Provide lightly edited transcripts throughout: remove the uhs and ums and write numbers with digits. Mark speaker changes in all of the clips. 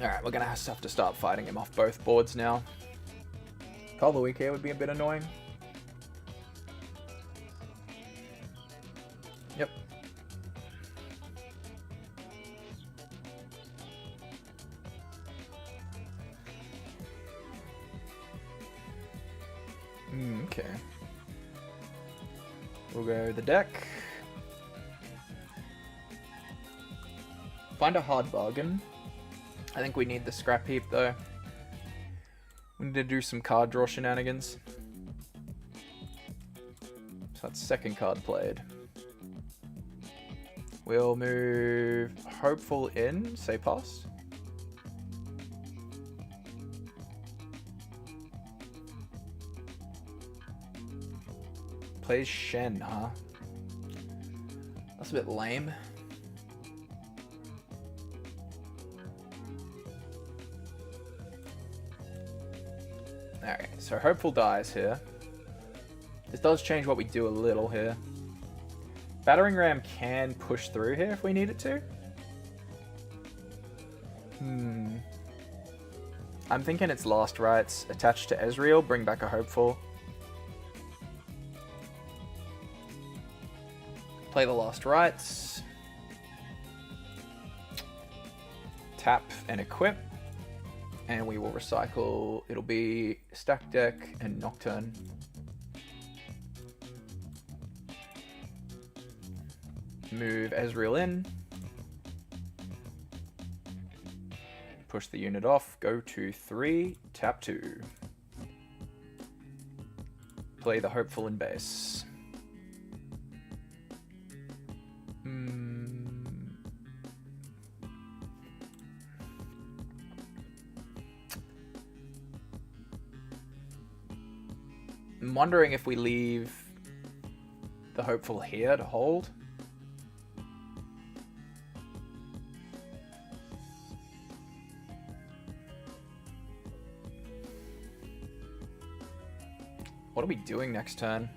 Speaker 1: Alright, we're going to have to start fighting him off both boards now. Call of the Week here would be a bit annoying. Yep. Okay. We'll go the deck. Find a hard bargain. I think we need the scrap heap though. We need to do some card draw shenanigans. So that's second card played. We'll move Hopeful in, say pass. Plays Shen, huh? That's a bit lame. Alright, so Hopeful dies here. This does change what we do a little here. Battering Ram can push through here if we need it to. I'm thinking it's Last Rites attached to Ezreal, bring back a Hopeful. Play the Last Rites. Tap and equip. And we will recycle, it'll be Stack Deck and Nocturne. Move Ezreal in. Push the unit off, go to 3, tap 2. Play the Hopeful in base. I'm wondering if we leave the Hopeful here to hold. What are we doing next turn?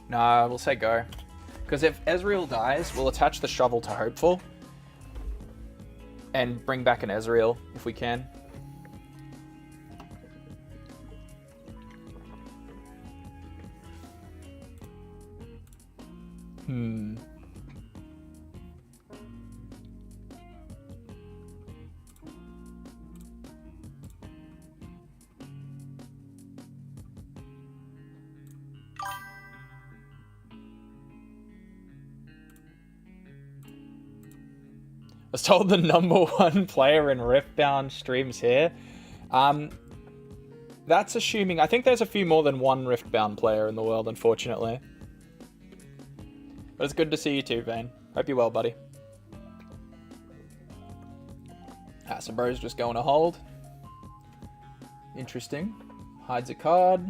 Speaker 1: No, we'll say go. Because if Ezreal dies, we'll attach the shovel to Hopeful. And bring back an Ezreal if we can. I was told the #1 player in Riftbound streams here. That's assuming... I think there's a few more than one Riftbound player in the world, unfortunately. But it's good to see you too, Vane. Hope you're well, buddy. So bro's just going to hold. Interesting. Hides a card.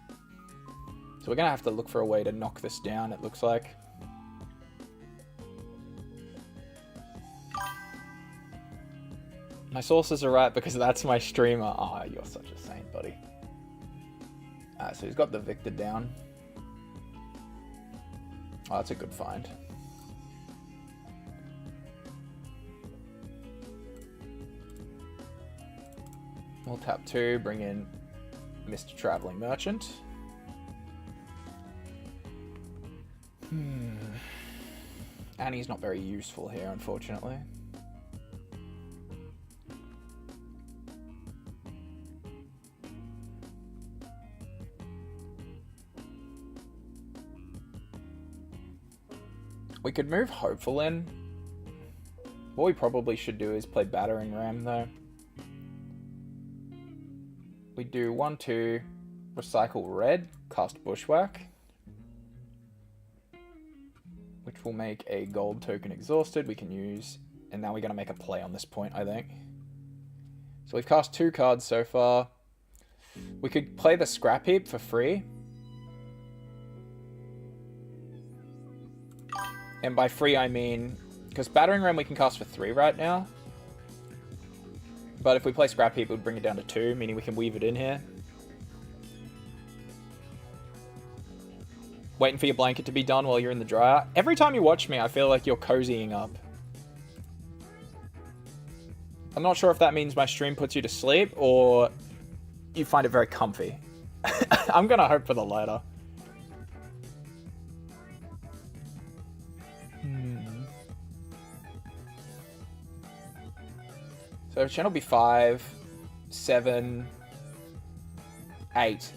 Speaker 1: So we're going to have to look for a way to knock this down, it looks like. My sources are right because that's my streamer. Oh, you're such a saint, buddy. So he's got the Victor down. Oh, that's a good find. We'll tap 2, bring in Mr. Traveling Merchant. And he's not very useful here, unfortunately. We could move Hopeful in. What we probably should do is play Battering Ram, though. We do 1, 2, recycle red, cast Bushwhack. Which will make a gold token exhausted we can use. And now we're going to make a play on this point, I think. So we've cast 2 cards so far. We could play the Scrap Heap for free. And by free, I mean... Because Battering Ram we can cast for 3 right now. But if we play Scrap Heap, it would bring it down to 2, meaning we can weave it in here. Waiting for your blanket to be done while you're in the dryer. Every time you watch me, I feel like you're cozying up. I'm not sure if that means my stream puts you to sleep or you find it very comfy. I'm gonna hope for the latter. So channel be 5, 7, 8.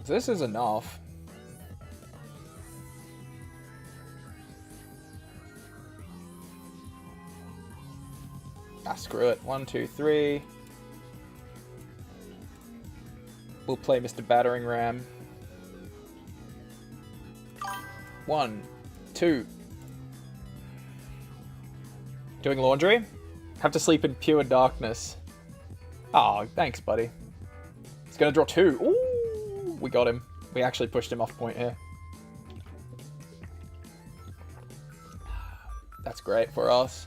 Speaker 1: So this is enough. Ah, screw it. 1, 2, 3. We'll play Mr. Battering Ram. 1, 2. Doing laundry? Have to sleep in pure darkness. Oh, thanks, buddy. He's gonna draw 2. Ooh, we got him. We actually pushed him off point here. That's great for us.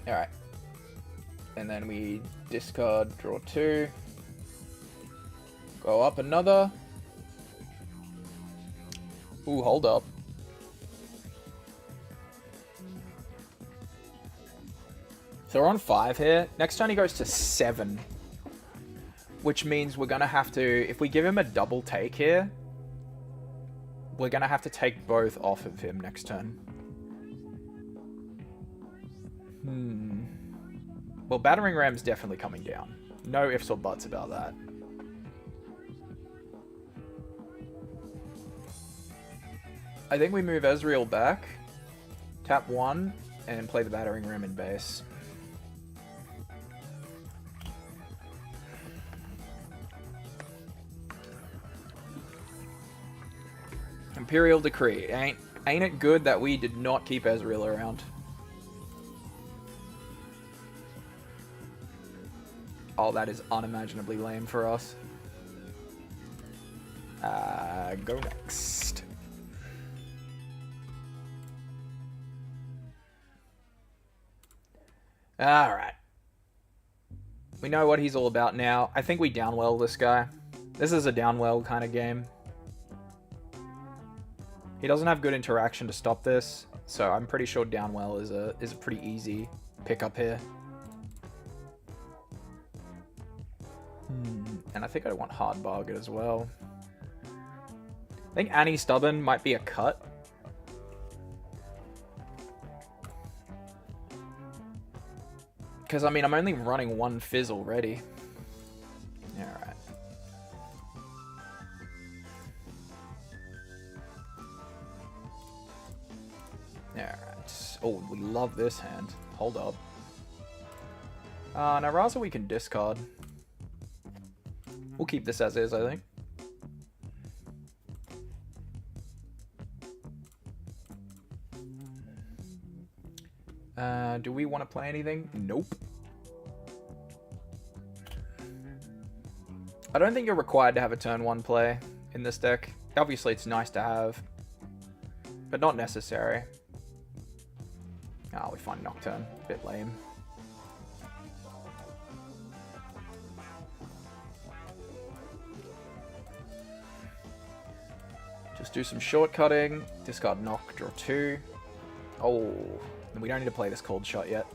Speaker 1: Alright. And then we discard, draw 2. Go up another. Ooh, hold up. So we're on 5 here. Next turn he goes to 7. Which means we're going to have to... If we give him a double take here, we're going to have to take both off of him next turn. Well, Battering Ram's definitely coming down. No ifs or buts about that. I think we move Ezreal back, tap 1, and play the Battering Ram in base. Imperial Decree. Ain't it good that we did not keep Ezreal around? Oh, that is unimaginably lame for us. Go next. Alright. We know what he's all about now. I think we downwell this guy. This is a downwell kind of game. He doesn't have good interaction to stop this, so I'm pretty sure downwell is a pretty easy pickup here. And I think I want hard bargain as well. I think Annie Stubborn might be a cut. Because, I mean, I'm only running 1 fizz already. Alright. Alright. Oh, we love this hand. Hold up. Now Raza we can discard. We'll keep this as is, I think. Do we want to play anything? Nope. I don't think you're required to have a turn 1 play in this deck. Obviously, it's nice to have, but not necessary. Ah, we find Nocturne. A bit lame. Just do some shortcutting. Discard Nock, draw 2. Oh, we don't need to play this cold shot yet.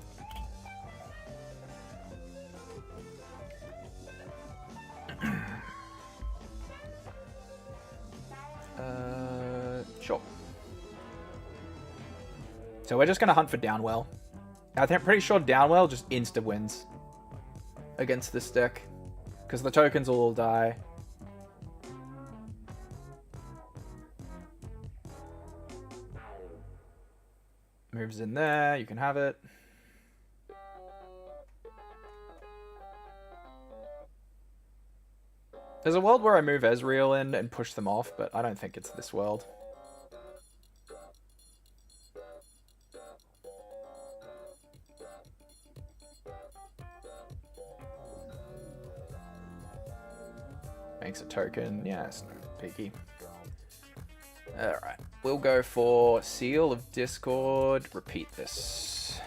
Speaker 1: Sure. So we're just going to hunt for Downwell. I think I'm pretty sure Downwell just insta wins against this deck, because the tokens will all die. Moves in there, you can have it. There's a world where I move Ezreal in and push them off, but I don't think it's this world. Makes a token, yeah, it's peaky. Alright, we'll go for Seal of Discord, repeat this.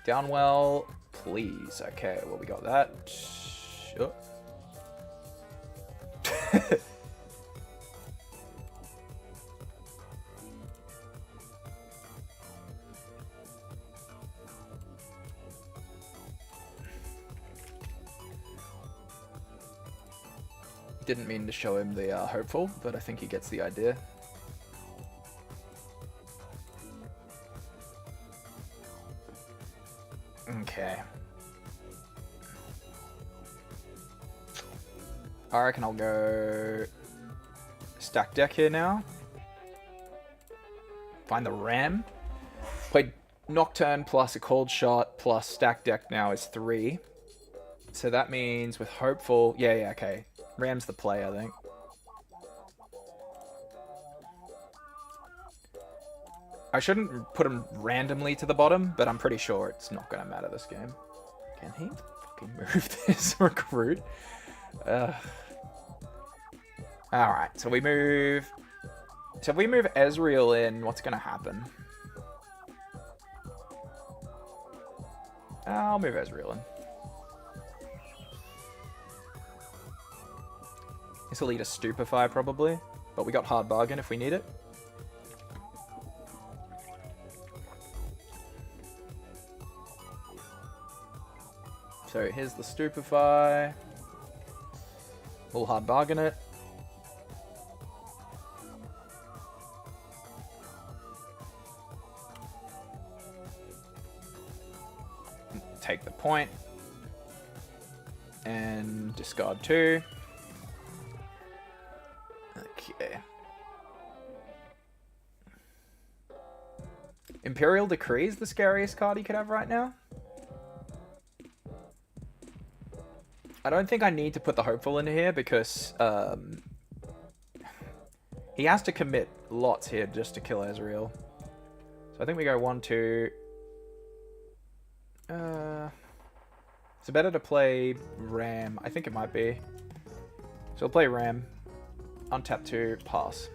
Speaker 1: Downwell, please. Okay, well we got that. Sure. Didn't mean to show him the hopeful, but I think he gets the idea. Okay. I reckon I'll go stack deck here now. Find the Ram. Played Nocturne plus a cold shot plus stack deck now is 3. So that means with hopeful... Yeah, okay. Ram's the play, I think. I shouldn't put him randomly to the bottom, but I'm pretty sure it's not going to matter this game. Can he fucking move this recruit? Alright, so we move... So if we move Ezreal in, what's going to happen? I'll move Ezreal in. This will lead to Stupefy, probably. But we got Hard Bargain if we need it. So here's the Stupefy. We'll Hard Bargain it. Take the point. And discard 2. Okay. Imperial Decree is the scariest card you could have right now. I don't think I need to put the hopeful into here because he has to commit lots here just to kill Ezreal. So I think we go 1, 2. It's better to play Ram. I think it might be. So we'll play Ram. Untap 2, pass.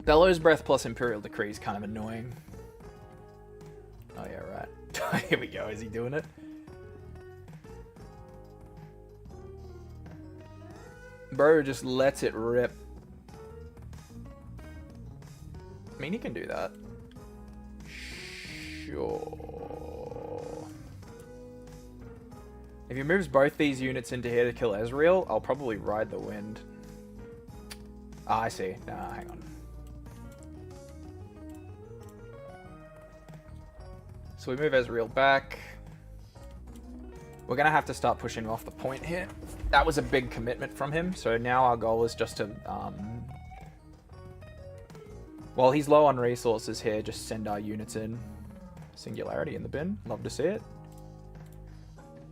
Speaker 1: Bellows Breath plus Imperial Decree is kind of annoying. Oh yeah, right. Here we go. Is he doing it? Bro just lets it rip. I mean, he can do that. Sure. If he moves both these units into here to kill Ezreal, I'll probably ride the wind. Ah, I see. Nah, hang on. So we move Ezreal back. We're going to have to start pushing off the point here. That was a big commitment from him. So now our goal is just to... while he's low on resources here, just send our units in. Singularity in the bin. Love to see it.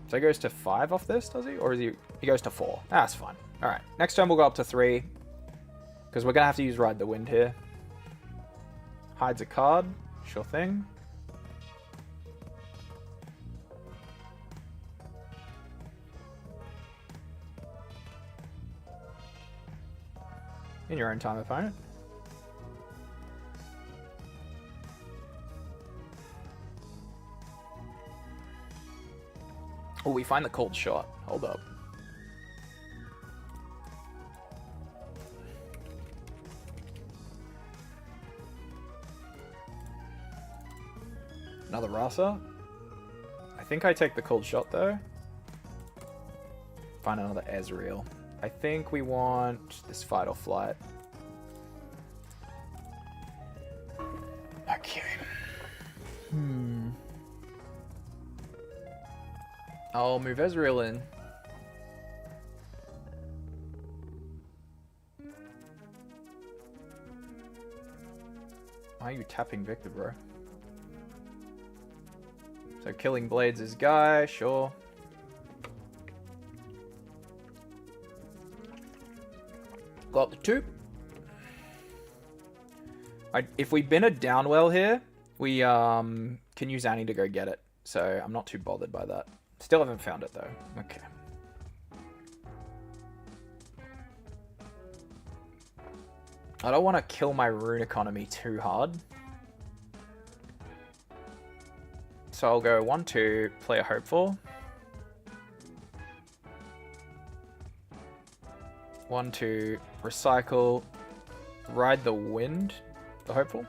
Speaker 1: So he goes to 5 off this, does he? Or is he... He goes to 4. Ah, that's fine. Alright. Next turn we'll go up to 3. Because we're going to have to use Ride the Wind here. Hides a card. Sure thing. In your own time, opponent. Oh, we find the cold shot. Hold up. Another Rasa. I think I take the cold shot though. Find another Ezreal. I think we want this Fight or Flight. Okay. I'll move Ezreal in. Why are you tapping Victor, bro? So Killing Blades is Guy, sure. Go up the 2. If we bin a Downwell here, we can use Annie to go get it. So I'm not too bothered by that. Still haven't found it though. Okay. I don't want to kill my rune economy too hard. So I'll go 1, 2, play a Hopeful. 1, 2, recycle, Ride the Wind, the Hopeful.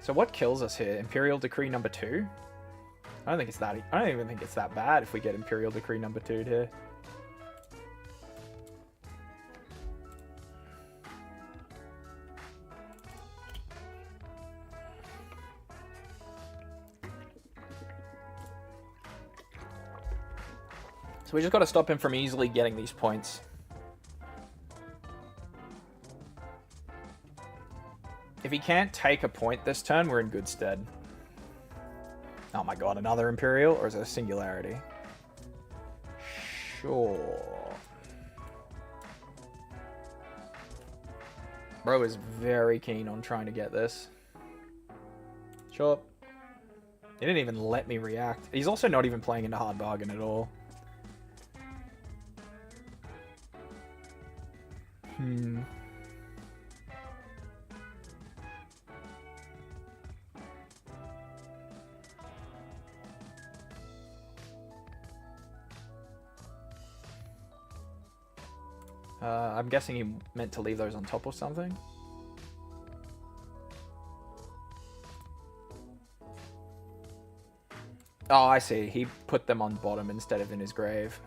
Speaker 1: So what kills us here? Imperial Decree number 2? I don't think it's that... I don't even think it's that bad if we get Imperial Decree number 2 here. So we just got to stop him from easily getting these points. If he can't take a point this turn, we're in good stead. Oh my god, another Imperial? Or is it a Singularity? Sure. Bro is very keen on trying to get this. Sure. He didn't even let me react. He's also not even playing into hard bargain at all. I'm guessing he meant to leave those on top or something. Oh, I see. He put them on bottom instead of in his grave.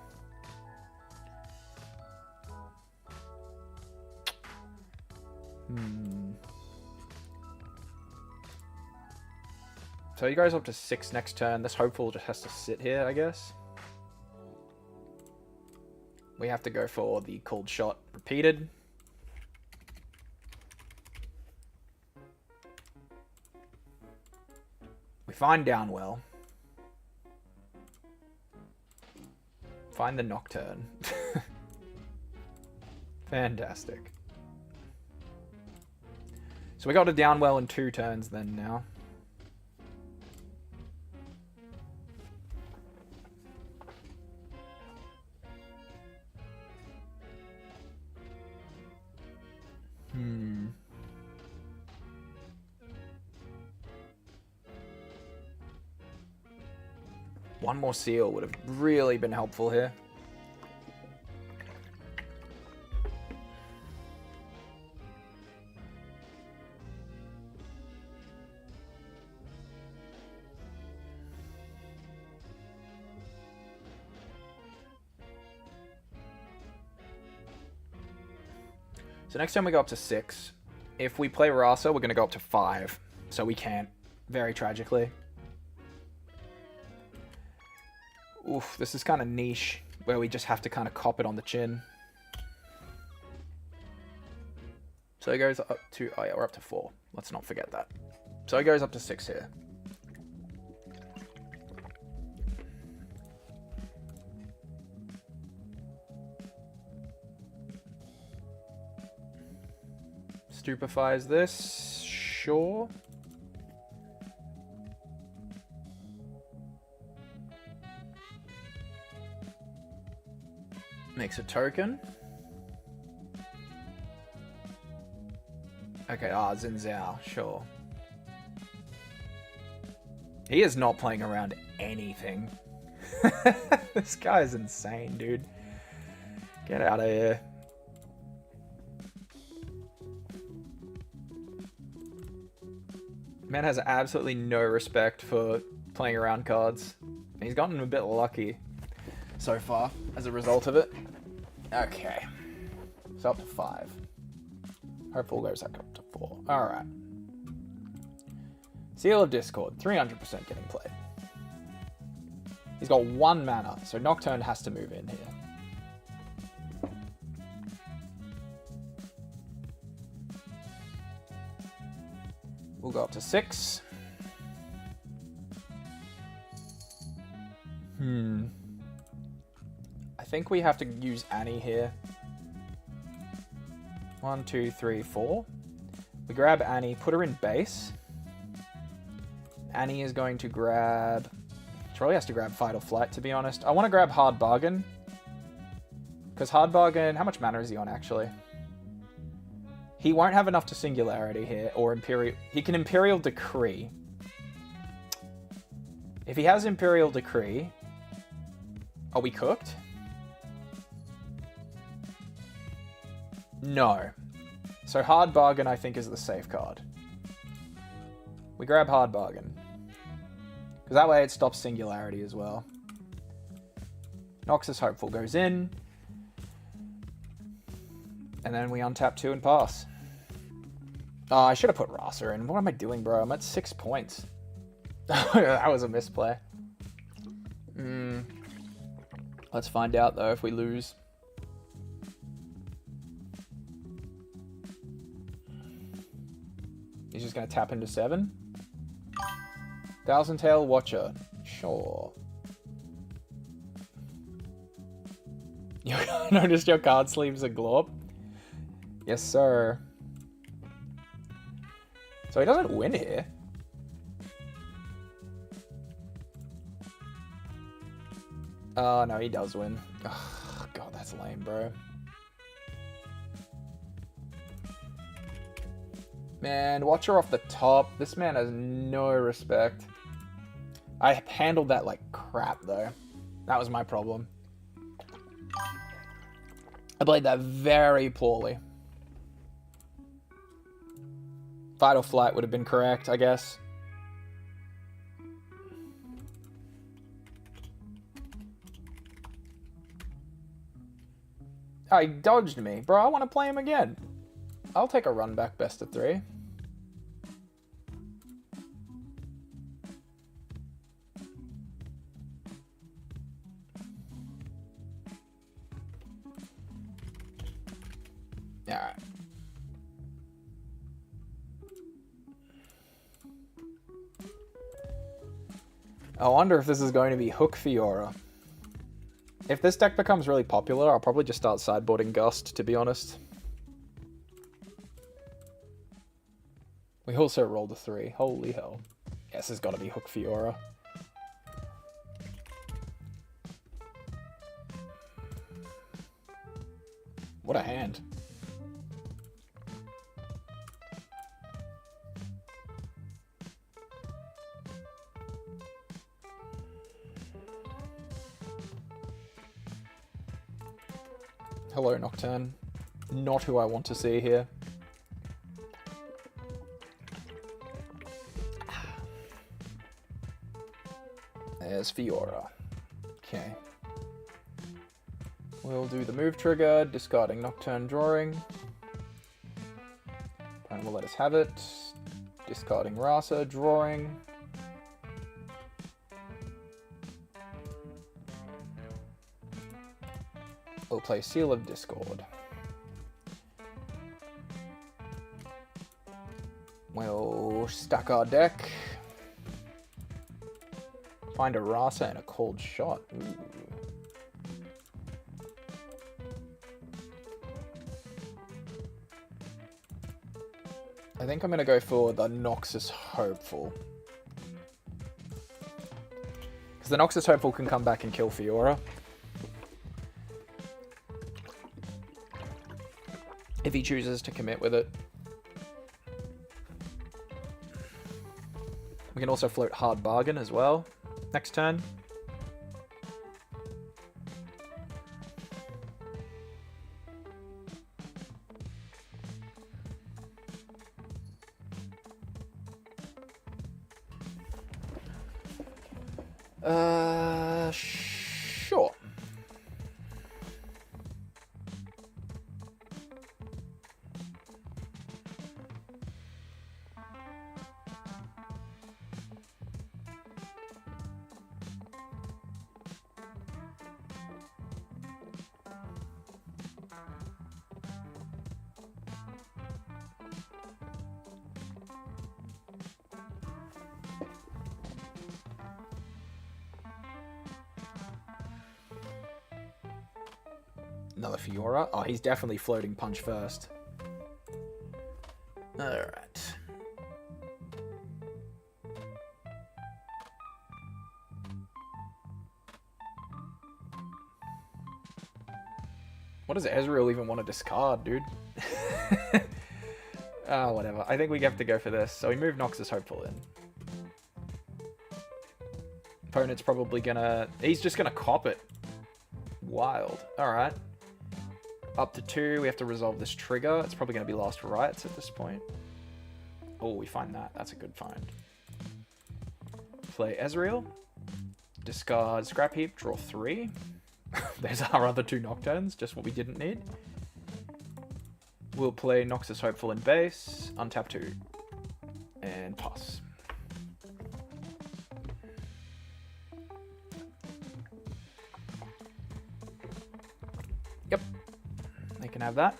Speaker 1: So he goes up to 6 next turn. This hopeful just has to sit here, I guess. We have to go for the cold shot repeated. We find Downwell. Find the Nocturne. Fantastic. So we got a Downwell in 2 turns then now. One more seal would have really been helpful here. So next time we go up to 6. If we play Rasa, we're going to go up to 5. So we can't, very tragically. Oof, this is kind of niche, where we just have to kind of cop it on the chin. So it goes up to... Oh yeah, we're up to 4. Let's not forget that. So it goes up to 6 here. Stupefies this. Sure. Makes a token. Okay, Xin Zhao, sure. He is not playing around anything. This guy is insane, dude. Get out of here. Man has absolutely no respect for playing around cards. He's gotten a bit lucky so far as a result of it. Okay. So up to 5. Hopeful goes up to 4. Alright. Seal of Discord. 300% getting played. He's got 1 mana, so Nocturne has to move in here. We'll go up to 6. I think we have to use Annie here. 1, 2, 3, 4. We grab Annie, put her in base. Annie is going to grab... She probably has to grab Fight or Flight, to be honest. I want to grab Hard Bargain. Because Hard Bargain... How much mana is he on, actually? He won't have enough to Singularity here, or Imperial... He can Imperial Decree. If he has Imperial Decree... Are we cooked? No. So Hard Bargain, I think, is the safe card. We grab Hard Bargain. Because that way it stops Singularity as well. Noxus Hopeful goes in. And then we untap 2 and pass. Oh, I should have put Rasa in. What am I doing, bro? I'm at 6 points. That was a misplay. Let's find out, though, if we lose. He's just going to tap into 7. Thousand Tail Watcher. Sure. You noticed your card sleeves are glorp? Yes, sir. So he doesn't win here. Oh, no, he does win. Oh, God, that's lame, bro. Man, Watcher off the top. This man has no respect. I handled that like crap, though. That was my problem. I played that very poorly. Fight or flight would have been correct, I guess. Oh, he dodged me. Bro, I want to play him again. I'll take a run back best of 3. Alright. I wonder if this is going to be Hook Fiora. If this deck becomes really popular, I'll probably just start sideboarding Gust, to be honest. We also rolled a 3. Holy hell. Yes, it's got to be Hook Fiora. What a hand. Hello, Nocturne. Not who I want to see here. There's Fiora. Okay. We'll do the move trigger, discarding Nocturne, drawing. And we'll let us have it. Discarding Rasa, drawing. We'll play Seal of Discord. We'll stack our deck. Find a Rasa and a cold shot. Ooh. I think I'm going to go for the Noxus Hopeful. Because the Noxus Hopeful can come back and kill Fiora. If he chooses to commit with it. We can also float Hard Bargain as well. Next turn. Sure. Another Fiora. Oh, he's definitely floating Punch first. Alright. What does Ezreal even want to discard, dude? Oh, whatever. I think we have to go for this. So we move Noxus Hopeful in. Opponent's probably gonna... He's just gonna cop it. Wild. Alright. Up to 2. We have to resolve this trigger. It's probably going to be Last Rites at this point. Oh, we find that. That's a good find. Play Ezreal. Discard Scrap Heap, draw 3. There's our other 2 Nocturnes, just what we didn't need. We'll play Noxus Hopeful in base, untap 2, and pass. Yep, they can have that.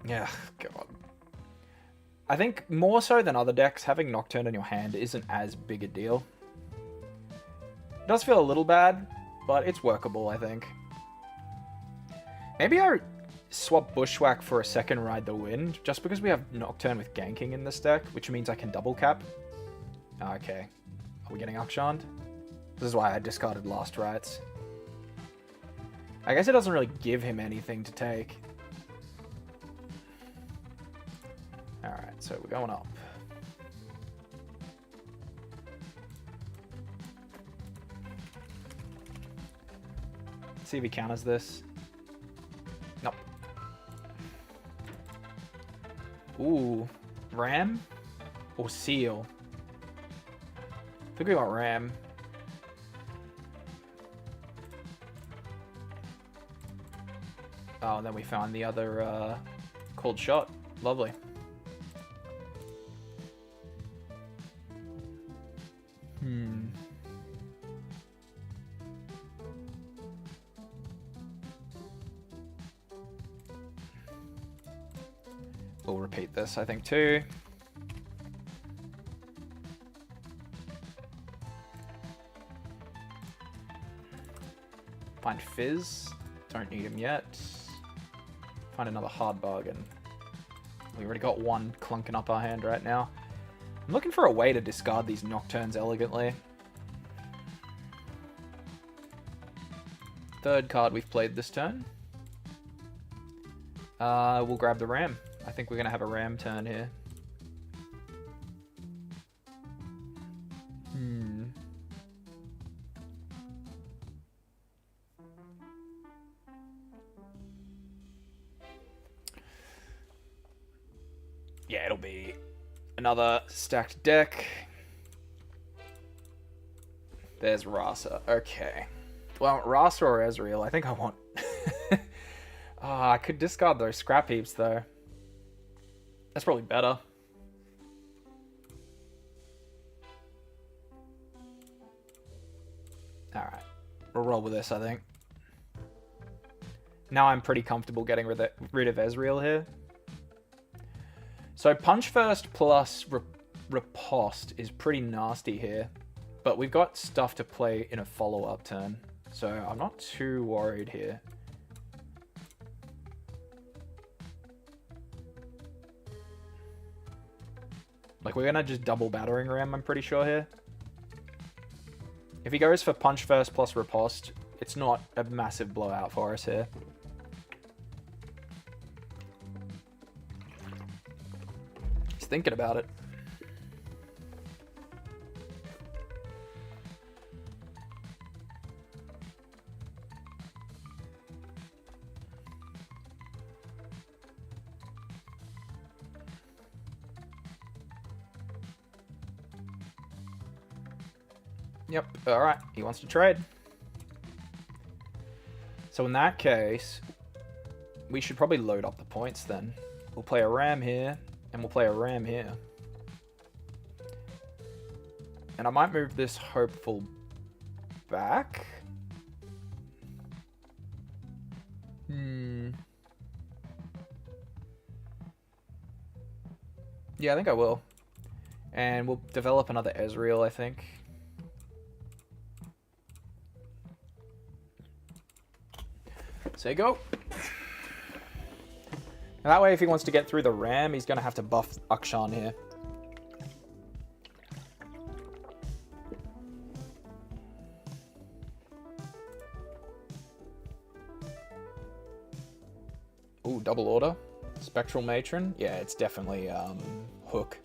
Speaker 1: Yeah, God. I think more so than other decks, having Nocturne in your hand isn't as big a deal. It does feel a little bad, but it's workable, I think. Maybe I swap Bushwhack for a second Ride the Wind, just because we have Nocturne with ganking in this deck, which means I can double cap. Okay. Are we getting Akshan'd? This is why I discarded Last Rites. I guess it doesn't really give him anything to take. Alright, so we're going up. Let's see if he counters this. Nope. Ooh. Ram? Or Seal? I think we got Ram. Oh, and then we found the other cold shot. Lovely. We'll repeat this, I think, too. Find Fizz. Don't need him yet. Find another hard bargain. We already got one clunking up our hand right now. I'm looking for a way to discard these Nocturnes elegantly. Third card we've played this turn. We'll grab the Ram. I think we're going to have a Ram turn here. Yeah, it'll be another stacked deck. There's Rasa. Okay. Well, Rasa or Ezreal. I think I want... I could discard those Scrap Heaps, though. That's probably better. Alright. We'll roll with this, I think. Now I'm pretty comfortable getting rid of Ezreal here. So Punch First plus Riposte is pretty nasty here. But we've got stuff to play in a follow-up turn. So I'm not too worried here. Like, we're going to just double Battering Ram, I'm pretty sure, here. If he goes for Punch First plus Riposte, it's not a massive blowout for us here. He's thinking about it. Yep, alright, he wants to trade. So in that case, we should probably load up the points then. We'll play a Ram here, and we'll play a Ram here. And I might move this Hopeful back. Yeah, I think I will. And we'll develop another Ezreal, I think. So go. And that way, if he wants to get through the Ram, he's going to have to buff Akshan here. Ooh, double order. Spectral Matron. Yeah, it's definitely Hook.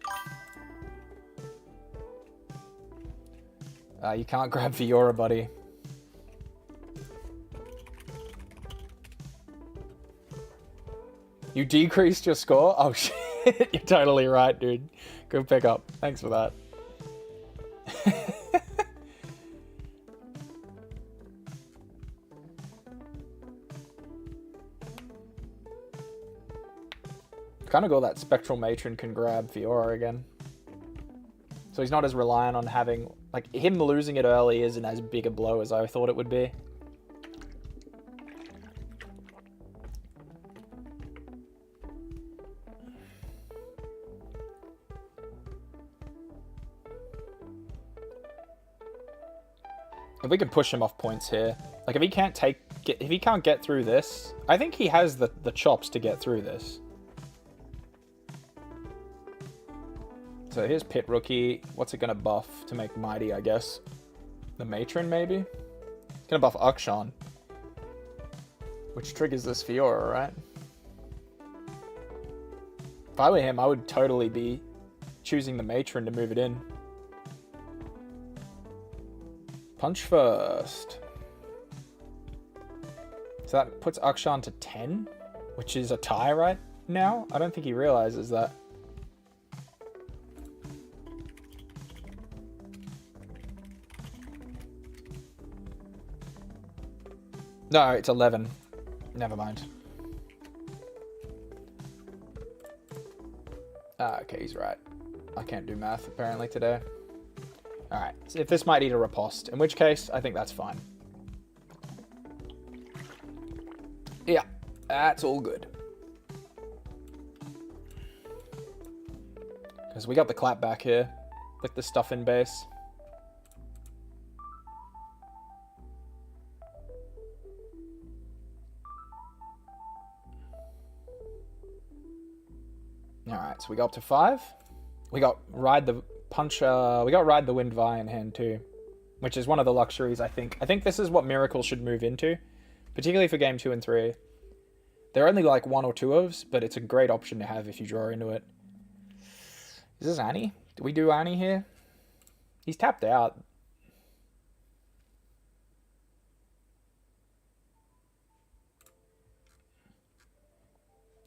Speaker 1: You can't grab Fiora, buddy. You decreased your score? Oh shit, you're totally right, dude. Good pickup. Thanks for that. Kind of cool that Spectral Matron can grab Fiora again. So he's not as reliant on having... Like, him losing it early isn't as big a blow as I thought it would be. If we can push him off points here... Like, if he can't get through this... I think he has the chops to get through this. So here's Pit Rookie. What's it going to buff to make Mighty, I guess? The Matron, maybe? It's going to buff Akshan. Which triggers this Fiora, right? If I were him, I would totally be choosing the Matron to move it in. Punch first. So that puts Akshan to 10, which is a tie right now. I don't think he realizes that. No, it's 11. Never mind. Okay, he's right. I can't do math, apparently, today. Alright, so if this might eat a riposte, in which case, I think that's fine. Yeah, that's all good. Because we got the clap back here, with the stuff in base. Alright, so we go up to 5. We got Ride the Punch, we got Ride the Wind Vi in hand too. Which is one of the luxuries, I think. I think this is what Miracle should move into. Particularly for game 2 and 3. They're only like 1 or 2 ofs, but it's a great option to have if you draw into it. Is this Annie? Do we do Annie here? He's tapped out.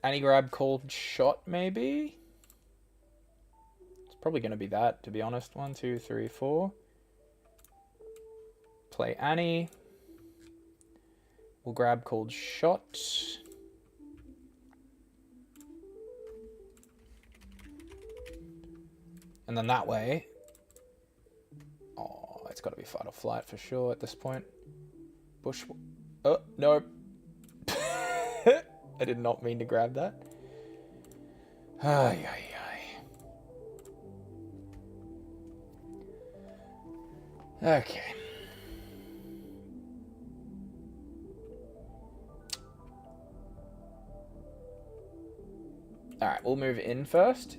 Speaker 1: Annie grab Cold Shot, maybe? It's probably going to be that, to be honest. 1, 2, 3, 4. Play Annie. We'll grab Cold Shot. And then that way... Oh, it's got to be Fight or Flight for sure at this point. Bush... Oh, no. I did not mean to grab that. Ay, ay, ay. Okay. Alright, we'll move in first.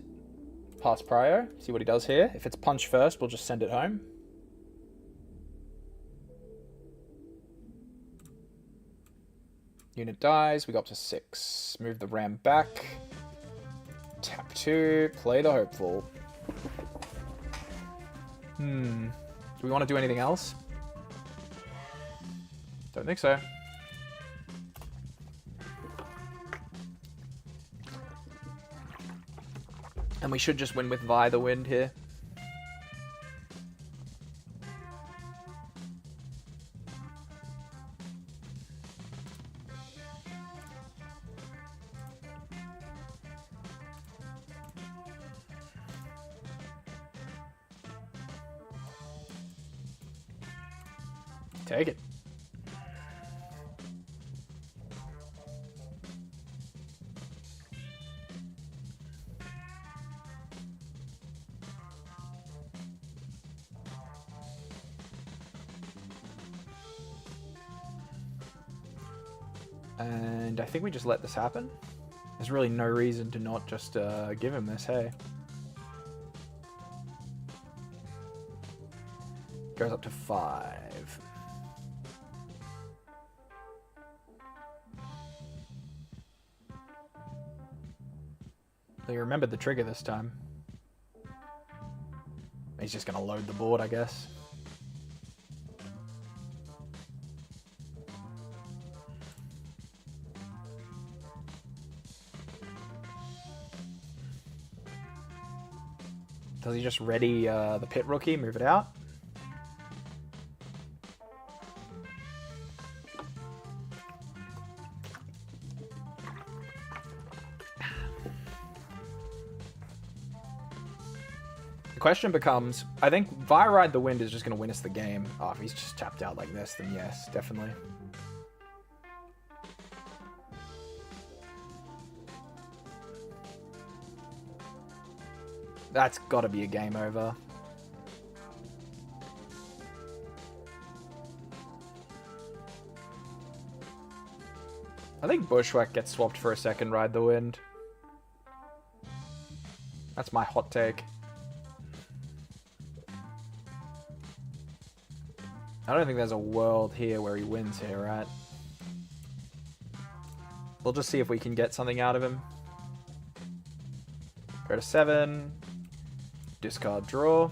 Speaker 1: Pass Prio. See what he does here. If it's Punch first, we'll just send it home. Unit dies. We go up to 6. Move the Ram back. Tap 2. Play the Hopeful. Do we want to do anything else? Don't think so. And we should just win with Vi the Wind here. Take it. And I think we just let this happen. There's really no reason to not just give him this, hey. Goes up to 5. He remembered the trigger this time. He's just going to load the board, I guess. Does he just ready the pit rookie, move it out? The question becomes, I think Via Ride the Wind is just going to win us the game. Oh, if he's just tapped out like this, then yes, definitely. That's got to be a game over. I think Bushwhack gets swapped for a second Ride the Wind. That's my hot take. I don't think there's a world here where he wins here, right? We'll just see if we can get something out of him. Go to 7. Discard draw.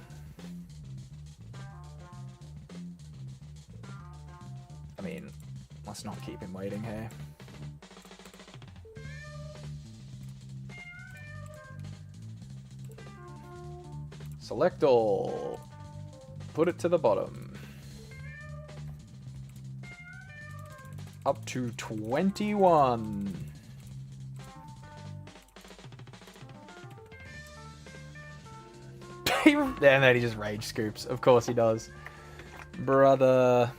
Speaker 1: I mean, let's not keep him waiting here. Select all. Put it to the bottom. Up to 21. And then he just rage scoops. Of course he does. Brother.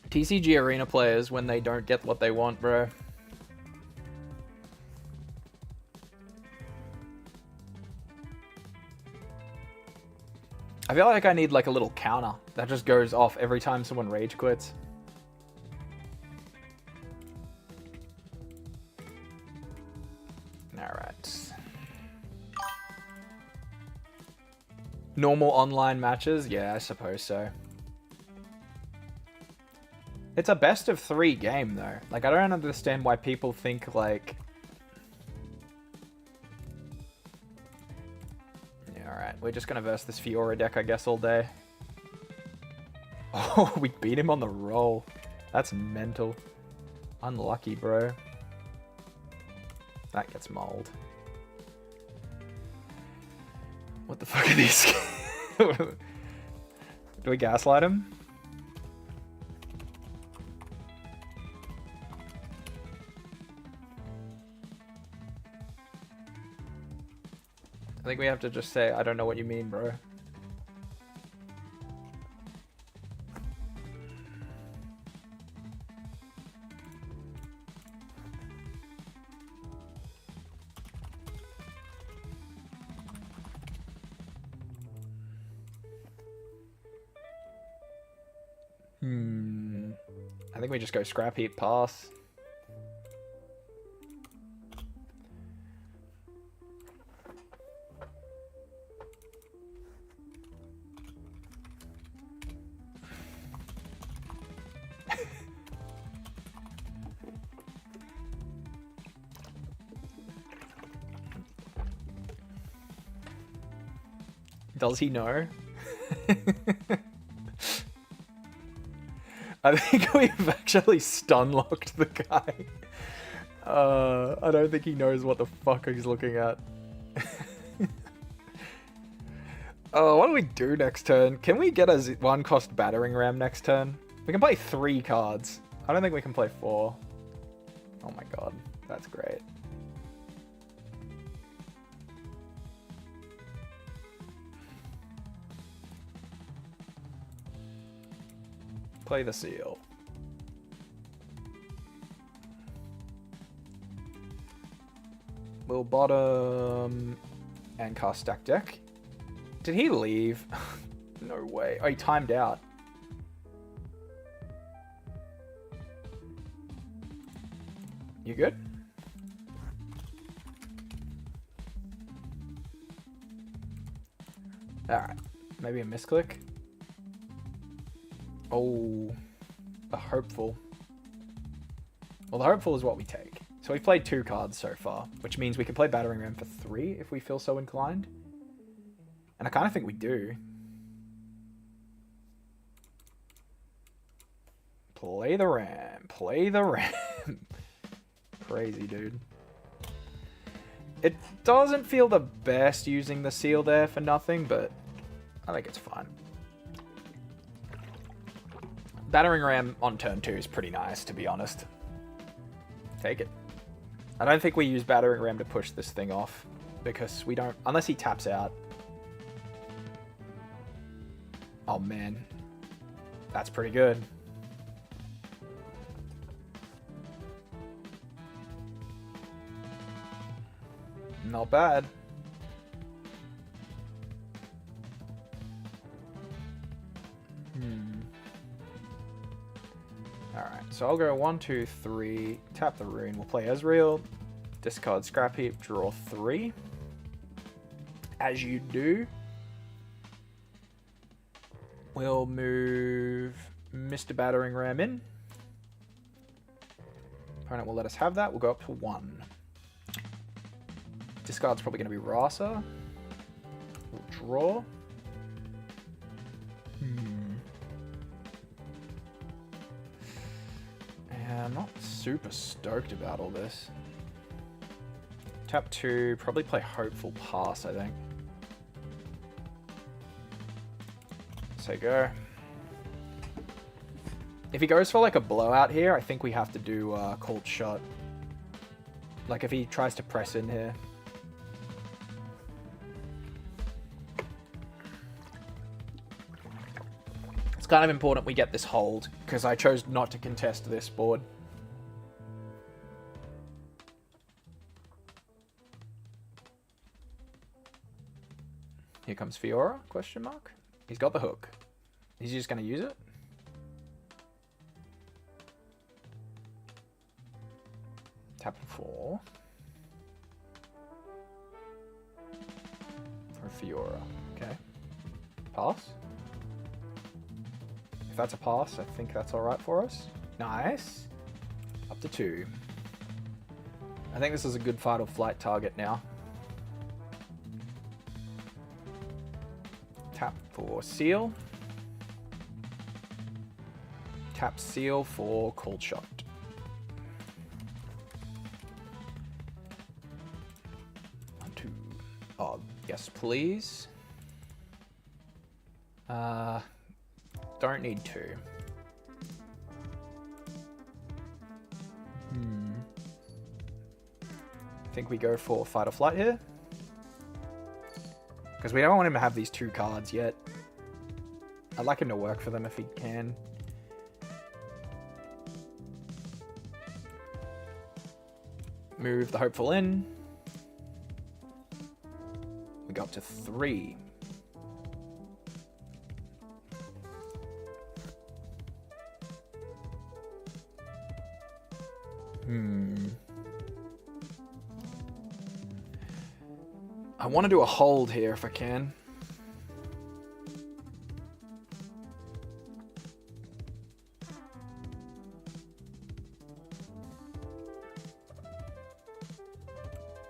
Speaker 1: TCG Arena players when they don't get what they want, bro. I feel like I need like a little counter that just goes off every time someone rage quits. Alright. Normal online matches? Yeah, I suppose so. It's a best of 3 game though. Like, I don't understand why people think like... Yeah, alright. We're just gonna verse this Fiora deck, I guess, all day. Oh, we beat him on the roll. That's mental. Unlucky, bro. That gets mauled. What the fuck are these? Do we gaslight him? I think we have to just say, I don't know what you mean, bro. I think we just go scrap heap, pass. Does he know? I think we've actually stun-locked the guy. I don't think he knows what the fuck he's looking at. What do we do next turn? Can we get a 1-cost battering ram next turn? We can play 3 cards. I don't think we can play 4. Oh my god, that's great. Play the seal. We'll bottom and cast stack deck. Did he leave? No way. Oh, he timed out. You good? Alright. Maybe a misclick? Oh, a hopeful. Well, the hopeful is what we take. So we've played 2 cards so far, which means we can play Battering Ram for 3 if we feel so inclined. And I kind of think we do. Play the Ram. Play the Ram. Crazy, dude. It doesn't feel the best using the seal there for nothing, but I think it's fine. Battering Ram on turn 2 is pretty nice, to be honest. Take it. I don't think we use Battering Ram to push this thing off, because we don't... Unless he taps out. Oh, man. That's pretty good. Not bad. Alright, so I'll go 1, 2, 3, tap the rune. We'll play Ezreal, discard Scrap Heap, draw 3. As you do. We'll move Mr. Battering Ram in. Opponent will let us have that. We'll go up to 1. Discard's probably going to be Rasa. We'll draw. I'm not super stoked about all this. Tap 2, probably play Hopeful Pass, I think. So go. If he goes for like a blowout here, I think we have to do Cold Shot. Like if he tries to press in here. It's kind of important we get this hold, because I chose not to contest this board. Here comes Fiora, question mark. He's got the hook. He's just going to use it. Tap 4. For Fiora. Okay. Pass. If that's a pass, I think that's alright for us. Nice. Up to 2. I think this is a good fight or flight target now. Tap for Seal. Tap Seal for Cold Shot. One, 2. Oh, yes, please. Don't need 2. I think we go for Fight or Flight here. Because we don't want him to have these 2 cards yet. I'd like him to work for them if he can. Move the Hopeful in. We go up to 3. I want to do a hold here if I can.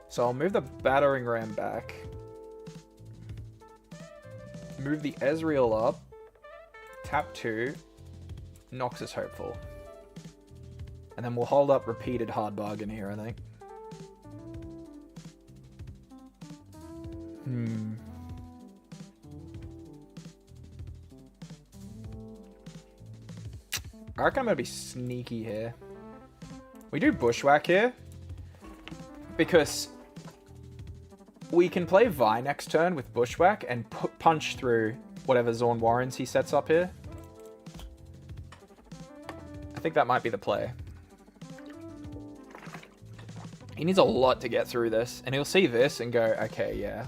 Speaker 1: So I'll move the Battering Ram back. Move the Ezreal up. Tap 2. Noxus Hopeful. And then we'll hold up repeated hard bargain here, I think. I reckon I'm going to be sneaky here. We do Bushwhack here. Because we can play Vi next turn with Bushwhack and punch through whatever Zorn Warrens he sets up here. I think that might be the play. He needs a lot to get through this. And he'll see this and go, okay, yeah.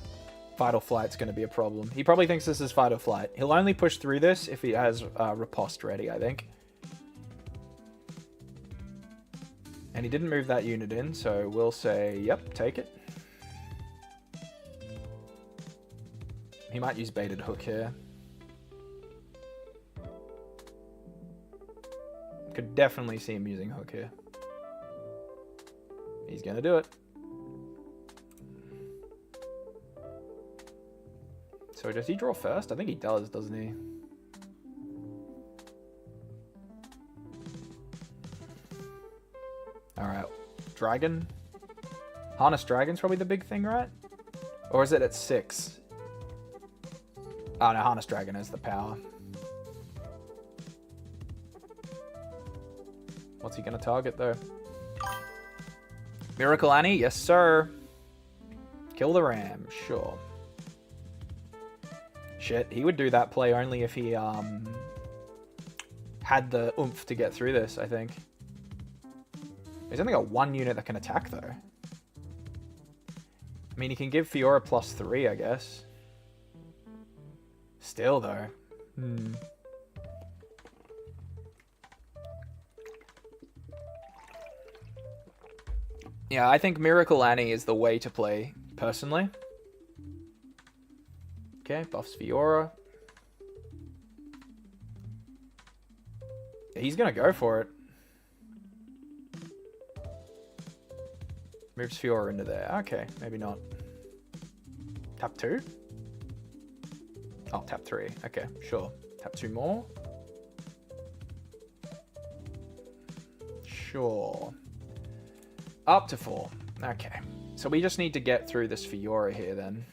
Speaker 1: Fight or Flight's going to be a problem. He probably thinks this is Fight or Flight. He'll only push through this if he has Riposte ready, I think. And he didn't move that unit in, so we'll say, yep, take it. He might use Baited Hook here. Could definitely see him using Hook here. He's gonna do it. So does he draw first? I think he does, doesn't he? Alright. Dragon. Harness Dragon's probably the big thing, right? Or is it at 6? Oh no, Harness Dragon is the power. What's he gonna target though? Miracle Annie? Yes, sir. Kill the ram, sure. Shit, he would do that play only if he had the oomph to get through this, I think. He's only got 1 unit that can attack though. I mean, he can give Fiora +3, I guess. Still though. Yeah, I think Miracle Annie is the way to play, personally. Okay, buffs Fiora. He's gonna go for it. Moves Fiora into there. Okay, maybe not. Tap 2? Oh, tap 3. Okay, sure. Tap 2 more. Sure. Up to 4. Okay. So we just need to get through this Fiora here then.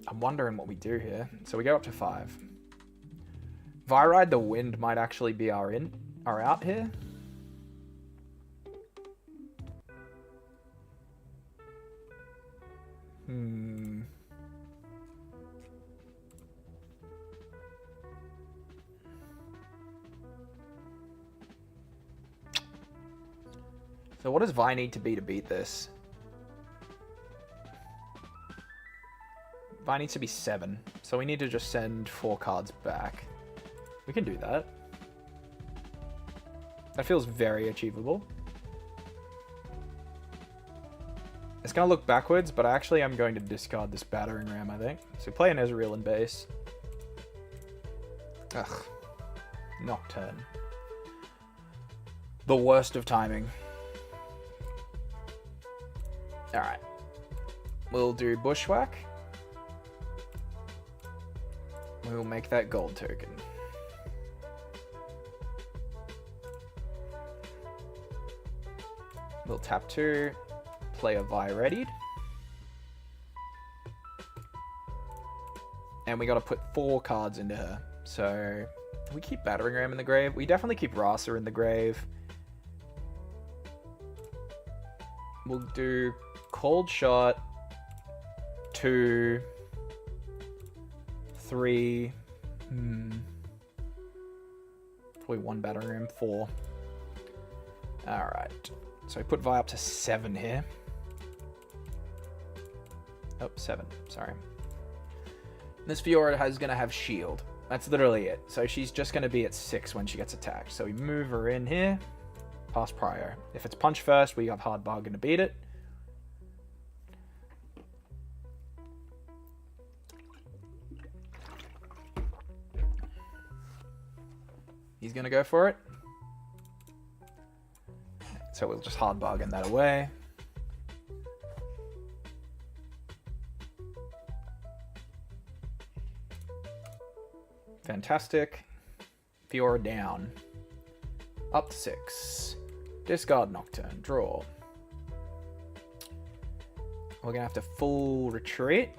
Speaker 1: I'm wondering what we do here. So we go up to 5. Viride the Wind might actually be our out here. So what does Vi need to beat this? Vi needs to be 7. So we need to just send 4 cards back. We can do that. That feels very achievable. It's going to look backwards, but actually I'm going to discard this Battering Ram, I think. So play an Ezreal in base. Ugh. Nocturne. The worst of timing. Alright. We'll do Bushwhack. We'll make that gold token. We'll tap 2, play a Vi readied. And we gotta put 4 cards into her. So, we keep Battering Ram in the grave. We definitely keep Rasa in the grave. We'll do Cold Shot, 2, 3, probably 1 Battering Ram, 4. Alright. So I put Vi up to 7 here. Oh, 7. Sorry. This Fiora is going to have shield. That's literally it. So she's just going to be at 6 when she gets attacked. So we move her in here. Pass Prio. If it's punch first, we have hard bargain to beat it. He's going to go for it. So we'll just hard bargain that away. Fantastic. Fiora down. Up to 6. Discard Nocturne. Draw. We're going to have to full retreat.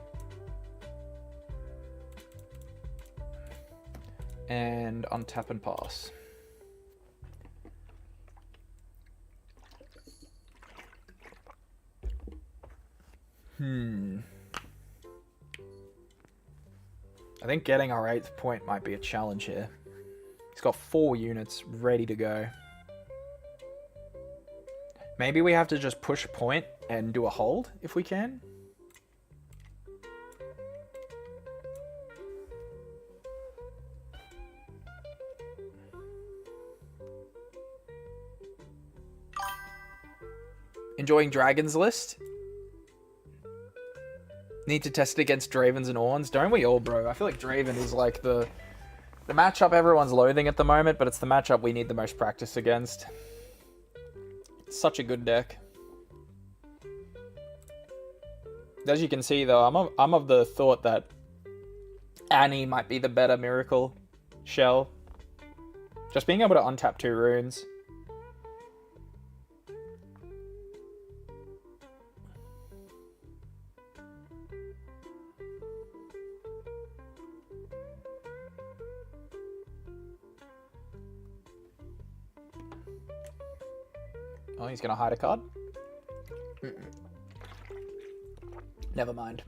Speaker 1: And untap and pass. I think getting our 8th point might be a challenge here. He's got 4 units ready to go. Maybe we have to just push point and do a hold if we can. Enjoying Dragon's List? Need to test it against Dravens and Orns. Don't we all, bro? I feel like Draven is like the matchup everyone's loathing at the moment, but it's the matchup we need the most practice against. It's such a good deck. As you can see, though, I'm of the thought that Annie might be the better Miracle Shell. Just being able to untap 2 runes. Oh, he's gonna hide a card? Never mind.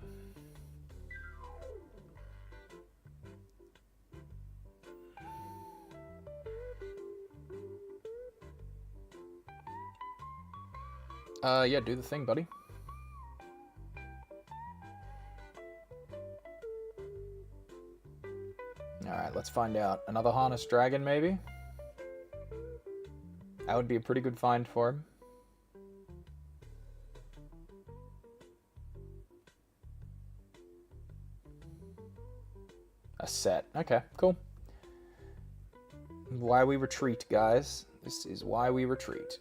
Speaker 1: Yeah, do the thing, buddy. Alright, let's find out. Another Harness Dragon, maybe? That would be a pretty good find for him. A set. Okay, cool. Why we retreat, guys. This is why we retreat.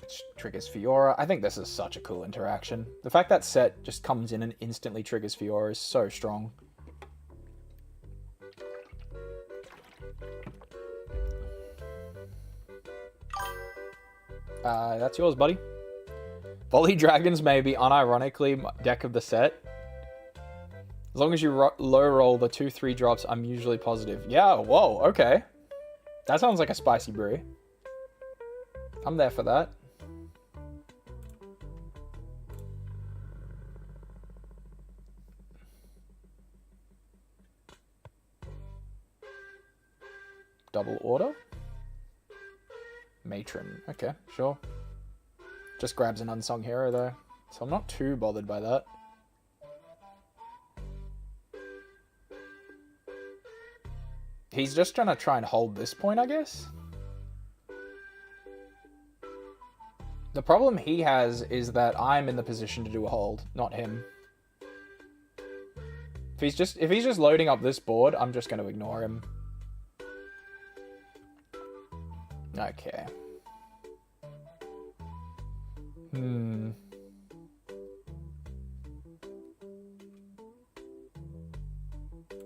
Speaker 1: Which triggers Fiora. I think this is such a cool interaction. The fact that set just comes in and instantly triggers Fiora is so strong. That's yours, buddy. Volley Dragons may be unironically deck of the set. As long as you low roll the 2-3 drops, I'm usually positive. Yeah, whoa, okay. That sounds like a spicy brew. I'm there for that. Double order? Matron. Okay, sure. Just grabs an unsung hero though. So I'm not too bothered by that. He's just trying to try and hold this point, I guess. The problem he has is that I'm in the position to do a hold, not him. If he's just loading up this board, I'm just going to ignore him. Okay.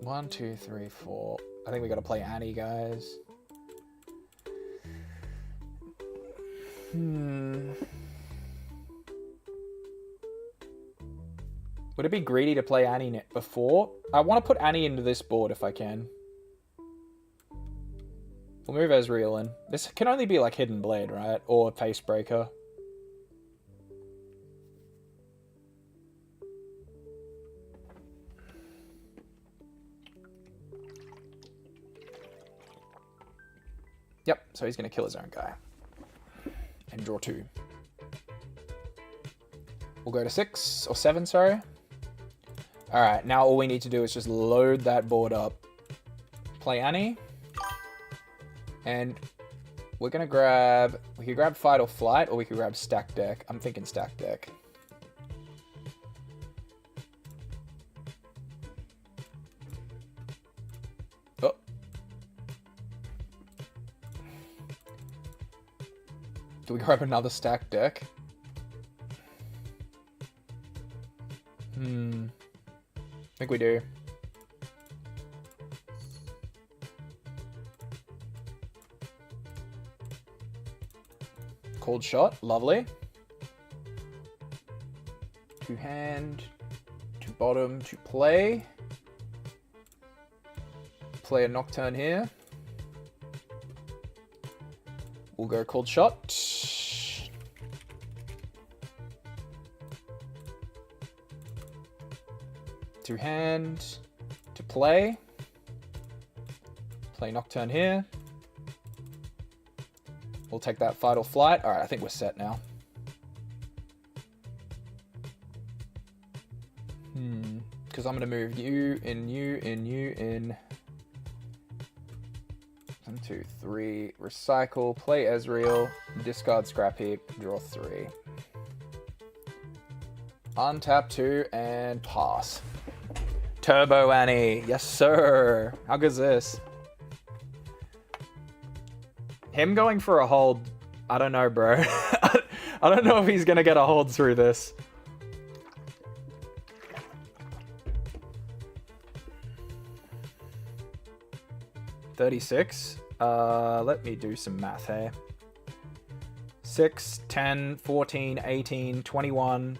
Speaker 1: One, two, three, four. I think we got to play Annie, guys. Would it be greedy to play Annie before? I want to put Annie into this board if I can. We'll move Ezreal in. This can only be like Hidden Blade, right? Or Facebreaker. Yep, so he's going to kill his own guy. And draw 2. We'll go to 6, or 7, sorry. Alright, now all we need to do is just load that board up. Play Annie. And we're going to grab... We could grab Fight or Flight, or we could grab Stack Deck. I'm thinking Stack Deck. Oh. Do we grab another Stack Deck? I think we do. Cold Shot, lovely. To hand, to bottom, to play. Play a Nocturne here. We'll go Cold Shot. To hand, to play. Play Nocturne here. We'll take that Fight or Flight. Alright, I think we're set now. Because I'm going to move you in, you in, you in. 1, 2, 3. Recycle. Play Ezreal. Discard Scrap Heap. Draw 3. Untap 2 and pass. Turbo Annie. Yes, sir. How good's this? Him going for a hold. I don't know, bro. I don't know if he's going to get a hold through this. $36. Let me do some math here. 6, 10, 14, 18, 21,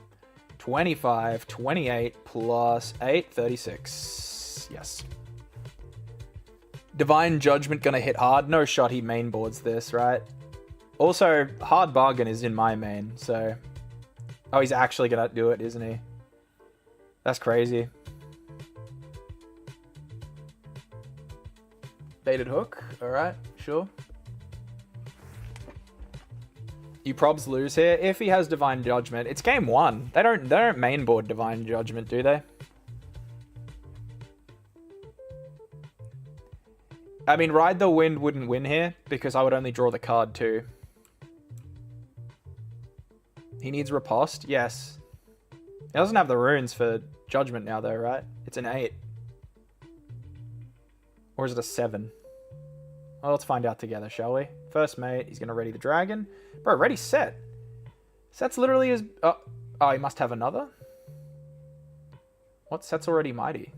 Speaker 1: 25, 28 plus 8, 36. Yes. Divine Judgment gonna hit hard. No shot he mainboards this, right? Also, Hard Bargain is in my main, so... Oh, he's actually gonna do it, isn't he? That's crazy. Baited Hook. Alright, sure. You probs lose here. If he has Divine Judgment, it's game 1. They don't mainboard Divine Judgment, do they? I mean, Ride the Wind wouldn't win here, because I would only draw the card too. He needs Riposte? Yes. He doesn't have the runes for Judgment now though, right? It's an 8. Or is it a 7? Well, let's find out together, shall we? First mate, he's going to ready the dragon. Bro, ready set. Set's literally his... Oh, he must have another? What? Set's already mighty.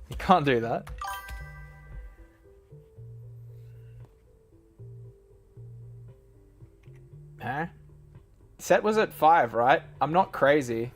Speaker 1: You can't do that. Huh? Set was at 5, right? I'm not crazy.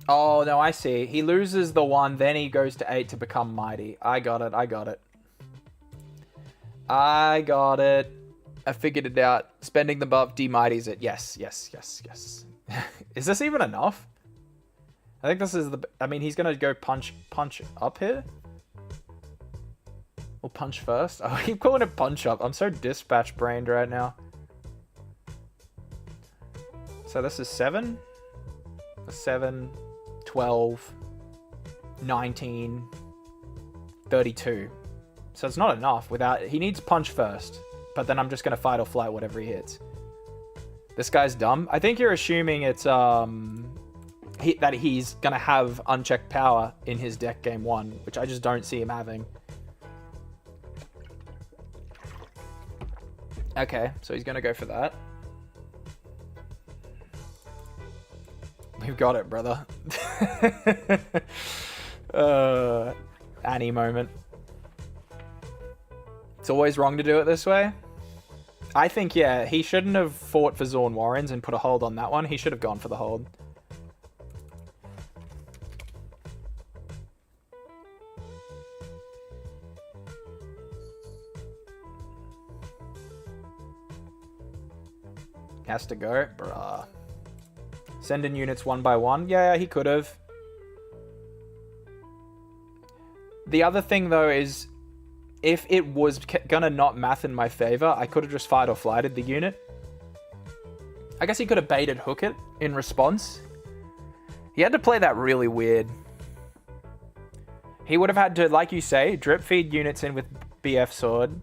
Speaker 1: Oh, no, I see. He loses the 1, then he goes to 8 to become mighty. I got it. I got it. I got it. I figured it out. Spending the buff demighties it. Yes, yes, yes, yes. Is this even enough? I think this is the... I mean, he's going to go punch up here. Or punch first. Oh, I keep calling it punch up. I'm so dispatch brained right now. So this is 7. 7, 12, 19, 32. So it's not enough without... He needs punch first. But then I'm just going to fight or flight whatever he hits. This guy's dumb. I think you're assuming it's that he's going to have unchecked power in his deck game 1, which I just don't see him having. Okay, so he's going to go for that. We've got it, brother. Annie moment. It's always wrong to do it this way. I think, yeah, he shouldn't have fought for Zorn Warrens and put a hold on that one. He should have gone for the hold. Has to go. Bruh. Send in units 1 by 1. Yeah, he could have. The other thing, though, is... If it was gonna not math in my favor, I could have just fight or flighted the unit. I guess he could have baited hook it in response. He had to play that really weird. He would have had to, like you say, drip feed units in with BF Sword.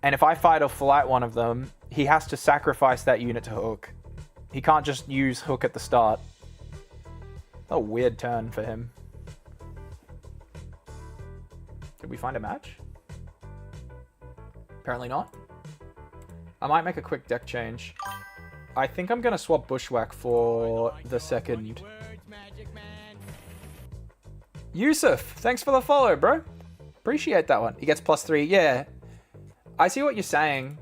Speaker 1: And if I fight or flight one of them, he has to sacrifice that unit to hook. He can't just use hook at the start. A weird turn for him. Did we find a match? Apparently not. I might make a quick deck change. I think I'm going to swap Bushwhack for the second. Yusuf, thanks for the follow, bro. Appreciate that one. He gets +3. Yeah. I see what you're saying.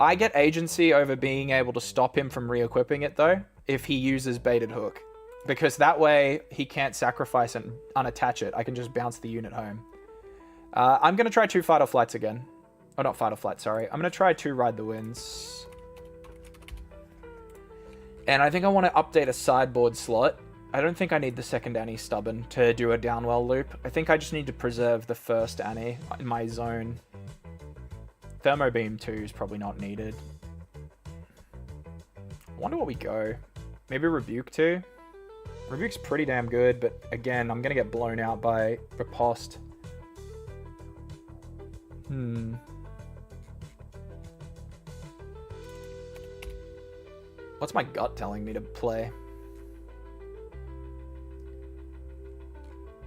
Speaker 1: I get agency over being able to stop him from re-equipping it, though, if he uses baited hook. Because that way, he can't sacrifice and unattach it. I can just bounce the unit home. I'm going to try 2 fight or flights again. Oh, not fight or flight, sorry. I'm going to try 2 ride the winds. And I think I want to update a sideboard slot. I don't think I need the second Annie Stubborn to do a downwell loop. I think I just need to preserve the first Annie in my zone. Thermo Beam 2 is probably not needed. I wonder what we go. Maybe Rebuke 2? Rebuke's pretty damn good, but again, I'm gonna get blown out by Riposte. What's my gut telling me to play?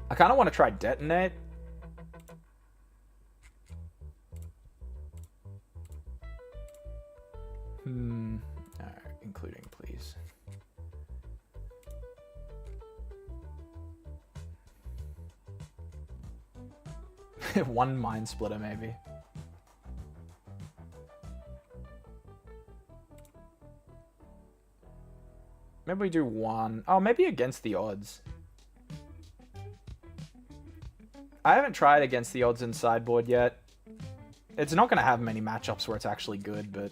Speaker 1: I kind of want to try Detonate. Alright, including, please. One Mind Splitter, maybe. Maybe we do one. Oh, maybe against the odds. I haven't tried against the odds in sideboard yet. It's not going to have many matchups where it's actually good, but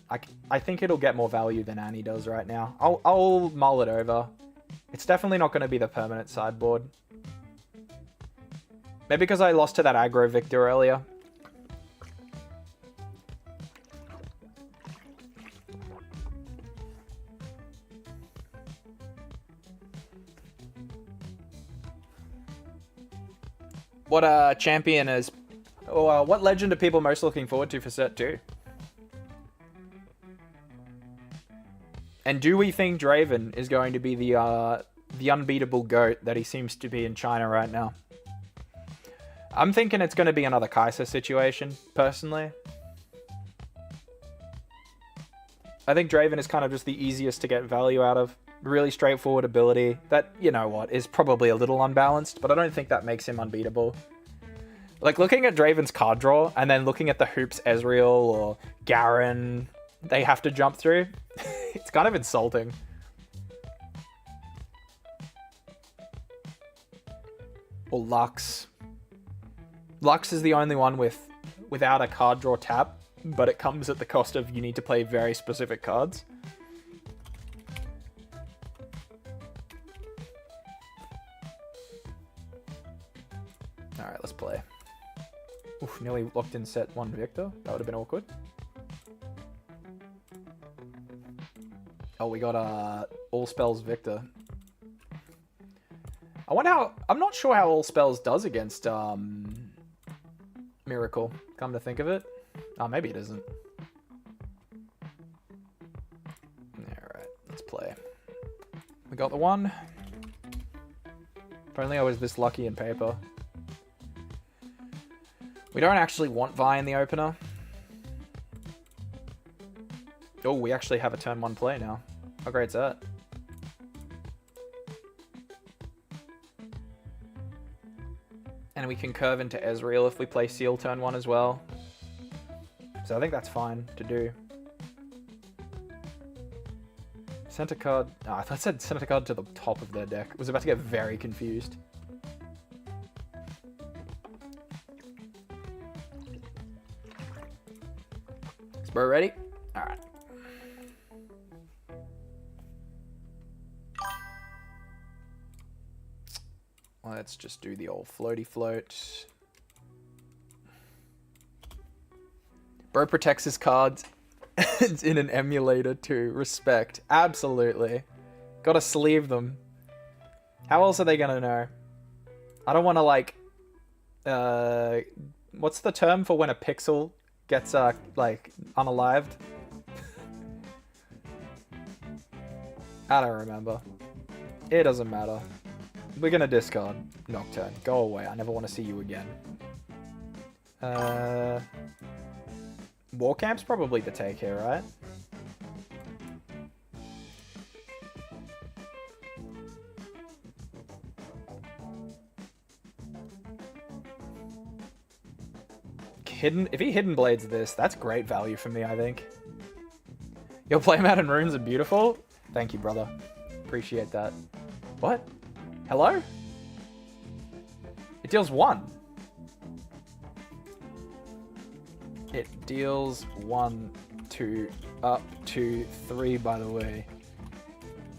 Speaker 1: I think it'll get more value than Annie does right now. I'll mull it over. It's definitely not going to be the permanent sideboard. Maybe because I lost to that aggro Victor earlier. What champion is... Or what legend are people most looking forward to for set 2? And do we think Draven is going to be the unbeatable GOAT that he seems to be in China right now? I'm thinking it's going to be another Kai'Sa situation, personally. I think Draven is kind of just the easiest to get value out of. Really straightforward ability that, you know what, is probably a little unbalanced, but I don't think that makes him unbeatable. Like, looking at Draven's card draw, and then looking at the hoops Ezreal or Garen they have to jump through, it's kind of insulting. Or Lux. Lux is the only one without a card draw tap, but it comes at the cost of you need to play very specific cards. Alright, let's play. Oof, nearly locked in set 1 Victor. That would have been awkward. Oh, we got All Spells Victor. I wonder how... I'm not sure how All Spells does against Miracle, come to think of it. Oh, maybe it isn't. Alright, let's play. We got the one. If only I was this lucky in paper. We don't actually want Vi in the opener. Oh, we actually have a turn 1 play now. How great's that? And we can curve into Ezreal if we play Seal turn 1 as well. So I think that's fine to do. Center card... Oh, I thought it said center card to the top of their deck. I was about to get very confused. We're ready? Alright. Let's just do the old floaty float. Bro protects his cards in an emulator too. Respect. Absolutely. Gotta sleeve them. How else are they gonna know? I don't want to like... what's the term for when a pixel gets, like, unalived? I don't remember. It doesn't matter. We're gonna discard Nocturne. Go away. I never want to see you again. Warcamp's probably the take here, right? If he Hidden Blades this, that's great value for me, I think. Your playmat and runes are beautiful. Thank you, brother. Appreciate that. What? Hello? It deals 1. It deals 1, 2, up to 3, by the way.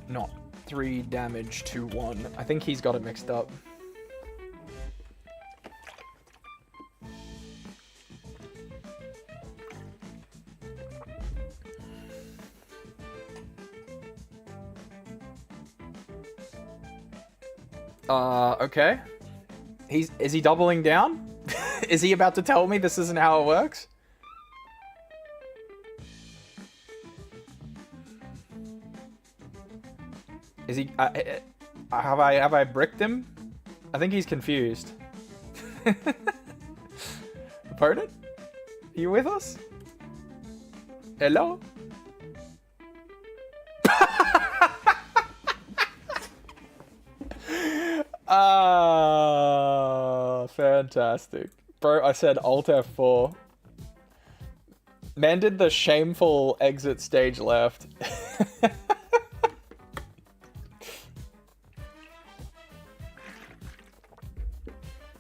Speaker 1: Not 3 damage to 1. I think he's got it mixed up. Okay. Is he doubling down? Is he about to tell me this isn't how it works? Is he... have I bricked him? I think he's confused. Opponent? Are you with us? Hello? Ah, fantastic. Bro, I said Alt F4. Man did the shameful exit stage left.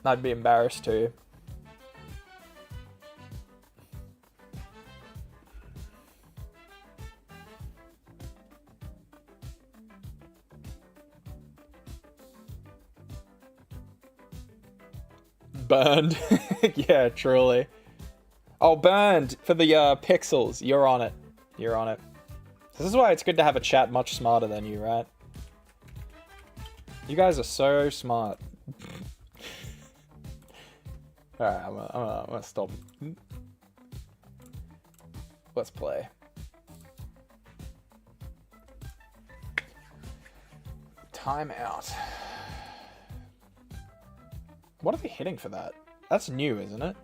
Speaker 1: I'd be embarrassed too. Burned. Yeah, truly. Oh, burned for the pixels. You're on it. You're on it. This is why it's good to have a chat much smarter than you, right? You guys are so smart. Alright, I'm gonna stop. Let's play. Time out. What are they hitting for that? That's new, isn't it?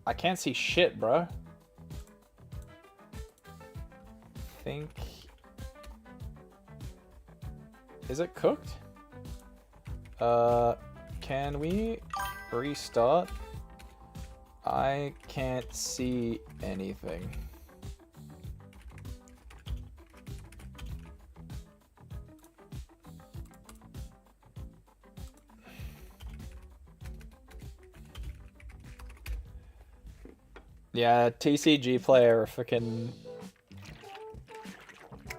Speaker 1: I can't see shit, bro. Think... Is it cooked? Can we restart? I can't see anything. Yeah, TCG player freaking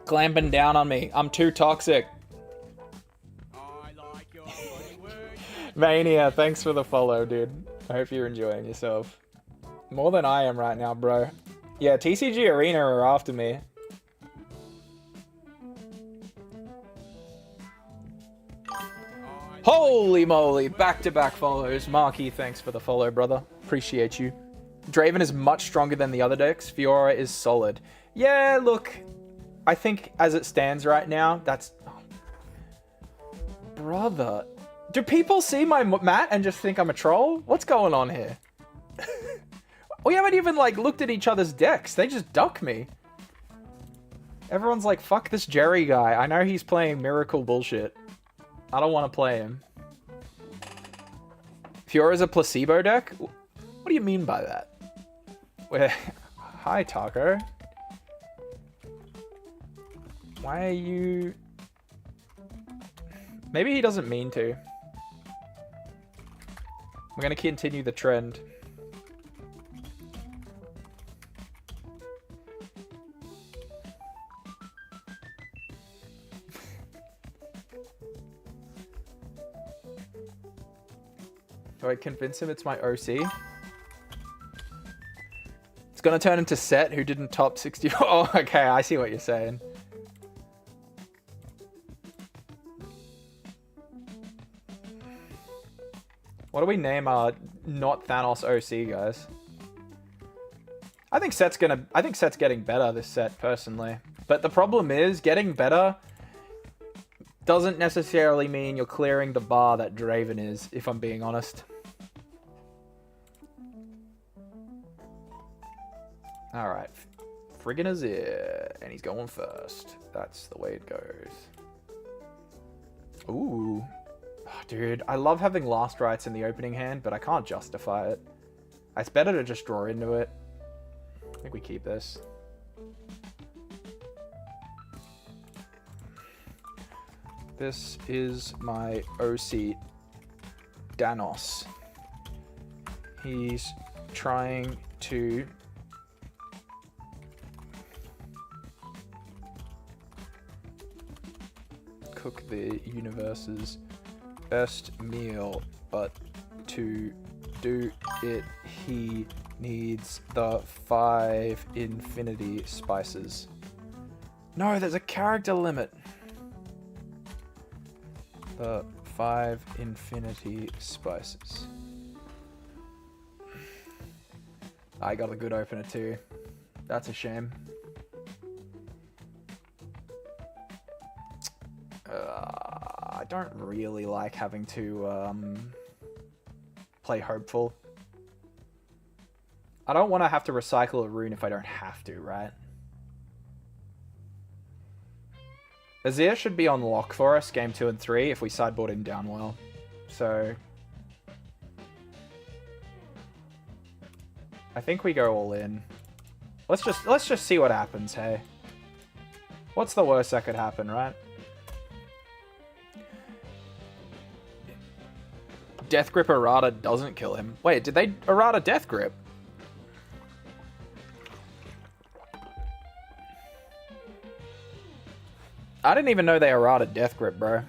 Speaker 1: clamping down on me. I'm too toxic. Mania, thanks for the follow, dude. I hope you're enjoying yourself. More than I am right now, bro. Yeah, TCG Arena are after me. Holy moly, back-to-back follows. Marky, thanks for the follow, brother. Appreciate you. Draven is much stronger than the other decks. Fiora is solid. Yeah, look, I think as it stands right now, that's... Brother... Do people see my mat and just think I'm a troll? What's going on here? We haven't even, like, looked at each other's decks. They just duck me. Everyone's like, fuck this Jerry guy. I know he's playing Miracle bullshit. I don't want to play him. Fiora's a placebo deck? What do you mean by that? Where... Hi, Taco. Why are you... Maybe he doesn't mean to. We're going to continue the trend. Do I convince him it's my OC? It's going to turn into Set, who didn't top 60. Oh, okay, I see what you're saying. What do we name our not Thanos OC, guys? I think Set's getting better this set, personally. But the problem is, getting better doesn't necessarily mean you're clearing the bar that Draven is, if I'm being honest. Alright. Friggin' Azir. And he's going first. That's the way it goes. Ooh. Oh, dude, I love having last rights in the opening hand, but I can't justify it. It's better to just draw into it. I think we keep this. This is my OC, Danos. He's trying to cook the universe's best meal, but to do it, he needs the 5 infinity spices. No, there's a character limit. The 5 infinity spices. I got a good opener too. That's a shame. I don't really like having to play hopeful. I don't want to have to recycle a rune if I don't have to, right? Azir should be on lock for us, game 2 and 3, if we sideboard him down well. So I think we go all in. Let's just see what happens, hey. What's the worst that could happen, right? Death Grip Errata doesn't kill him. Wait, did they Errata Death Grip? I didn't even know they errata Death Grip, bro.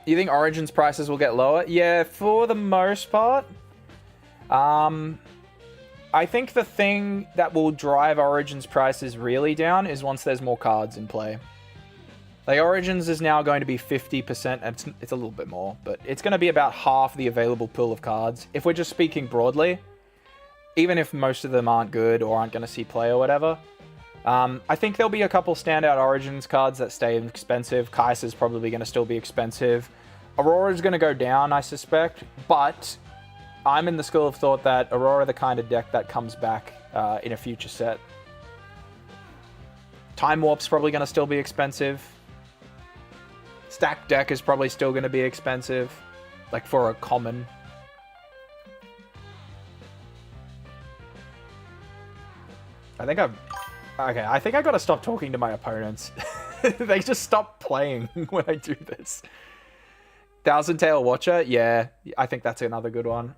Speaker 1: You think Origins prices will get lower? Yeah, for the most part. I think the thing that will drive Origins prices really down is once there's more cards in play. Like, Origins is now going to be 50%, and it's a little bit more, but it's going to be about half the available pool of cards. If we're just speaking broadly, even if most of them aren't good or aren't going to see play or whatever, I think there'll be a couple standout Origins cards that stay expensive. Kai'Sa's probably going to still be expensive. Aurora's going to go down, I suspect, but I'm in the school of thought that Aurora the kind of deck that comes back in a future set. Time Warp's probably going to still be expensive. Stacked Deck is probably still going to be expensive, like for a common. I think I gotta stop talking to my opponents. They just stop playing when I do this. Thousand Tail Watcher, yeah, I think that's another good one.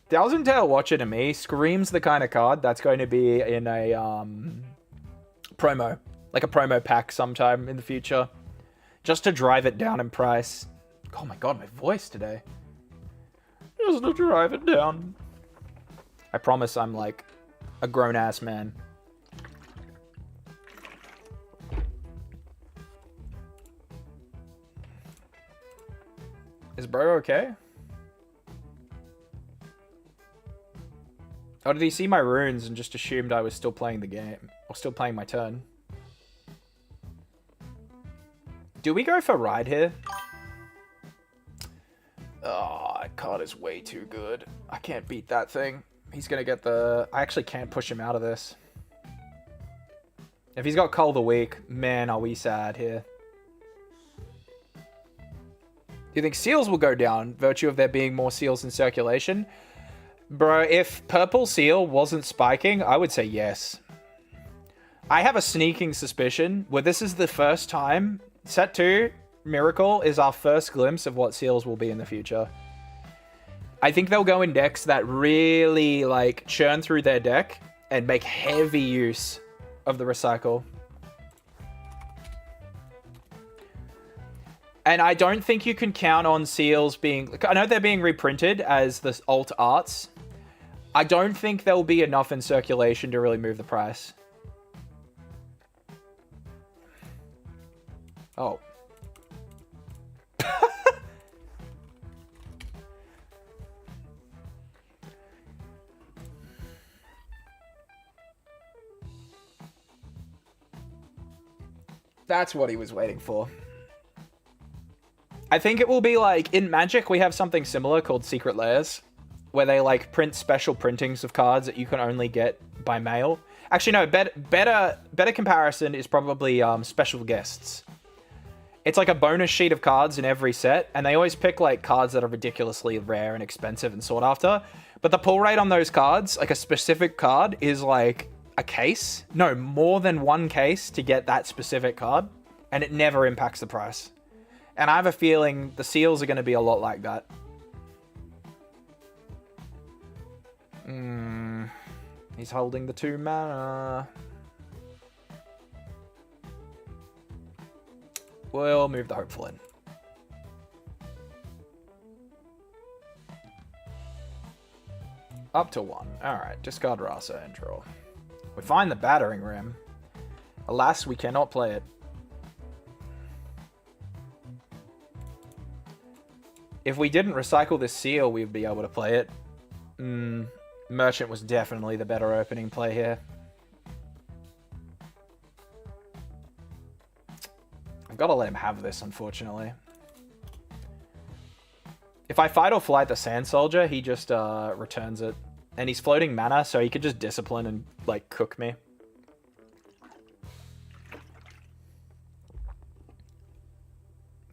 Speaker 1: Thousand Tail Watcher to me screams the kind of card that's going to be in a promo, like a promo pack sometime in the future, just to drive it down in price. Oh my god, my voice today. Just to drive it down. I promise I'm like a grown-ass man. Is bro okay? Or did he see my runes and just assumed I was still playing the game? Or still playing my turn? Do we go for Ride here? Oh, that card is way too good. I can't beat that thing. He's gonna get the... I actually can't push him out of this. If he's got Cull the Weak, man, are we sad here. Do you think seals will go down, virtue of there being more seals in circulation? Bro, if purple seal wasn't spiking, I would say yes. I have a sneaking suspicion where this is the first time... Set 2, Miracle, is our first glimpse of what seals will be in the future. I think they'll go in decks that really, like, churn through their deck and make heavy use of the recycle. And I don't think you can count on seals being... I know they're being reprinted as the alt arts. I don't think there'll be enough in circulation to really move the price. Oh. That's what he was waiting for. I think it will be like, in Magic, we have something similar called Secret Layers, where they like print special printings of cards that you can only get by mail. Actually, no, better comparison is probably Special Guests. It's like a bonus sheet of cards in every set, and they always pick like cards that are ridiculously rare and expensive and sought after. But the pull rate on those cards, like a specific card, is like a case. No, more than one case to get that specific card, and it never impacts the price. And I have a feeling the seals are going to be a lot like that. He's holding the 2 mana. We'll move the Hopeful in. Up to 1. Alright, discard Rasa and draw. We find the Battering Ram. Alas, we cannot play it. If we didn't recycle this seal, we'd be able to play it. Merchant was definitely the better opening play here. I've got to let him have this, unfortunately. If I fight or flight the Sand Soldier, he just returns it. And he's floating mana, so he could just discipline and, like, cook me.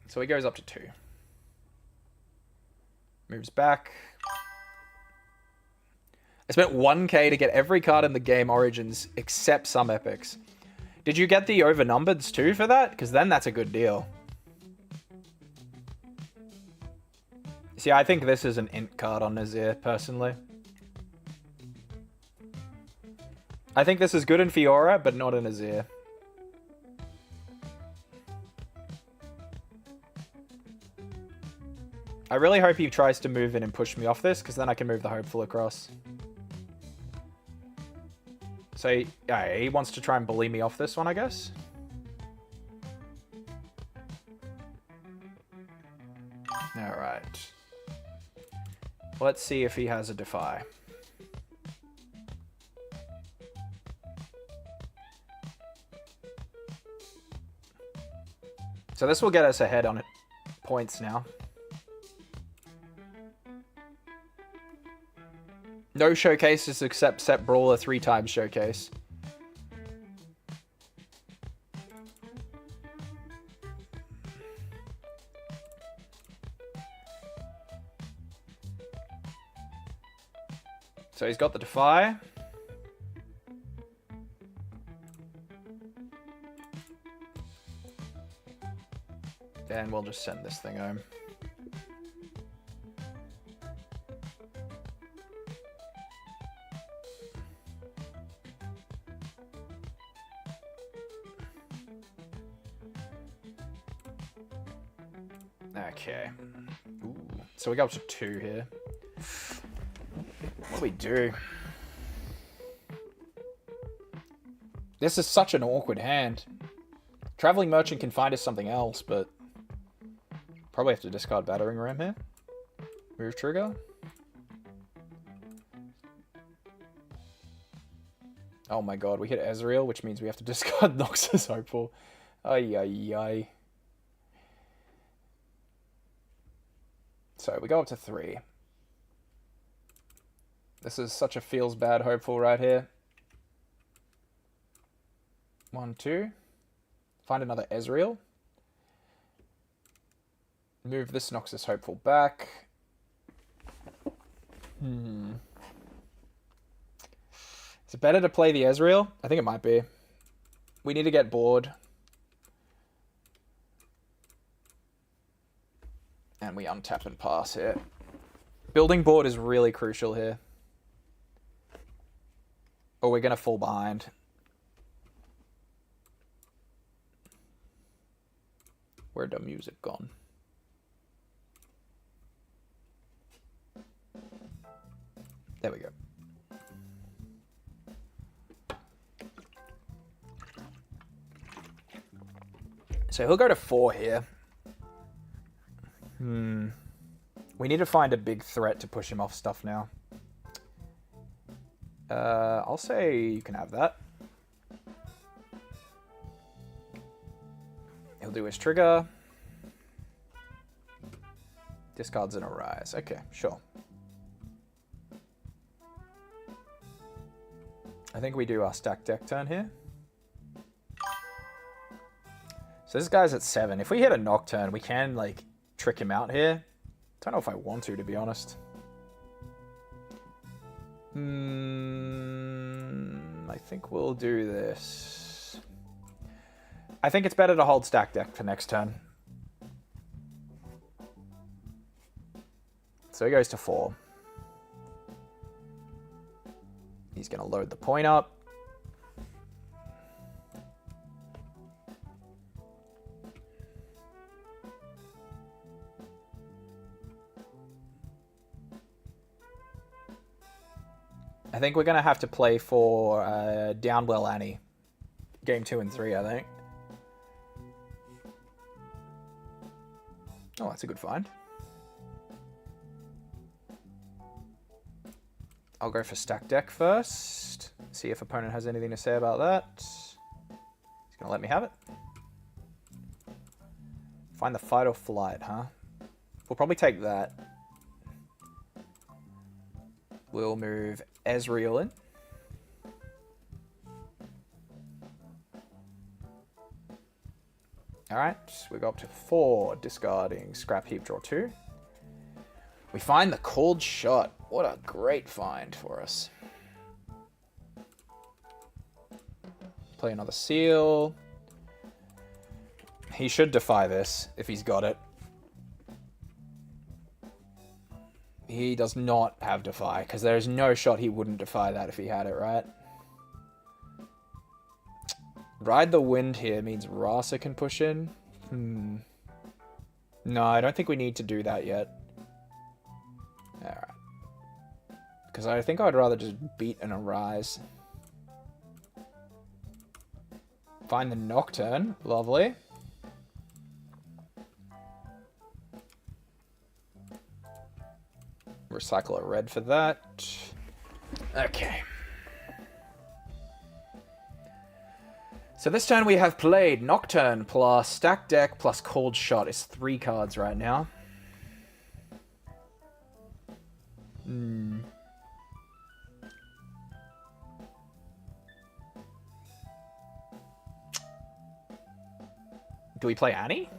Speaker 1: So he goes up to 2. Moves back. I spent 1k to get every card in the game Origins except some epics. Did you get the overnumbereds too for that? Because then that's a good deal. See, I think this is an int card on Nazir, personally. I think this is good in Fiora, but not in Azir. I really hope he tries to move in and push me off this, because then I can move the Hopeful across. So, yeah, he wants to try and bully me off this one, I guess. Alright. Let's see if he has a Defy. So this will get us ahead on points now. No showcases except Set Brawler 3 times showcase. So he's got the Defy. And we'll just send this thing home. Okay. Ooh. So we go up to 2 here. What do we do? This is such an awkward hand. Traveling Merchant can find us something else, but probably have to discard Battering Ram here. Move trigger. Oh my god, we hit Ezreal, which means we have to discard Noxus Hopeful. Ay, ay, ay. So we go up to 3. This is such a feels bad Hopeful right here. 1, 2. Find another Ezreal. Move this Noxus Hopeful back. Is it better to play the Ezreal? I think it might be. We need to get bored. And we untap and pass here. Building board is really crucial here. Or we're going to fall behind. Where'd the music gone? There we go. So he'll go to 4 here. We need to find a big threat to push him off stuff now. I'll say you can have that. He'll do his trigger. Discards an Arise. Okay, sure. I think we do our stack deck turn here. So this guy's at 7. If we hit a Nocturne, we can, like, trick him out here. Don't know if I want to be honest. I think we'll do this. I think it's better to hold stack deck for next turn. So he goes to 4. He's going to load the point up. I think we're going to have to play for Downwell Annie. Game 2 and 3, I think. Oh, that's a good find. I'll go for stack deck first. See if opponent has anything to say about that. He's going to let me have it. Find the fight or flight, huh? We'll probably take that. We'll move Ezreal in. Alright, we go up to 4, discarding Scrap Heap, draw 2. We find the Cold Shot. What a great find for us. Play another Seal. He should defy this, if he's got it. He does not have defy, because there's no shot he wouldn't defy that if he had it, right? Ride the Wind here means Rasa can push in. No, I don't think we need to do that yet. Alright. Because I think I'd rather just beat an Arise. Find the Nocturne. Lovely. Recycle a red for that. Okay. So this turn we have played Nocturne plus Stack Deck plus Cold Shot. It's 3 cards right now. Do we play Annie?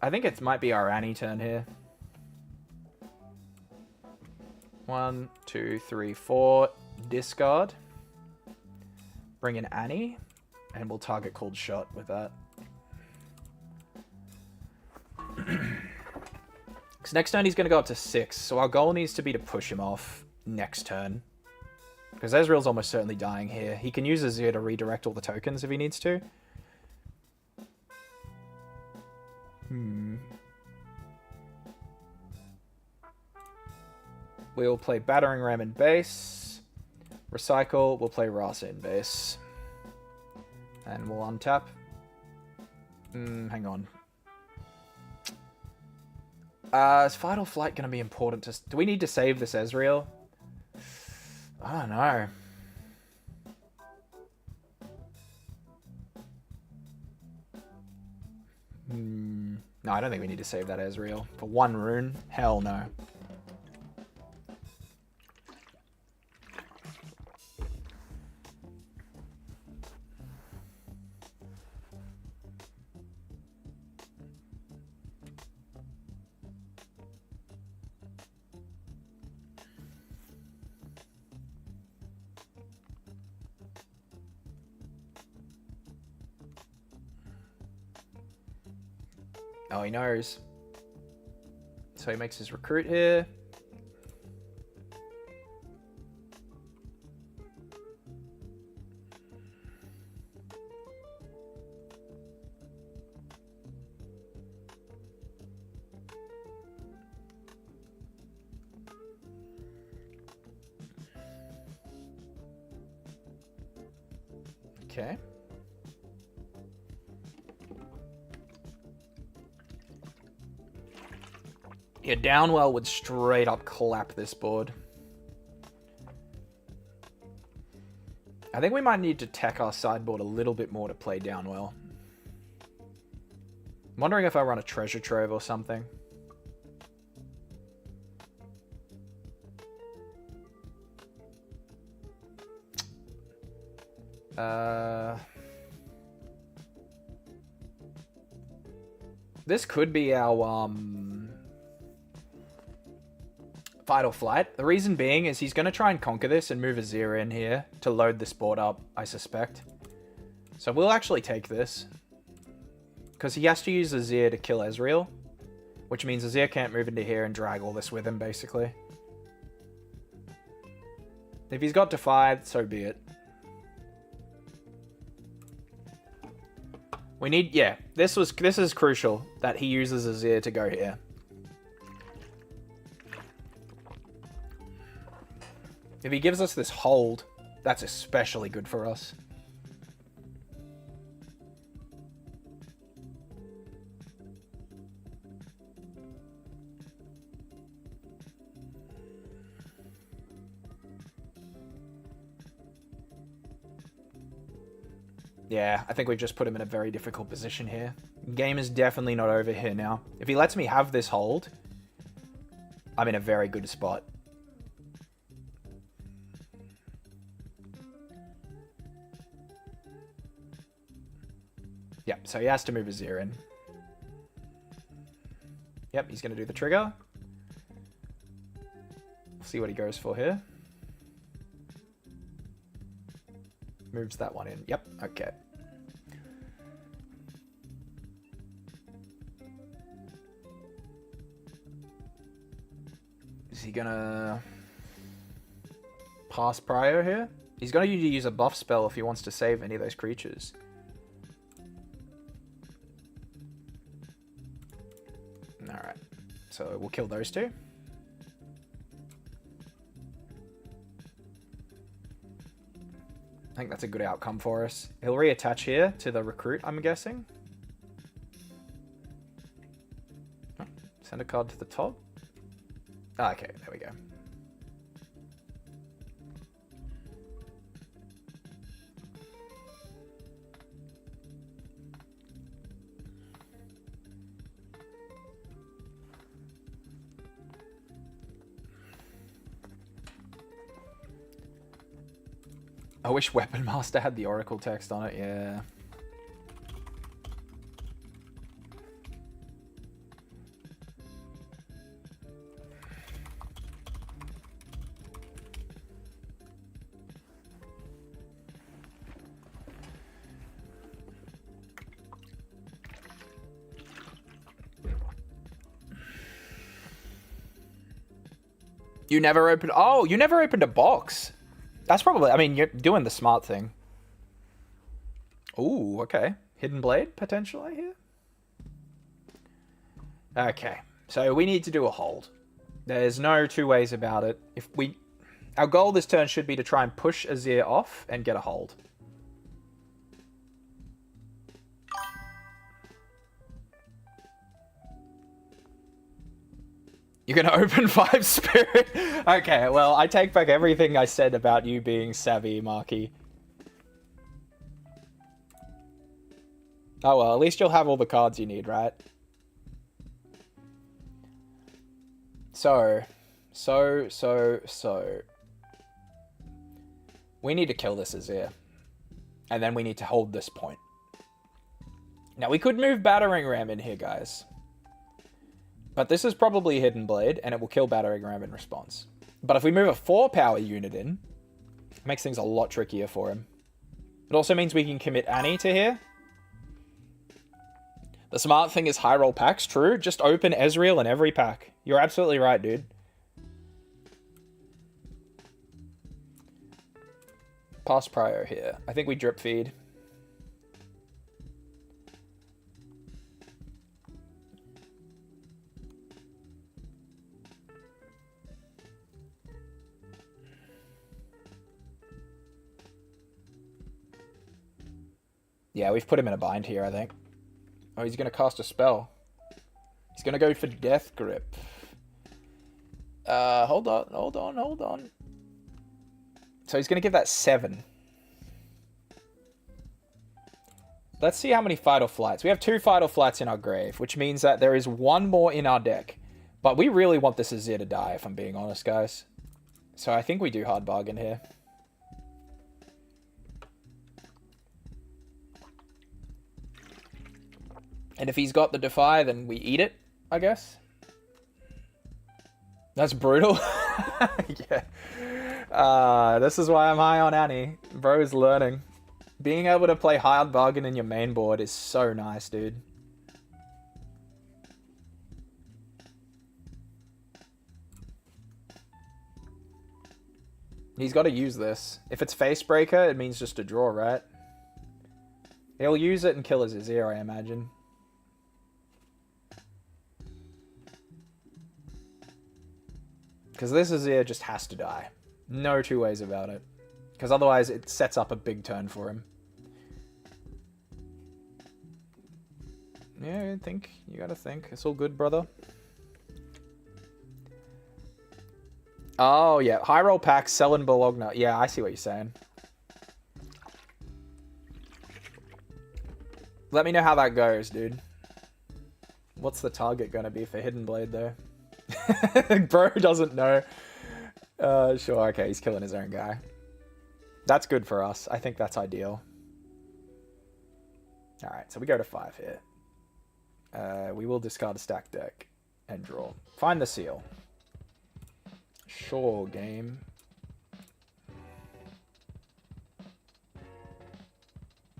Speaker 1: I think it might be our Annie turn here. 1, 2, 3, 4. Discard. Bring in Annie. And we'll target Cold Shot with that. Because next turn he's going to go up to 6. So our goal needs to be to push him off next turn. Because Ezreal's almost certainly dying here. He can use Azir to redirect all the tokens if he needs to. We'll play Battering Ram in base. Recycle. We'll play Rasa in base. And we'll untap. Hang on. Is Fight or Flight going to be important to... Do we need to save this Ezreal? I don't know. No, I don't think we need to save that Ezreal. For 1 rune? Hell no. Oh, he knows. So he makes his recruit here. Okay. Yeah, Downwell would straight up clap this board. I think we might need to tech our sideboard a little bit more to play Downwell. I'm wondering if I run a Treasure Trove or something. This could be our, Fight or Flight. The reason being is he's going to try and conquer this and move Azir in here to load this board up, I suspect. So we'll actually take this. Because he has to use Azir to kill Ezreal. Which means Azir can't move into here and drag all this with him, basically. If he's got Defy, so be it. We need... Yeah, this is crucial that he uses Azir to go here. If he gives us this hold, that's especially good for us. Yeah, I think we've just put him in a very difficult position here. Game is definitely not over here now. If he lets me have this hold, I'm in a very good spot. Yep, so he has to move Azir in. Yep, he's going to do the trigger. We'll see what he goes for here. Moves that one in. Yep, okay. Is he gonna pass Prio here? He's gonna need to use a buff spell if he wants to save any of those creatures. Alright, so we'll kill those two. I think that's a good outcome for us. He'll reattach here to the recruit, I'm guessing. Oh, send a card to the top. Oh, okay, there we go. I wish Weapon Master had the Oracle text on it, yeah. You never opened... Oh, you never opened a box. That's probably... I mean, you're doing the smart thing. Ooh, okay. Hidden Blade, potentially, here? Okay. So we need to do a hold. There's no two ways about it. If we... Our goal this turn should be to try and push Azir off and get a hold. You're going to open 5 Spirit? Okay, well, I take back everything I said about you being savvy, Marky. Oh, well, at least you'll have all the cards you need, right? So. We need to kill this Azir. And then we need to hold this point. Now, we could move Battering Ram in here, guys. But this is probably Hidden Blade, and it will kill Battering Ram in response. But if we move a 4-power unit in, it makes things a lot trickier for him. It also means we can commit Annie to here. The smart thing is high roll packs, true. Just open Ezreal in every pack. You're absolutely right, dude. Pass Prio here. I think we drip feed. Yeah, we've put him in a bind here, I think. Oh, he's going to cast a spell. He's going to go for Death Grip. Hold on. So he's going to give that 7. Let's see how many Fight or Flights. We have 2 Fight or Flights in our grave, which means that there is 1 more in our deck. But we really want this Azir to die, if I'm being honest, guys. So I think we do hard bargain here. And if he's got the Defy, then we eat it, I guess. That's brutal. Yeah. This is why I'm high on Annie. Bro's learning. Being able to play hard bargain in your main board is so nice, dude. He's got to use this. If it's Facebreaker, it means just a draw, right? He'll use it and kill his Azir, I imagine. Because this Azir just has to die. No two ways about it. Because otherwise it sets up a big turn for him. Yeah, I think. You gotta think. It's all good, brother. Oh, yeah. High roll packs, selling Bologna. Yeah, I see what you're saying. Let me know how that goes, dude. What's the target gonna be for Hidden Blade, though? Bro doesn't know. Sure, okay, he's killing his own guy. That's good for us. I think that's ideal. Alright, so we go to 5 here. We will discard a stack deck and draw. Find the seal. Sure, game.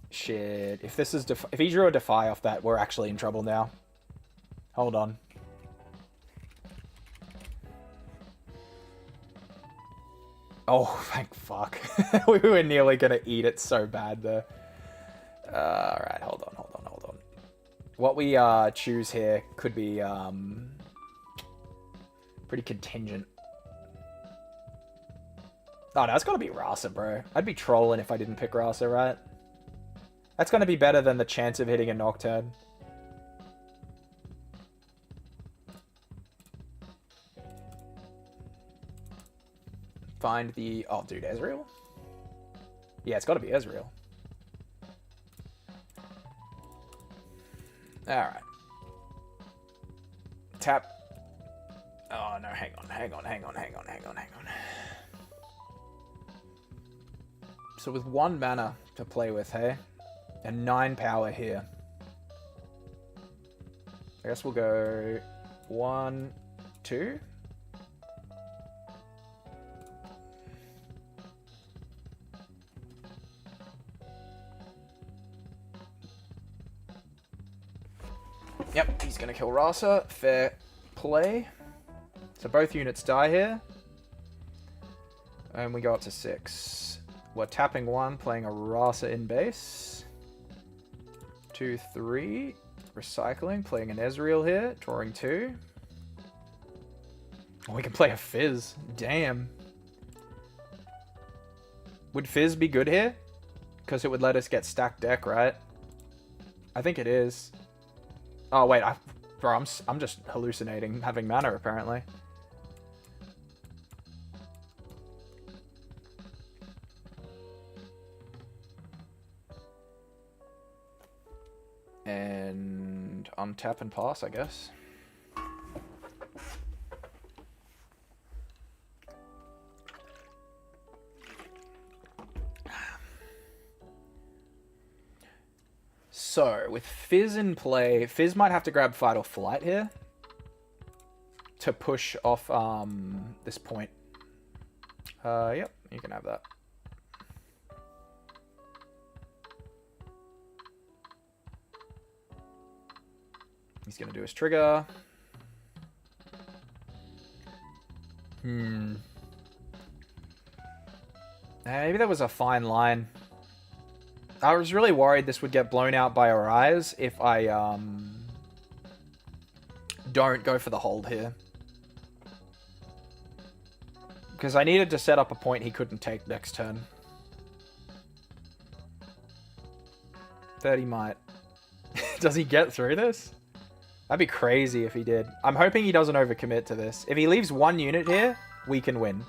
Speaker 1: Shit. If this is if he drew a Defy off that, we're actually in trouble now. Hold on. Oh, thank fuck. We were nearly gonna eat it so bad there. Alright, hold on. What we choose here could be pretty contingent. Oh, no, it's gotta be Rasa, bro. I'd be trolling if I didn't pick Rasa, right? That's gonna be better than the chance of hitting a Nocturne. Find the... Oh, dude, Ezreal? Yeah, it's gotta be Ezreal. Alright. Tap. Oh, no, hang on. So with 1 mana to play with, hey? And 9 power here. I guess we'll go 1, 2. Yep, he's going to kill Rasa. Fair play. So both units die here. And we go up to 6. We're tapping 1, playing a Rasa in base. 2, 3. Recycling, playing an Ezreal here. Drawing 2. Oh, we can play a Fizz. Damn. Would Fizz be good here? Because it would let us get stacked deck, right? I think it is. Oh, wait. Bro, I'm just hallucinating having mana, apparently. And untap and pass, I guess. So, with Fizz in play, Fizz might have to grab Fight or Flight here to push off this point. Yep, you can have that. He's going to do his trigger. Maybe that was a fine line. I was really worried this would get blown out by Arise if I don't go for the hold here. Because I needed to set up a point he couldn't take next turn. 30 might. Does he get through this? That'd be crazy if he did. I'm hoping he doesn't overcommit to this. If he leaves 1 unit here, we can win.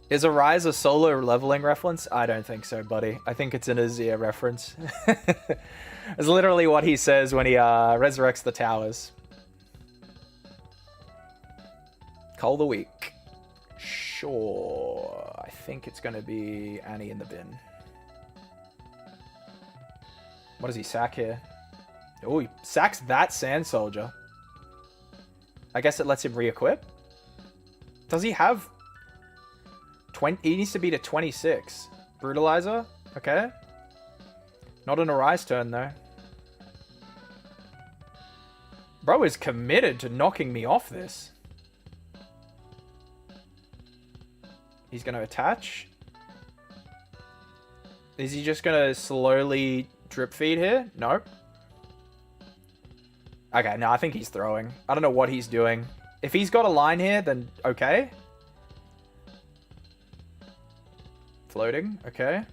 Speaker 1: Is Arise a solo leveling reference? I don't think so, buddy. I think it's an Azir reference. It's literally what he says when he resurrects the towers. Cull the week. Sure. I think it's going to be Annie in the bin. What does he sack here? Oh, he sacks that Sand Soldier. I guess it lets him re-equip. Does he have... 20? He needs to be to 26. Brutalizer? Okay. Not an Arise turn, though. Bro is committed to knocking me off this. He's going to attach. Is he just going to slowly drip feed here? No. Okay, no, I think he's throwing. I don't know what he's doing. If he's got a line here, then okay. floating. Okay.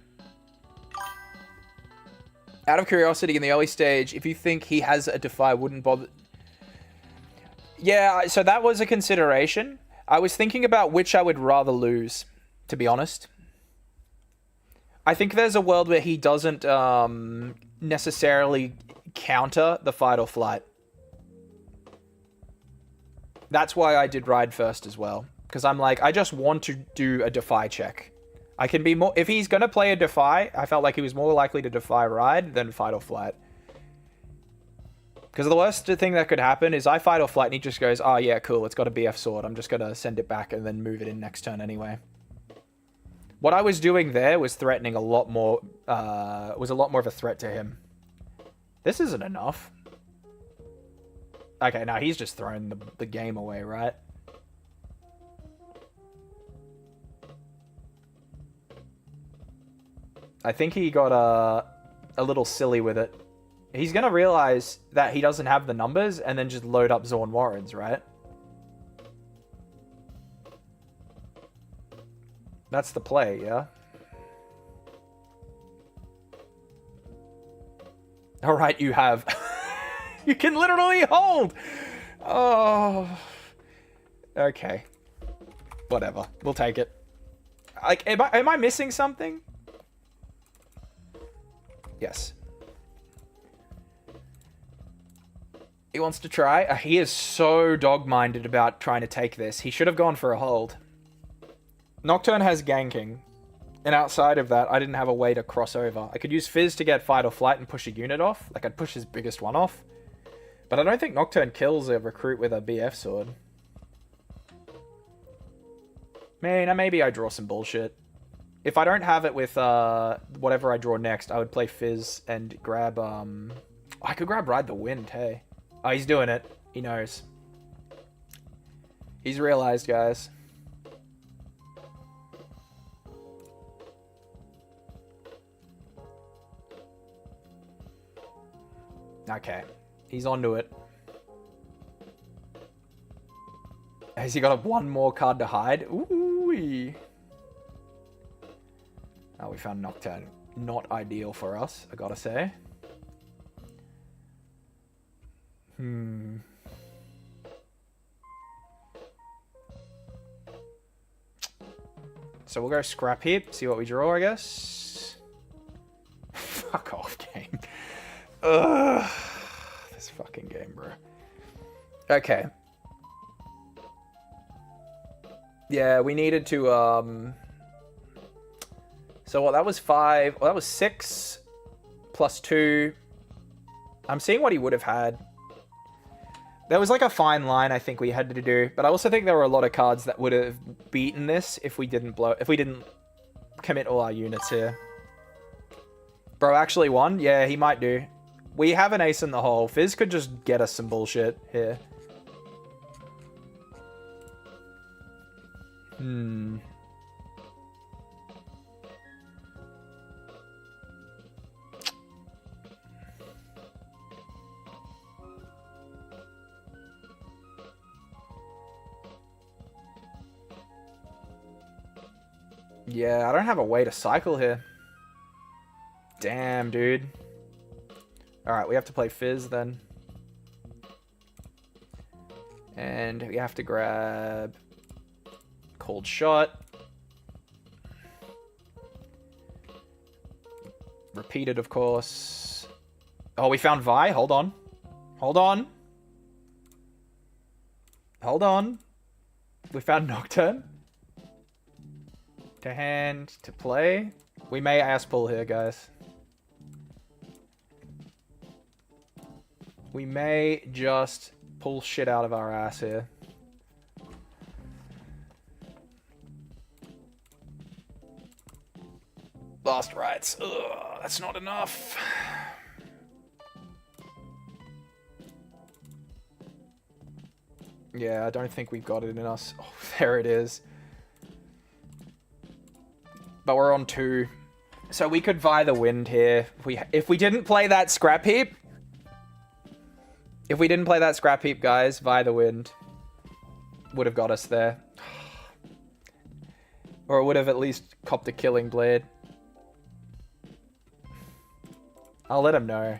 Speaker 1: Out of curiosity, in the early stage, if you think he has a Defy, wouldn't bother... Yeah, so that was a consideration. I was thinking about which I would rather lose, to be honest. I think there's a world where he doesn't necessarily counter the fight or flight. That's why I did ride first as well. Because I'm like, I just want to do a Defy check. I can be more... If he's going to play a Defy, I felt like he was more likely to Defy ride than fight or flight. Because the worst thing that could happen is I fight or flight and he just goes, oh yeah, cool, it's got a BF sword. I'm just going to send it back and then move it in next turn anyway. What I was doing there was threatening a lot more... was a lot more of a threat to him. This isn't enough. Okay, now he's just throwing the game away, right? I think he got a little silly with it. He's going to realize that he doesn't have the numbers and then just load up Zorn Warrens, right? That's the play, yeah? Alright, you have... You can literally hold! Oh... Okay. Whatever. We'll take it. Like, am I missing something? Yes. He wants to try. He is so dog-minded about trying to take this. He should have gone for a hold. Nocturne has ganking. And outside of that, I didn't have a way to cross over. I could use Fizz to get fight or flight and push a unit off. Like, I'd push his biggest one off. But I don't think Nocturne kills a recruit with a BF sword. Man, maybe I draw some bullshit. If I don't have it with whatever I draw next, I would play Fizz and grab... I could grab Ride the Wind, hey. Oh, he's doing it. He knows. He's realized, guys. Okay. He's onto it. Has he got one more card to hide? Ooh-wee. Oh, we found Nocturne. Not ideal for us, I gotta say. So we'll go Scrap Heap, see what we draw, I guess. Fuck off, game. Ugh. This fucking game, bro. Okay. Yeah, we needed to, So what, that was 5... Well, that was 6 plus 2. I'm seeing what he would have had. There was like a fine line I think we had to do, but I also think there were a lot of cards that would have beaten this if we didn't commit all our units here. Bro actually won? Yeah, he might do. We have an ace in the hole. Fizz could just get us some bullshit here. Yeah, I don't have a way to cycle here. Damn, dude. Alright, we have to play Fizz then. And we have to grab Cold Shot. Repeated, of course. Oh, we found Vi. Hold on. Hold on. Hold on. We found Nocturne. To hand, to play. We may ass pull here, guys. We may just pull shit out of our ass here. Last rights. Ugh, that's not enough. Yeah, I don't think we've got it in us. Oh, there it is. But we're on 2. So we could vie the wind here. If we didn't play that Scrap Heap. If we didn't play that Scrap Heap, guys, vie the wind would have got us there. Or it would have at least copped a killing blade. I'll let him know.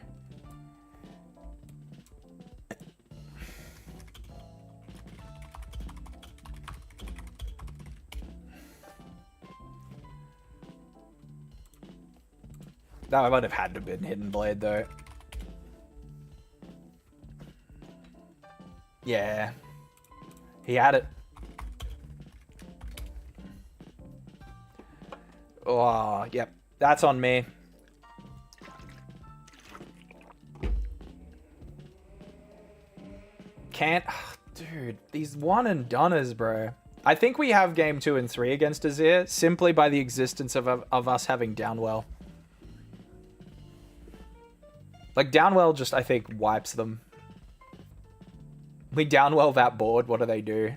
Speaker 1: That might have had to have been Hidden Blade, though. Yeah. He had it. Oh, yep. That's on me. Can't... Dude, these one and doners, bro. I think we have game 2 and 3 against Azir simply by the existence of us having Downwell. Like, Downwell just, I think, wipes them. We Downwell that board, what do they do?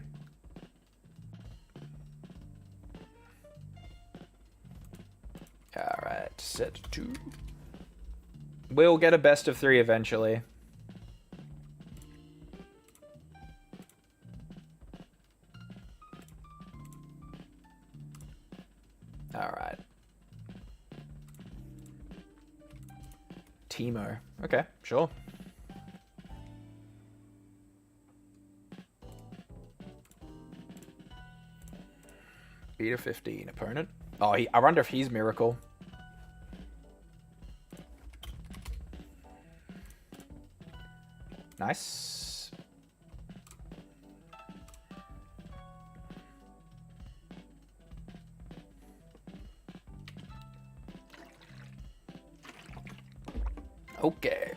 Speaker 1: Alright, set 2. We'll get a best of 3 eventually. Alright. Teemo. Okay, sure. Beat a 15 opponent. Oh, I wonder if he's Miracle. Nice. Okay.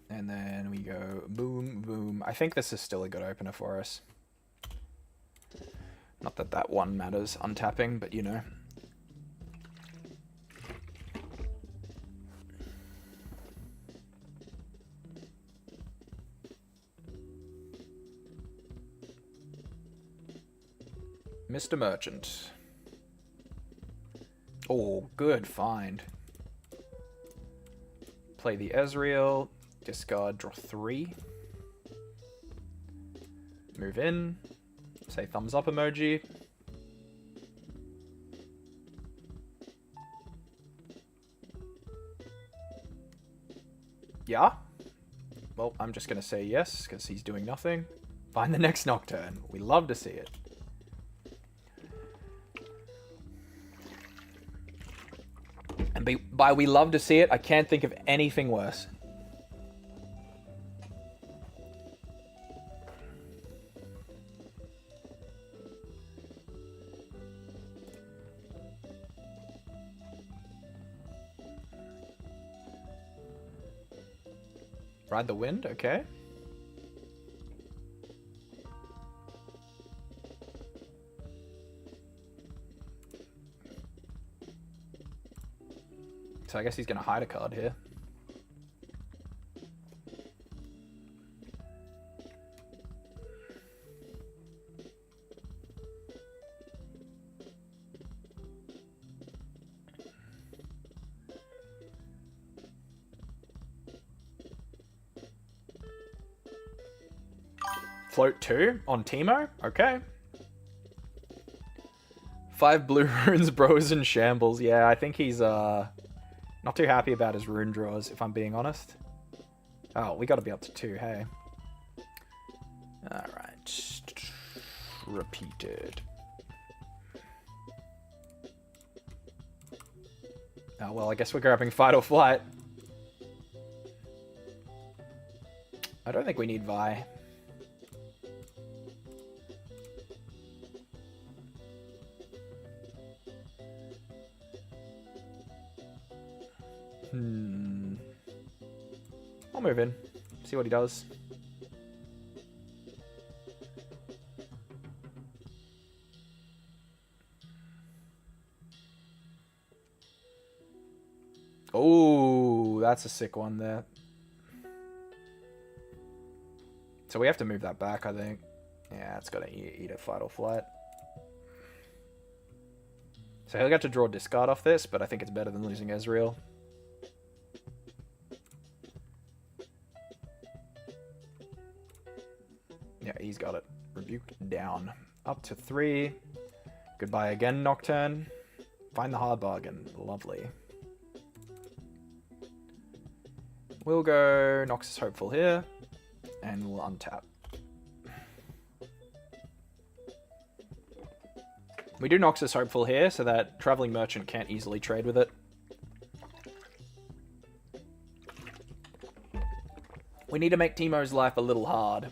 Speaker 1: And then we go boom, boom. I think this is still a good opener for us. Not that that one matters, untapping, but you know. Mr. Merchant. Oh, good find. Play the Ezreal. Discard, draw 3. Move in. Say thumbs up emoji. Yeah? Well, I'm just going to say yes, because he's doing nothing. Find the next Nocturne. We love to see it. And by we love to see it, I can't think of anything worse. Ride the wind, okay. So I guess he's going to hide a card here. Float 2 on Teemo? Okay. 5 blue runes, bros in shambles. Yeah, I think he's not too happy about his rune draws, if I'm being honest. Oh, we got to be up to 2, hey. Alright. Repeated. Oh, well, I guess we're grabbing Fight or Flight. I don't think we need Vi. I'll move in. See what he does. Oh, that's a sick one there. So we have to move that back, I think. Yeah, it's got to eat a Fight or Flight. So he'll get to draw discard off this, but I think it's better than losing Ezreal. Yeah, he's got it. Rebuked down. Up to 3. Goodbye again, Nocturne. Find the hard bargain. Lovely. We'll go Noxus Hopeful here, and we'll untap. We do Noxus Hopeful here so that Traveling Merchant can't easily trade with it. We need to make Teemo's life a little hard.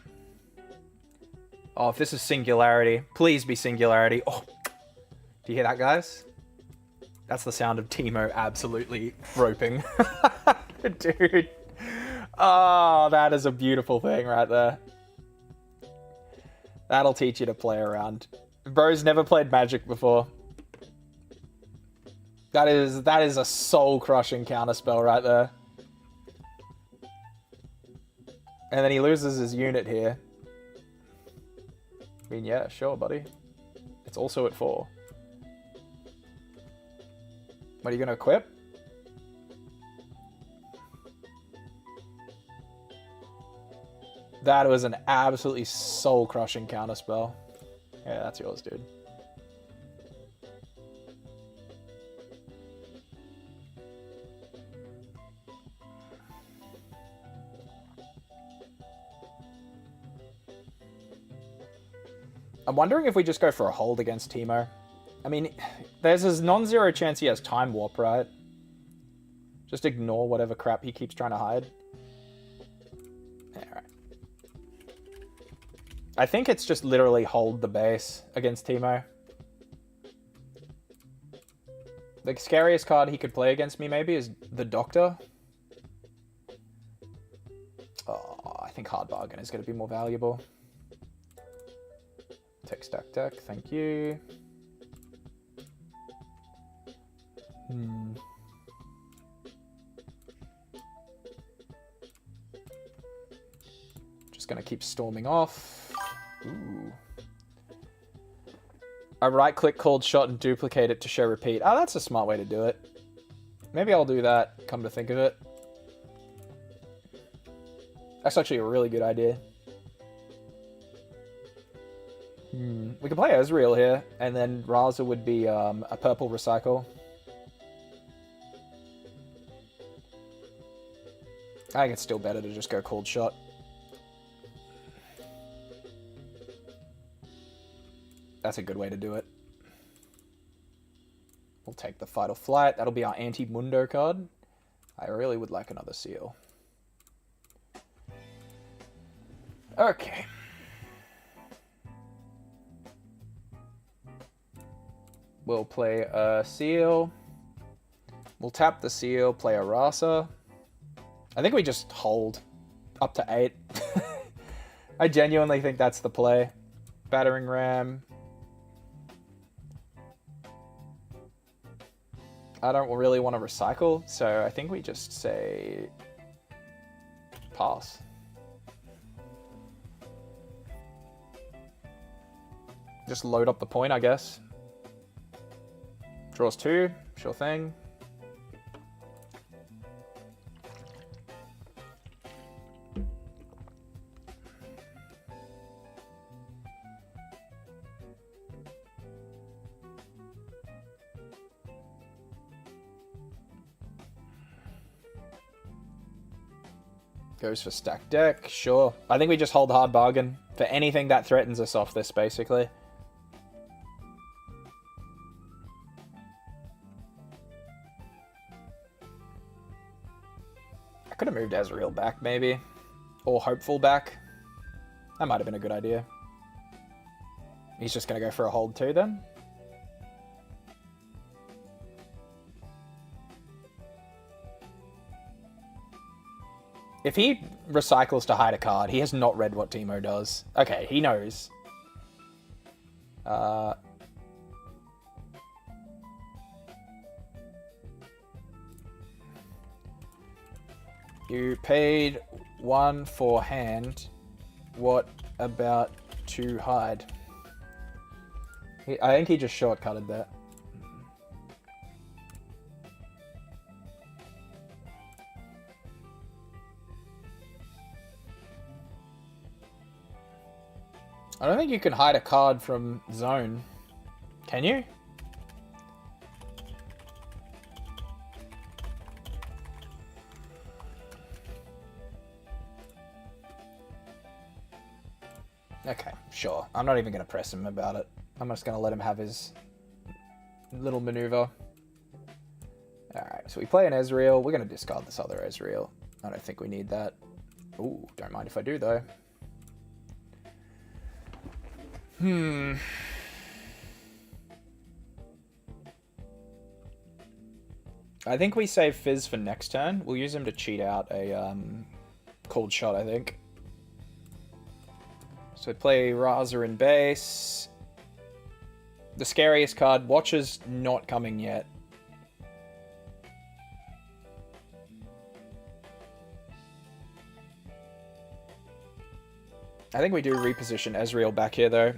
Speaker 1: Oh, if this is Singularity, please be Singularity. Oh, do you hear that, guys? That's the sound of Teemo absolutely roping. Dude. Oh, that is a beautiful thing right there. That'll teach you to play around. Bro's never played Magic before. That is a soul-crushing counterspell right there. And then he loses his unit here. I mean, yeah, sure, buddy. It's also at 4. What are you going to equip? That was an absolutely soul-crushing counterspell. Yeah, that's yours, dude. I'm wondering if we just go for a hold against Teemo. I mean, there's this non-zero chance he has Time Warp, right? Just ignore whatever crap he keeps trying to hide. Alright. I think it's just literally hold the base against Teemo. The scariest card he could play against me maybe is the Doctor. Oh, I think Hard Bargain is going to be more valuable. Tech stack deck, thank you. Just gonna keep storming off. Ooh. I right-click Cold Shot and duplicate it to show repeat. Oh, that's a smart way to do it. Maybe I'll do that, come to think of it. That's actually a really good idea. We can play Ezreal here, and then Raza would be a purple recycle. I think it's still better to just go Cold Shot. That's a good way to do it. We'll take the Fight or Flight. That'll be our anti-Mundo card. I really would like another seal. Okay. We'll play a seal. We'll tap the seal, play a Rasa. I think we just hold up to 8. I genuinely think that's the play. Battering Ram. I don't really want to recycle, so I think we just say pass. Just load up the point, I guess. Draws 2, sure thing. Goes for stack deck, sure. I think we just hold Hard Bargain for anything that threatens us off this, basically. I could have moved Ezreal back, maybe. Or Hopeful back. That might have been a good idea. He's just going to go for a hold too, then? If he recycles to hide a card, he has not read what Teemo does. Okay, he knows. You paid 1 for hand. What about to hide? I think he just shortcutted that. I don't think you can hide a card from zone. Can you? Okay, sure. I'm not even going to press him about it. I'm just going to let him have his little maneuver. Alright, so we play an Ezreal. We're going to discard this other Ezreal. I don't think we need that. Ooh, don't mind if I do, though. I think we save Fizz for next turn. We'll use him to cheat out a cold shot, I think. So we play Raza in base. The scariest card, Watcher's not coming yet. I think we do reposition Ezreal back here, though.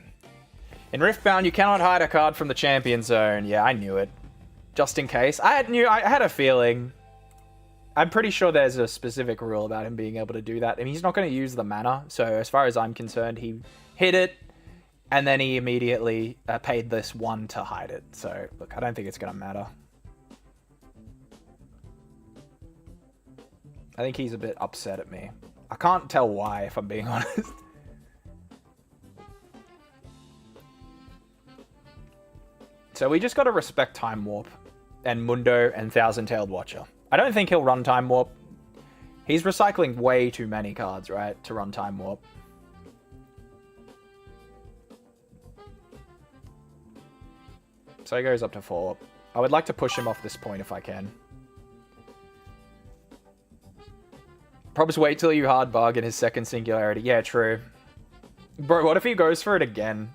Speaker 1: In Riftbound, you cannot hide a card from the champion zone. Yeah, I knew it. Just in case. I had a feeling. I'm pretty sure there's a specific rule about him being able to do that. I mean, he's not going to use the mana. So as far as I'm concerned, he hit it. And then he immediately paid this 1 to hide it. So, look, I don't think it's going to matter. I think he's a bit upset at me. I can't tell why, if I'm being honest. So we just got to respect Time Warp and Mundo and Thousand-Tailed Watcher. I don't think he'll run Time Warp. He's recycling way too many cards, right, to run Time Warp. So he goes up to 4. I would like to push him off this point if I can. Probably wait till you hard bargain his second Singularity. Yeah, true. Bro, what if he goes for it again?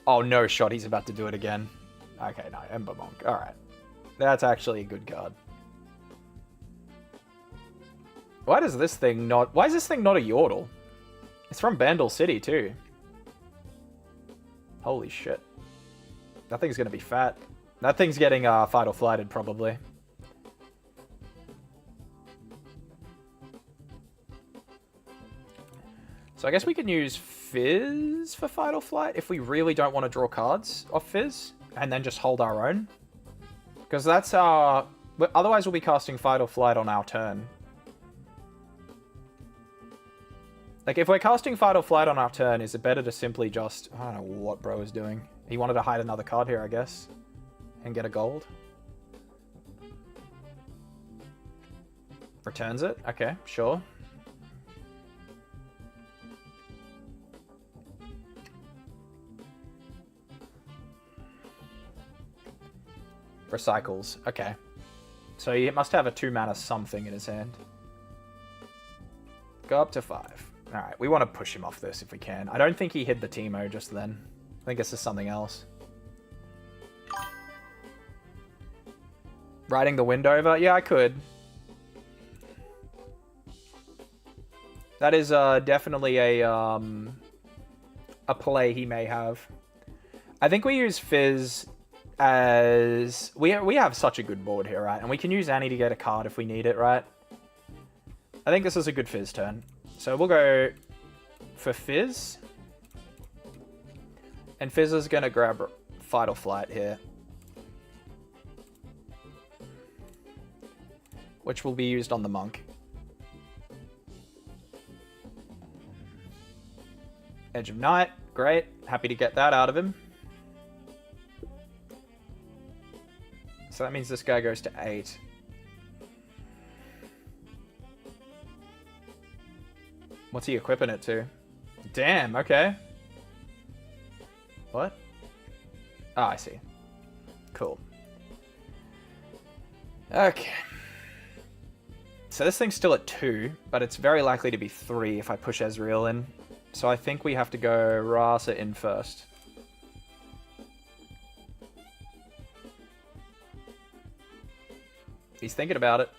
Speaker 1: Oh, no shot. He's about to do it again. Okay, no. Ember Monk. Alright. That's actually a good card. Why does this thing not... Why is this thing not a Yordle? It's from Bandle City, too. Holy shit. That thing's gonna be fat. That thing's getting Fatal Flighted, probably. So I guess we can use Fizz for Fatal Flight if we really don't want to draw cards off Fizz, and then just hold our own. Because that's our... Otherwise we'll be casting Fatal Flight on our turn. Like, if we're casting Fatal Flight on our turn, is it better to simply just... I don't know what bro is doing. He wanted to hide another card here, I guess. And get a gold. Returns it? Okay, sure. Recycles. Okay. So he must have a 2-mana something in his hand. Go up to 5. Alright, we want to push him off this if we can. I don't think he hid the Teemo just then. I think this is something else. Riding the wind over? Yeah, I could. That is definitely a play he may have. I think we use Fizz as... We have such a good board here, right? And we can use Annie to get a card if we need it, right? I think this is a good Fizz turn. So we'll go for Fizz. And Fizz is going to grab Fatal Flight here. Which will be used on the Monk. Edge of Night. Great. Happy to get that out of him. So that means this guy goes to 8. What's he equipping it to? Damn, okay. What? Oh, I see. Cool. Okay. So this thing's still at 2, but it's very likely to be 3 if I push Ezreal in. So I think we have to go Rasa in first. He's thinking about it.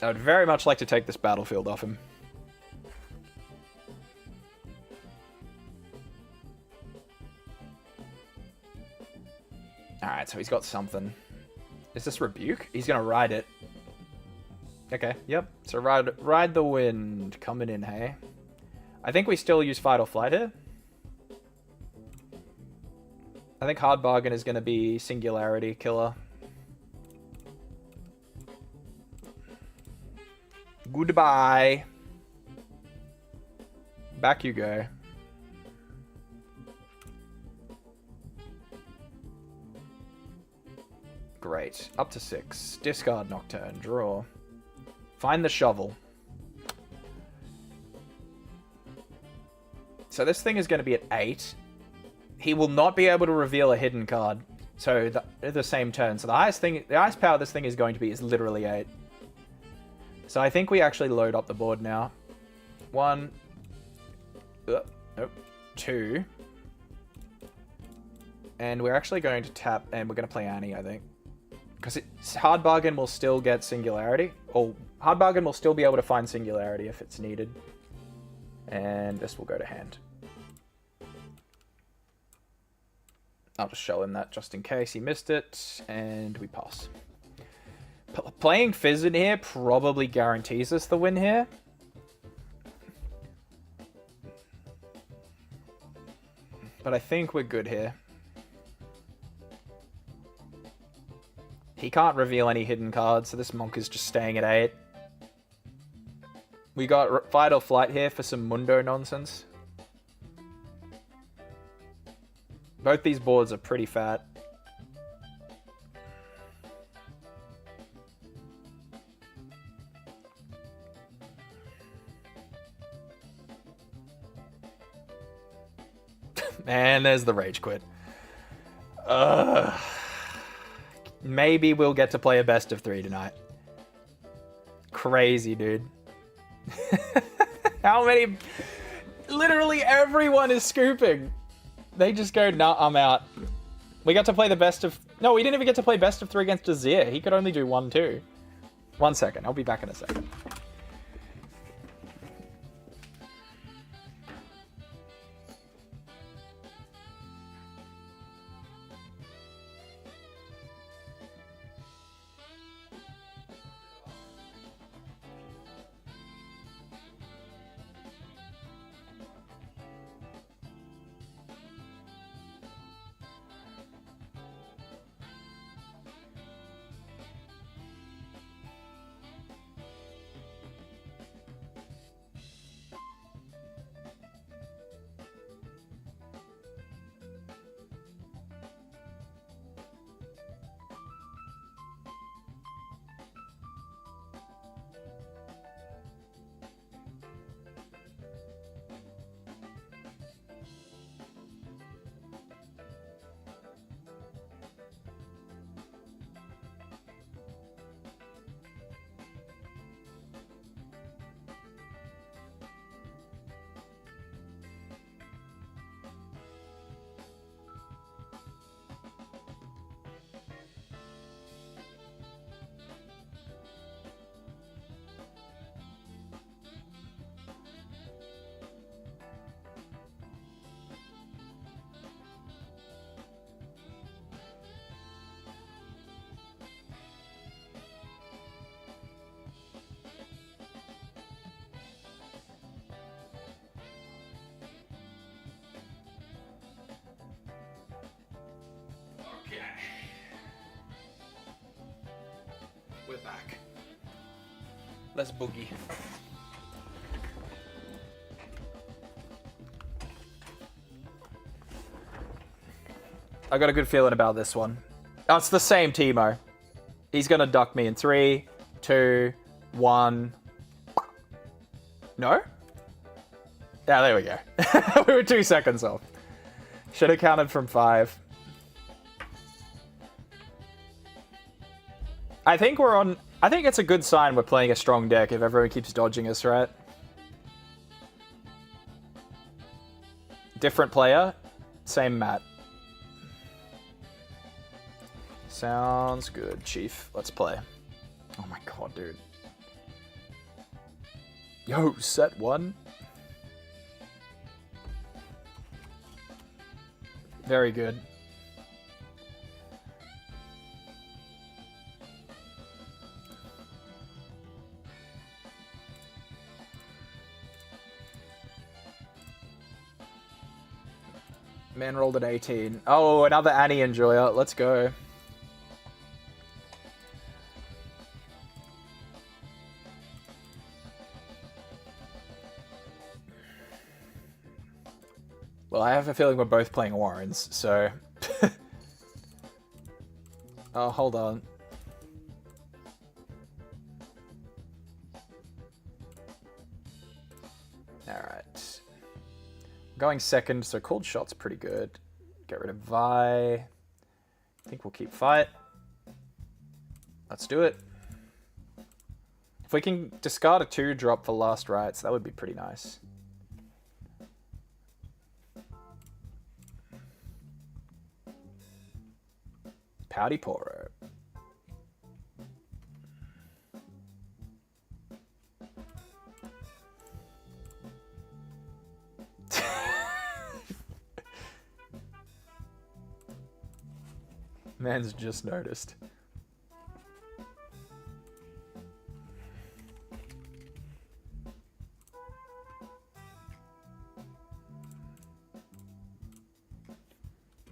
Speaker 1: I would very much like to take this battlefield off him. Alright, so he's got something. Is this Rebuke? He's gonna ride it. Okay, yep. So ride the wind. Coming in, hey? I think we still use Fight or Flight here. I think Hard Bargain is gonna be Singularity Killer. Goodbye. Back you go. Great. Up to 6. Discard Nocturne. Draw. Find the shovel. So this thing is going to be at 8. He will not be able to reveal a hidden card. So the same turn. So the highest power this thing is going to be is literally 8. So I think we actually load up the board now. 1. Nope. 2. And we're actually going to tap, and we're going to play Annie, I think. Because Hard Bargain will still get Singularity. Or Hard Bargain will still be able to find Singularity if it's needed. And this will go to hand. I'll just show him that just in case he missed it. And we pass. Playing Fizz in here probably guarantees us the win here. But I think we're good here. He can't reveal any hidden cards, so this Monk is just staying at 8. We got Fight or Flight here for some Mundo nonsense. Both these boards are pretty fat. And there's the Rage Quit. Maybe we'll get to play a best of 3 tonight. Crazy, dude. How many... Literally everyone is scooping. They just go, nah, I'm out. We got to play the best of... No, we didn't even get to play best of 3 against Azir. He could only do 1, 2. 1 second. I'll be back in a second. We're back. Let's boogie. I got a good feeling about this one. Oh, it's the same Teemo. He's gonna duck me in 3, 2, 1. No? Yeah, there we go. We were 2 seconds off. Should have counted from 5. I think we're on... I think it's a good sign we're playing a strong deck if everyone keeps dodging us, right? Different player, same mat. Sounds good, Chief. Let's play. Oh my god, dude. Yo, set 1. Very good. Man rolled an 18. Oh, another Annie enjoyer. Let's go. Well, I have a feeling we're both playing Warrens, so... Oh, hold on. Alright. Going second, so Cold Shot's pretty good. Get rid of Vi. I think we'll keep Fight. Let's do it. If we can discard a 2-drop for Last Rites, that would be pretty nice. Pouty Poro. Man's just noticed.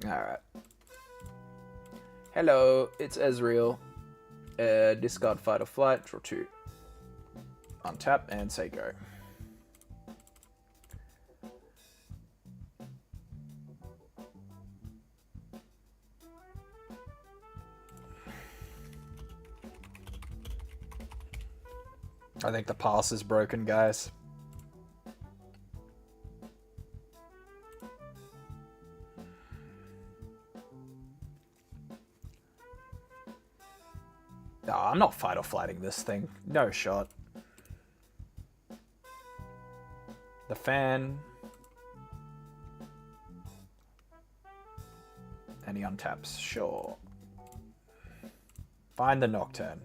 Speaker 1: Alright. Hello, it's Ezreal. Discard Fight or Flight, draw 2. Untap and say go. I think the pass is broken, guys. No, I'm not fight or flighting this thing. No shot. The fan. And he untaps. Sure. Find the Nocturne.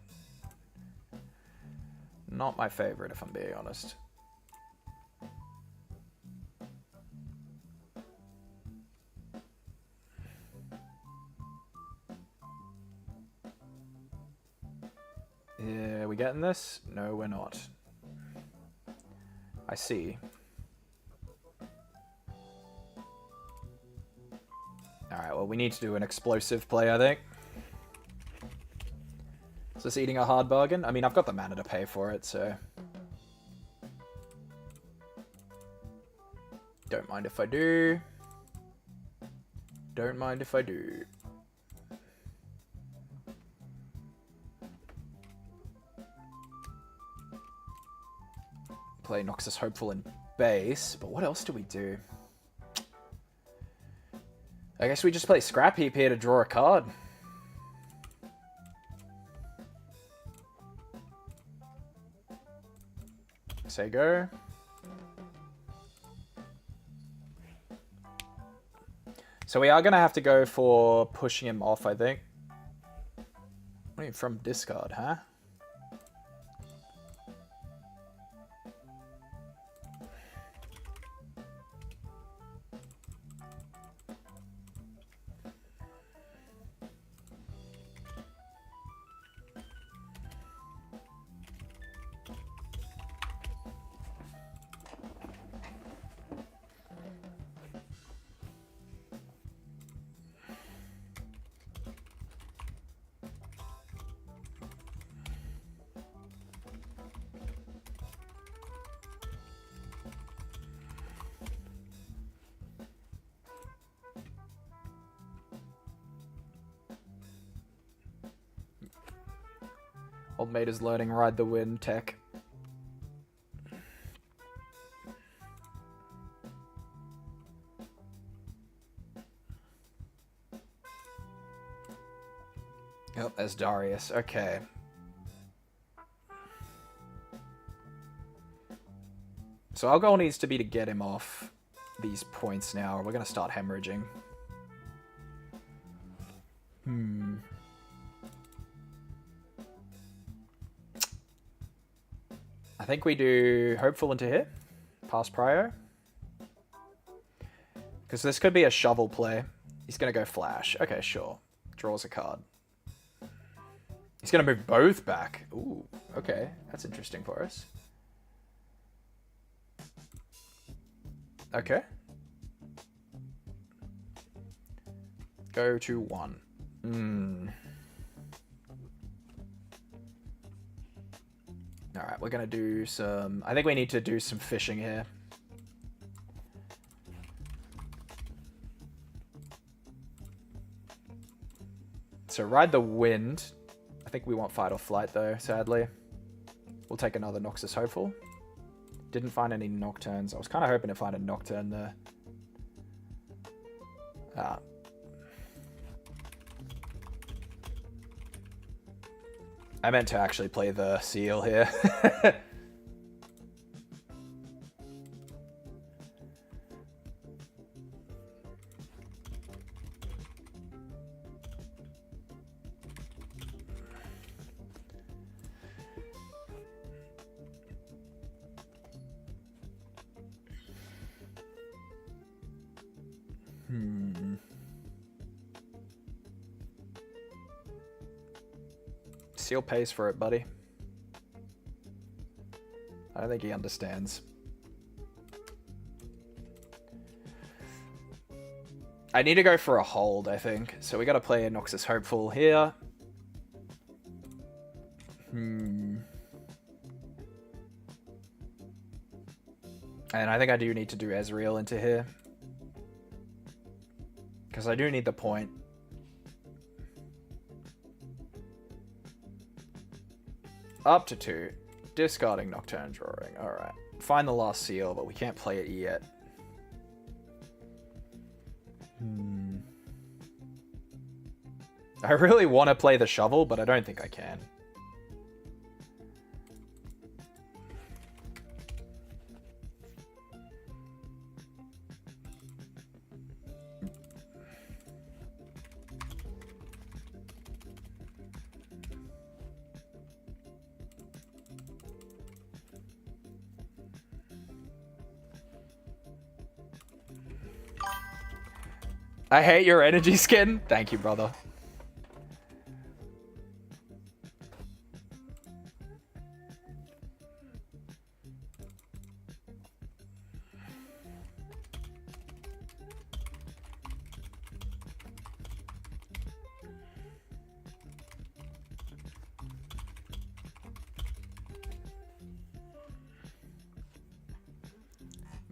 Speaker 1: Not my favorite, if I'm being honest. Yeah, we getting this? No, we're not. I see. Alright, well, we need to do an explosive play, I think. Is this eating a hard bargain? I mean, I've got the mana to pay for it, so... Don't mind if I do. Don't mind if I do. Play Noxus Hopeful in base, but what else do we do? I guess we just play Scrap Heap here to draw a card. Say go. So we are going to have to go for pushing him off, I think. What are you from discard, huh? Old mate is learning Ride the Wind tech. Oh, there's Darius. Okay. So our goal needs to be to get him off these points now, or we're going to start hemorrhaging. I think we do Hopeful into here. Pass Prio. Because this could be a shovel play. He's going to go Flash. Okay, sure. Draws a card. He's going to move both back. Ooh, okay. That's interesting for us. Okay. Go to 1. Alright, we're going to do some... I think we need to do some fishing here. So ride the wind. I think we want fight or flight though, sadly. We'll take another Noxus Hopeful. Didn't find any Nocturnes. I was kind of hoping to find a Nocturne there. I meant to actually play the Seal here. Seal pays for it, buddy. I don't think he understands. I need to go for a hold, I think. So we got to play a Noxus Hopeful here. And I think I do need to do Ezreal into here. Because I do need the point. Up to 2. Discarding Nocturne Drawing. Alright. Find the last seal, but we can't play it yet. I really want to play the shovel, but I don't think I can. I hate your energy skin. Thank you, brother.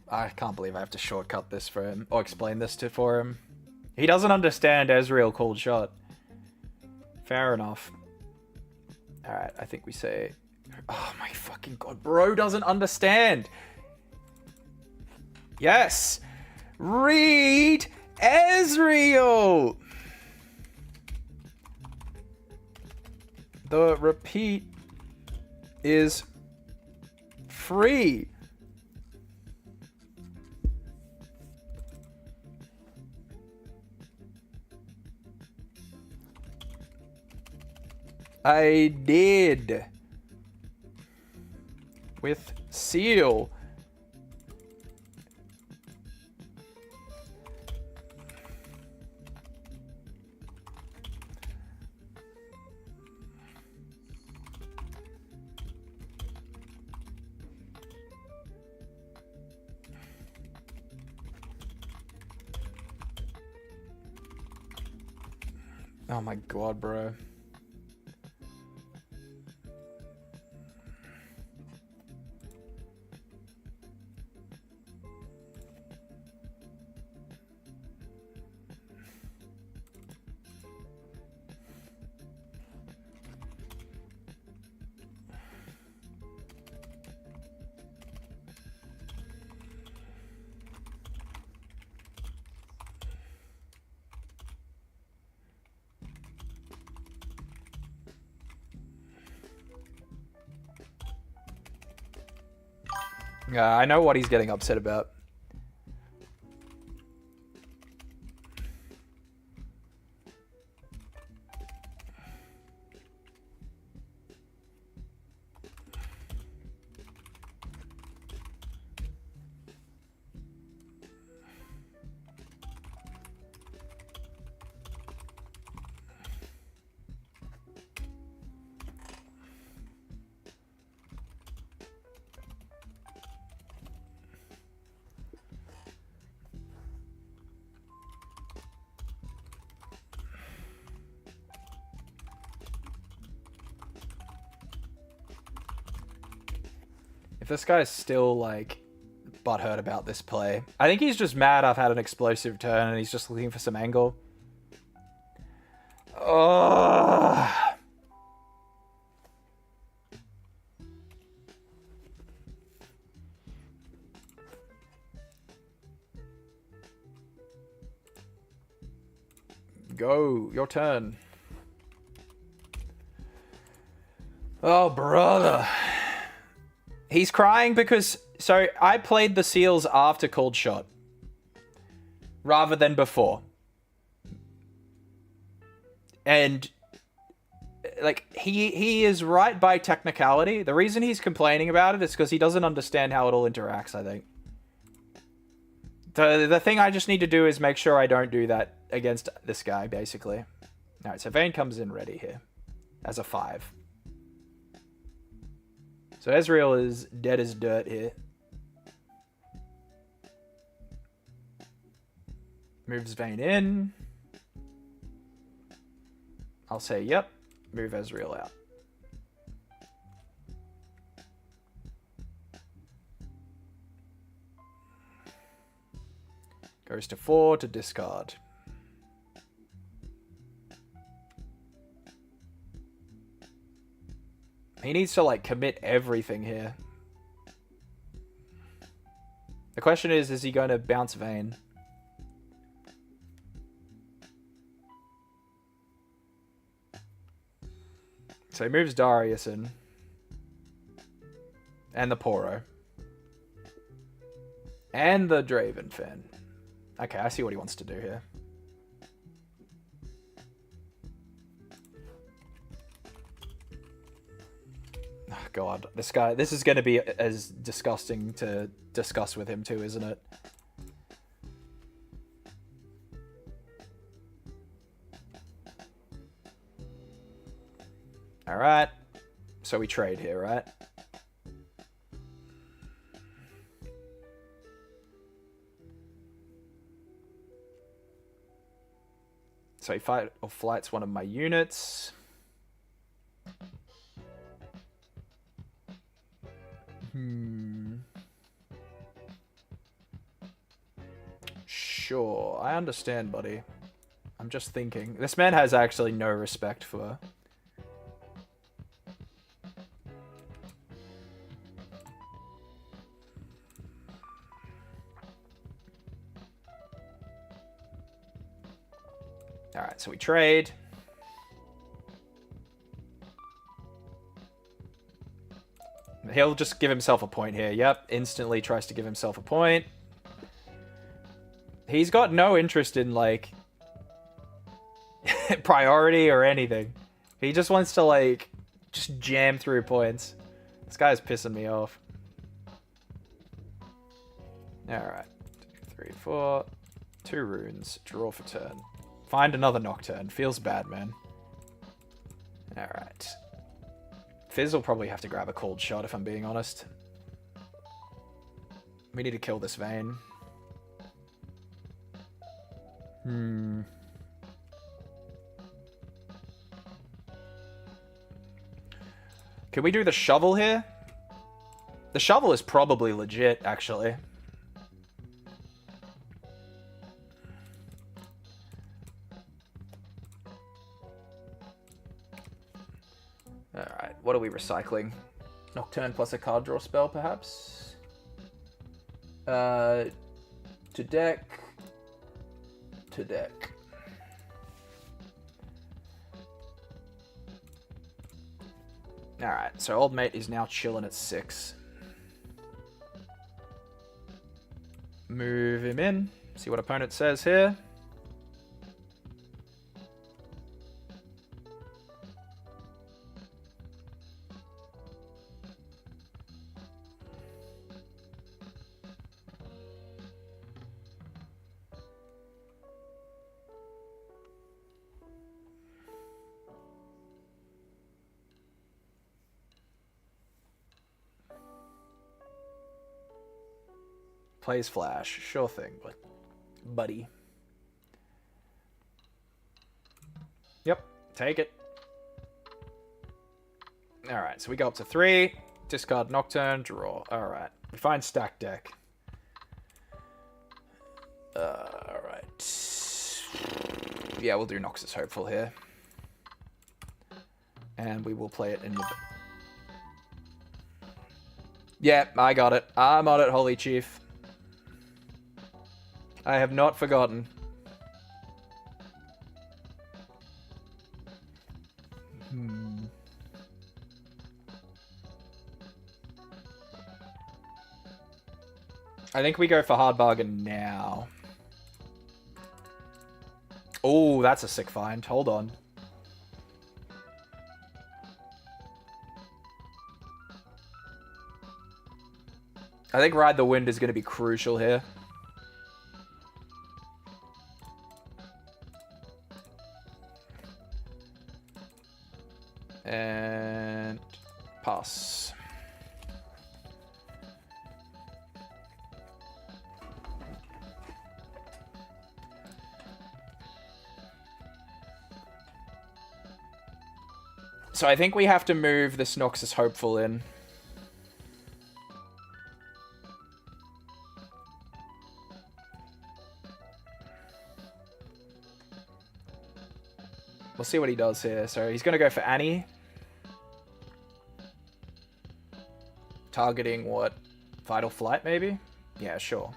Speaker 1: I can't believe I have to shortcut this for him, or explain this for him. He doesn't understand Ezreal Cold Shot. Fair enough. Alright, I think we say... Oh my fucking god, bro doesn't understand! Yes! Read Ezreal! The repeat is free. I did. With Seal. Oh my god, bro. Yeah, I know what he's getting upset about. If this guy's still, like, butthurt about this play, I think he's just mad I've had an explosive turn and he's just looking for some angle. Oh. Go, your turn. Oh, brother. He's crying because... So, I played the seals after Cold Shot. Rather than before. And... Like, he is right by technicality. The reason he's complaining about it is because he doesn't understand how it all interacts, I think. The thing I just need to do is make sure I don't do that against this guy, basically. Alright, so Vayne comes in ready here. As a 5. So Ezreal is dead as dirt here. Moves Vayne in. I'll say, yep. Move Ezreal out. Goes to 4 to discard. He needs to, like, commit everything here. The question is he going to bounce Vayne? So he moves Darius in. And the Poro. And the Draven Fan. Okay, I see what he wants to do here. Oh, God, this guy... This is going to be as disgusting to discuss with him too, isn't it? Alright. So we trade here, right? So he fight or flights one of my units. Sure, I understand, buddy. I'm just thinking. This man has actually no respect for... Alright, so we trade. He'll just give himself a point here. Yep, instantly tries to give himself a point. He's got no interest in, like, priority or anything. He just wants to, like, just jam through points. This guy's pissing me off. Alright. 2, 3, 4. 2 runes. Draw for turn. Find another Nocturne. Feels bad, man. Alright. Fizz will probably have to grab a Cold Shot, if I'm being honest. We need to kill this Vayne. Can we do the shovel here? The shovel is probably legit, actually. Alright, what are we recycling? Nocturne plus a card draw spell, perhaps? To deck. To deck. Alright, so old mate is now chilling at 6. Move him in. See what opponent says here. Plays Flash. Sure thing, but buddy. Yep, take it. Alright, so we go up to 3. Discard Nocturne, draw. Alright. We find stack deck. Alright. Yeah, we'll do Noxus Hopeful here. And we will play it in the... Yeah, I got it. I'm on it, Holy Chief. I have not forgotten. I think we go for hard bargain now. Oh, that's a sick find. Hold on. I think Ride the Wind is going to be crucial here. And pass. So I think we have to move this Noxus Hopeful in. We'll see what he does here. So he's going to go for Annie. Targeting what? Vital Flight, maybe? Yeah, sure.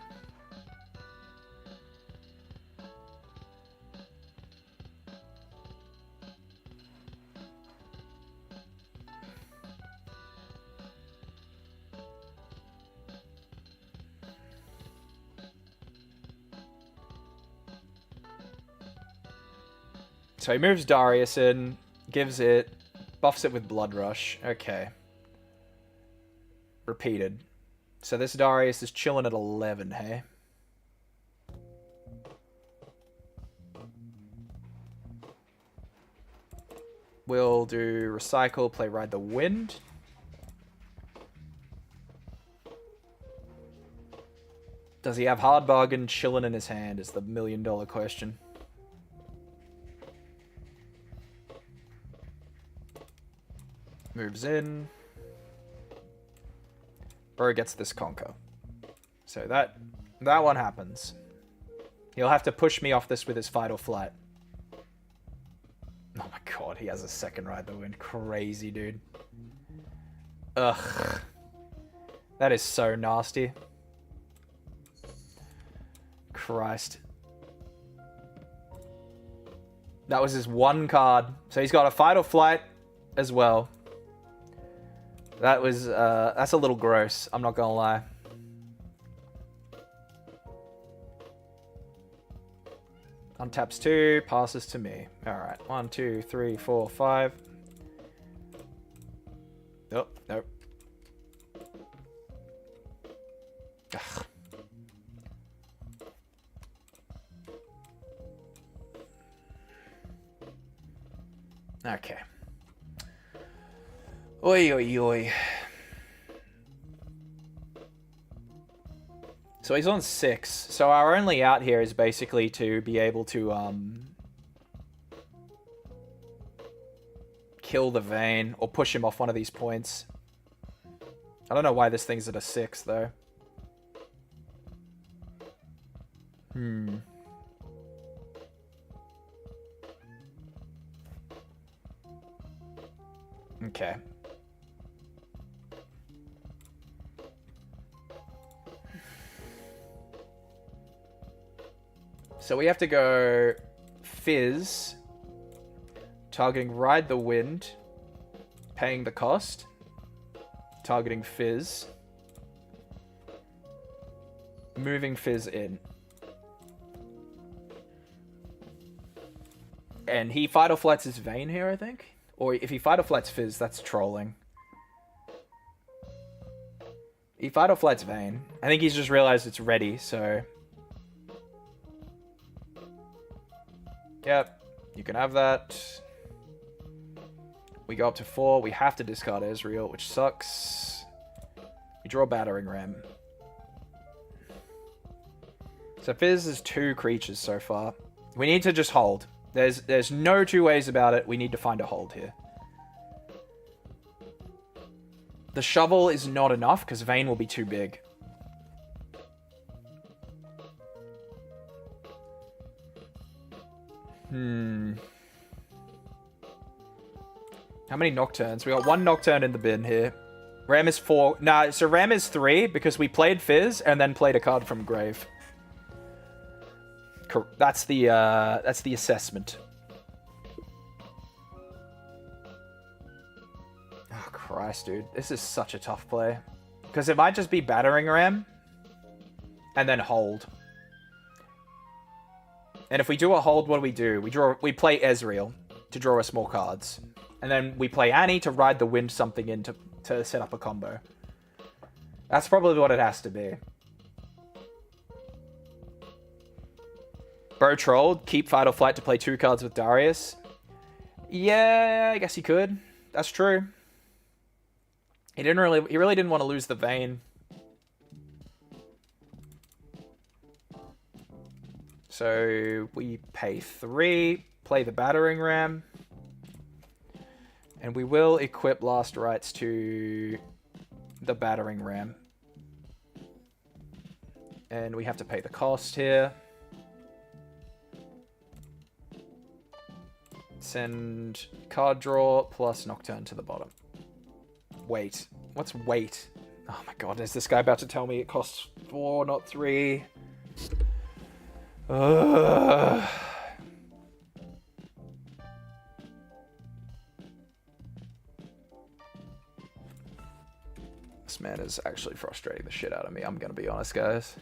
Speaker 1: So he moves Darius in, gives it, buffs it with Blood Rush. Okay. Repeated. So this Darius is chilling at 11, hey? We'll do Recycle, play Ride the Wind. Does he have Hard Bargain chilling in his hand is the million-dollar question. Moves in. Bro gets this Conquer. So that one happens. He'll have to push me off this with his Fight or Flight. Oh my god, he has a second Ride the Wind. Crazy, dude. Ugh. That is so nasty. Christ. That was his one card. So he's got a Fight or Flight as well. That was, that's a little gross. I'm not gonna lie. Untaps 2, passes to me. Alright, 1, 2, 3, 4, 5. Nope, nope. Ugh. Okay. Oi, oi, oi. So he's on 6. So our only out here is basically to be able to kill the Vayne or push him off one of these points. I don't know why this thing's at a 6 though. Okay. So we have to go Fizz, targeting Ride the Wind, paying the cost, targeting Fizz, moving Fizz in. And he Fight or Flights his Vayne here, I think? Or if he Fight or Flights Fizz, that's trolling. He Fight or Flights Vayne. I think he's just realized it's ready, so... Yep, you can have that. We go up to 4. We have to discard Ezreal, which sucks. We draw Battering Ram. So Fizz is 2 creatures so far. We need to just hold. There's no two ways about it. We need to find a hold here. The shovel is not enough because Vayne will be too big. How many Nocturnes? We got one Nocturne in the bin here. Ram is 4. Nah, so Ram is 3 because we played Fizz and then played a card from Grave. That's the assessment. Oh, Christ, dude. This is such a tough play. Because it might just be Battering Ram and then hold. And if we do a hold, what do? We play Ezreal to draw us more cards. And then we play Annie to ride the wind something in to set up a combo. That's probably what it has to be. Bro trolled. Keep Fight or Flight to play 2 cards with Darius. Yeah, I guess he could. That's true. He really didn't want to lose the Vayne. So we pay 3, play the Battering Ram. And we will equip Last Rites to the Battering Ram. And we have to pay the cost here. Send card draw plus Nocturne to the bottom. Wait. What's wait? Oh my god, is this guy about to tell me it costs 4, not 3? Ugh. This man is actually frustrating the shit out of me, I'm gonna be honest, guys.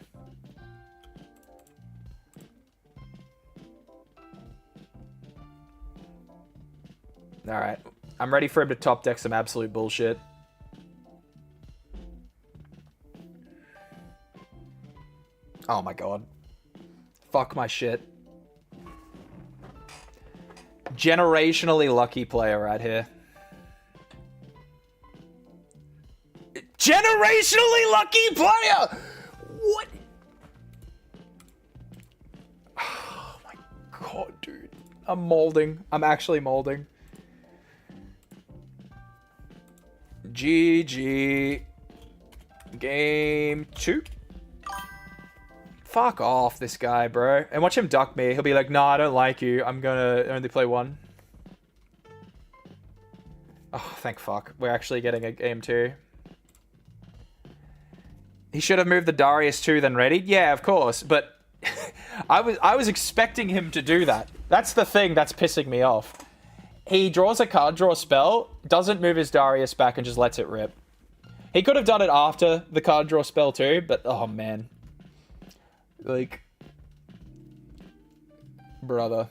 Speaker 1: Alright. I'm ready for him to top deck some absolute bullshit. Oh my god. Fuck my shit. Generationally lucky player right here. Generationally lucky player! What? Oh my god, dude. I'm molding. I'm actually molding. GG. Game 2. Fuck off, this guy, bro. And watch him duck me. He'll be like, nah, I don't like you. I'm gonna only play 1. Oh, thank fuck. We're actually getting a game 2. He should have moved the Darius 2 then readied. Yeah, of course. But I was expecting him to do that. That's the thing that's pissing me off. He draws a card draw spell, doesn't move his Darius back, and just lets it rip. He could have done it after the card draw spell too, but oh man. Like, brother.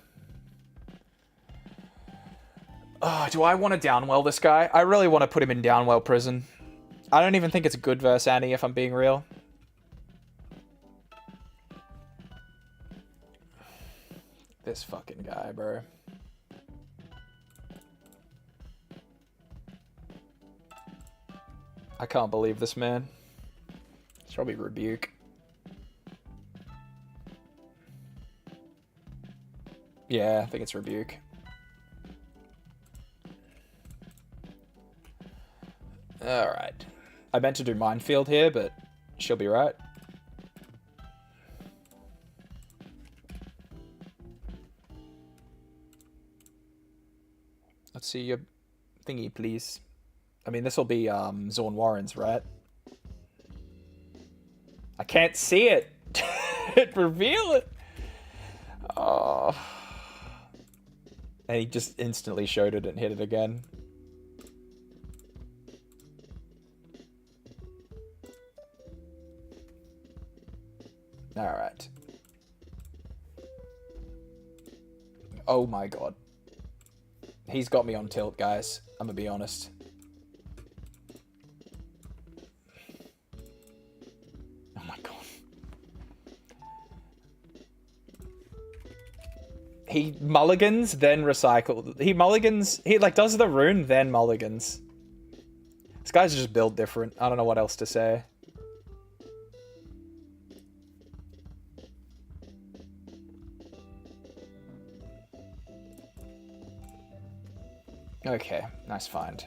Speaker 1: Oh, do I want to downwell this guy? I really want to put him in downwell prison. I don't even think it's good versus Annie, if I'm being real. This fucking guy, bro. I can't believe this man. It's probably Rebuke. Yeah, I think it's Rebuke. Alright. I meant to do Minefield here, but she'll be right. Let's see your thingy, please. I mean, this will be Zorn Warren's, right? I can't see it. Reveal it. Oh. And he just instantly showed it and hit it again. Alright. Oh my god. He's got me on tilt, guys. I'm gonna be honest. Oh my god. He mulligans, then recycles. He mulligans... He, like, does the rune, then mulligans. This guy's just built different. I don't know what else to say. Okay, nice find.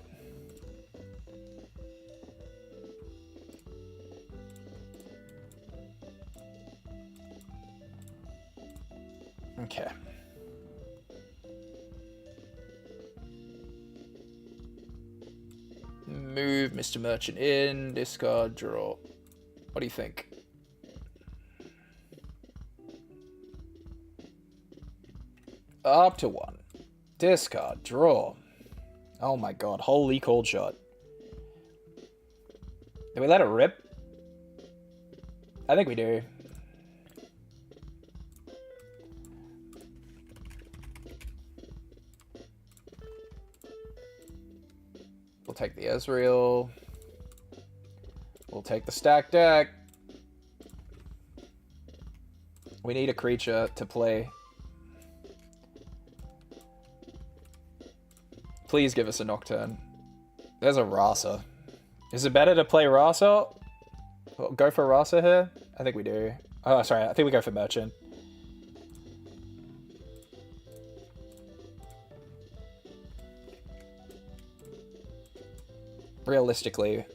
Speaker 1: Move Mr. Merchant in, discard, draw. What do you think? Up to 1. Discard, draw. Oh my god, holy cold shot. Do we let it rip? I think we do. We'll take the Ezreal. We'll take the stack deck. We need a creature to play. Please give us a Nocturne. There's a Rasa. Is it better to play Rasa? Go for Rasa here? I think we do. Oh, sorry. I think we go for Merchant. Realistically,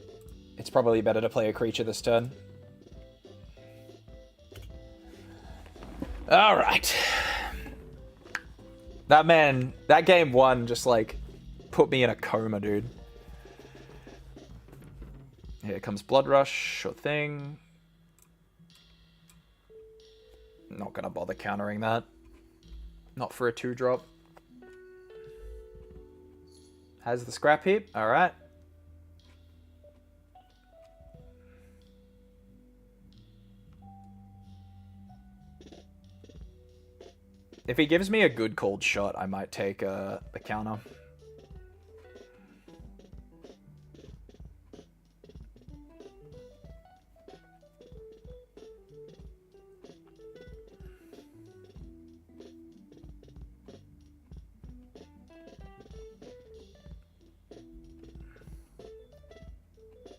Speaker 1: it's probably better to play a creature this turn. Alright. That game 1 just, like, put me in a coma, dude. Here comes Blood Rush, sure thing. Not gonna bother countering that. Not for a 2-drop. Has the Scrap Heap, alright. If he gives me a good cold shot, I might take the counter.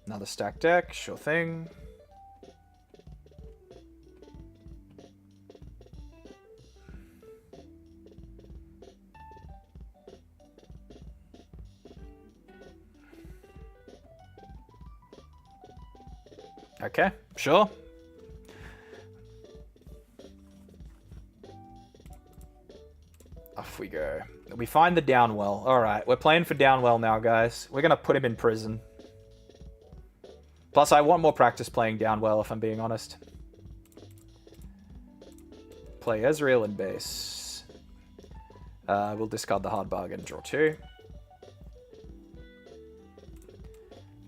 Speaker 1: Another stack deck, sure thing. Okay, sure. Off we go. We find the Downwell. Alright, we're playing for Downwell now, guys. We're gonna put him in prison. Plus, I want more practice playing Downwell, if I'm being honest. Play Ezreal in base. We'll discard the hard bargain, draw 2.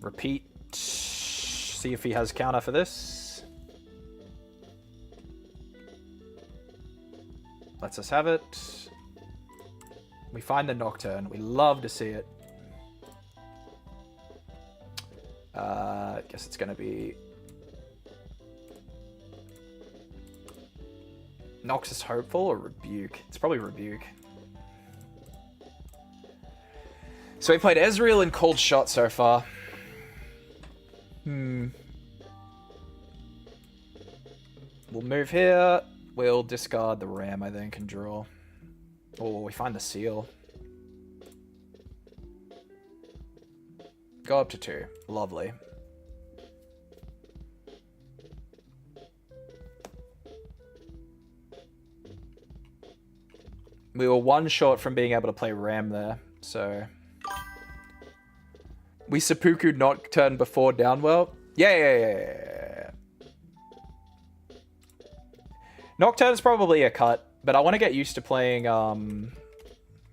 Speaker 1: Repeat. See if he has counter for this. Lets us have it. We find the Nocturne. We love to see it. I guess it's going to be Noxus Hopeful or Rebuke. It's probably Rebuke. So we played Ezreal and Cold Shot so far. We'll move here. We'll discard the Ram, I think, and draw. Oh, we find the Seal. Go up to 2. Lovely. We were 1 short from being able to play Ram there, so... We seppuku Nocturne before Downwell. Yeah. Nocturne's probably a cut, but I want to get used to playing,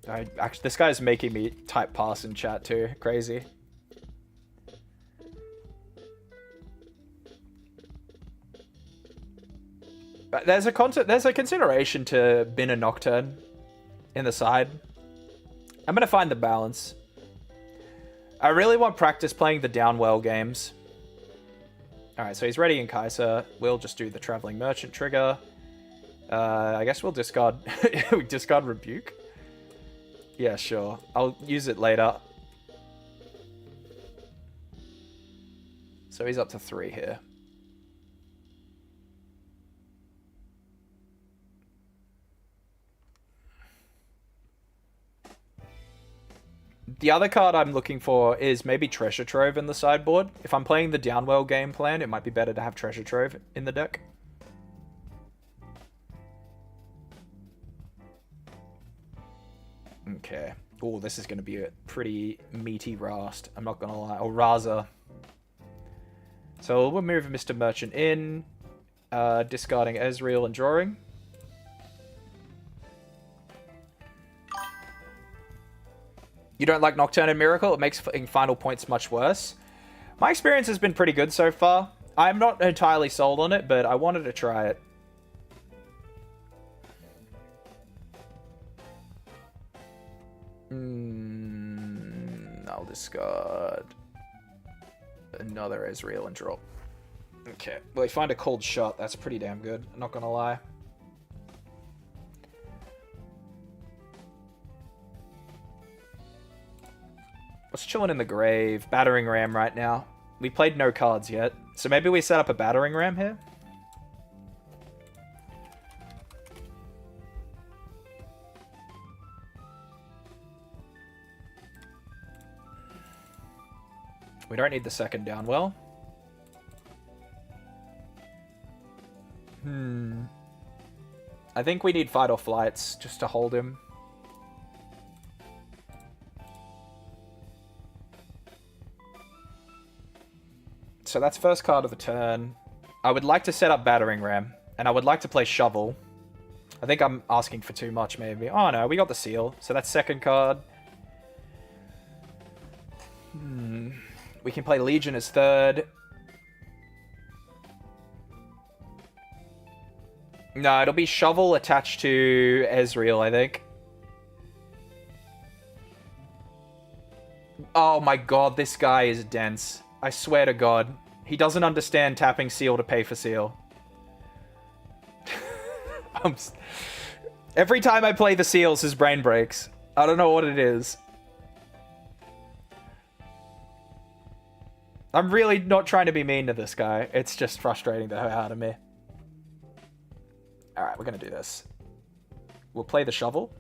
Speaker 1: actually, this guy's making me type pass in chat too. Crazy. But there's a consideration to bin a Nocturne in the side. I'm going to find the balance. I really want practice playing the Downwell games. Alright, so he's ready in Kai'Sa. We'll just do the Traveling Merchant trigger. I guess we'll discard... we discard Rebuke? Yeah, sure. I'll use it later. So he's up to 3 here. The other card I'm looking for is maybe Treasure Trove in the sideboard. If I'm playing the Downwell game plan, it might be better to have Treasure Trove in the deck. Okay. Oh, this is going to be a pretty meaty Rast. I'm not going to lie. Or Raza. So we'll move Mr. Merchant in. Discarding Ezreal and drawing. You don't like Nocturne and Miracle? It makes final points much worse. My experience has been pretty good so far. I'm not entirely sold on it, but I wanted to try it. I'll discard another Ezreal and drop. Okay. Well, I find a cold shot. That's pretty damn good. I'm not gonna lie. What's chilling in the grave? Battering Ram right now. We played no cards yet. So maybe we set up a Battering Ram here? We don't need the second Downwell. I think we need Fight or Flights just to hold him. So that's first card of the turn. I would like to set up Battering Ram, and I would like to play Shovel. I think I'm asking for too much, maybe. Oh no, we got the Seal. So that's second card. We can play Legion as third. No, it'll be Shovel attached to Ezreal, I think. Oh my god, this guy is dense. I swear to god. He doesn't understand tapping Seal to pay for Seal. Every time I play the Seals, his brain breaks. I don't know what it is. I'm really not trying to be mean to this guy. It's just frustrating the hell out of me. Alright, we're going to do this. We'll play the Shovel.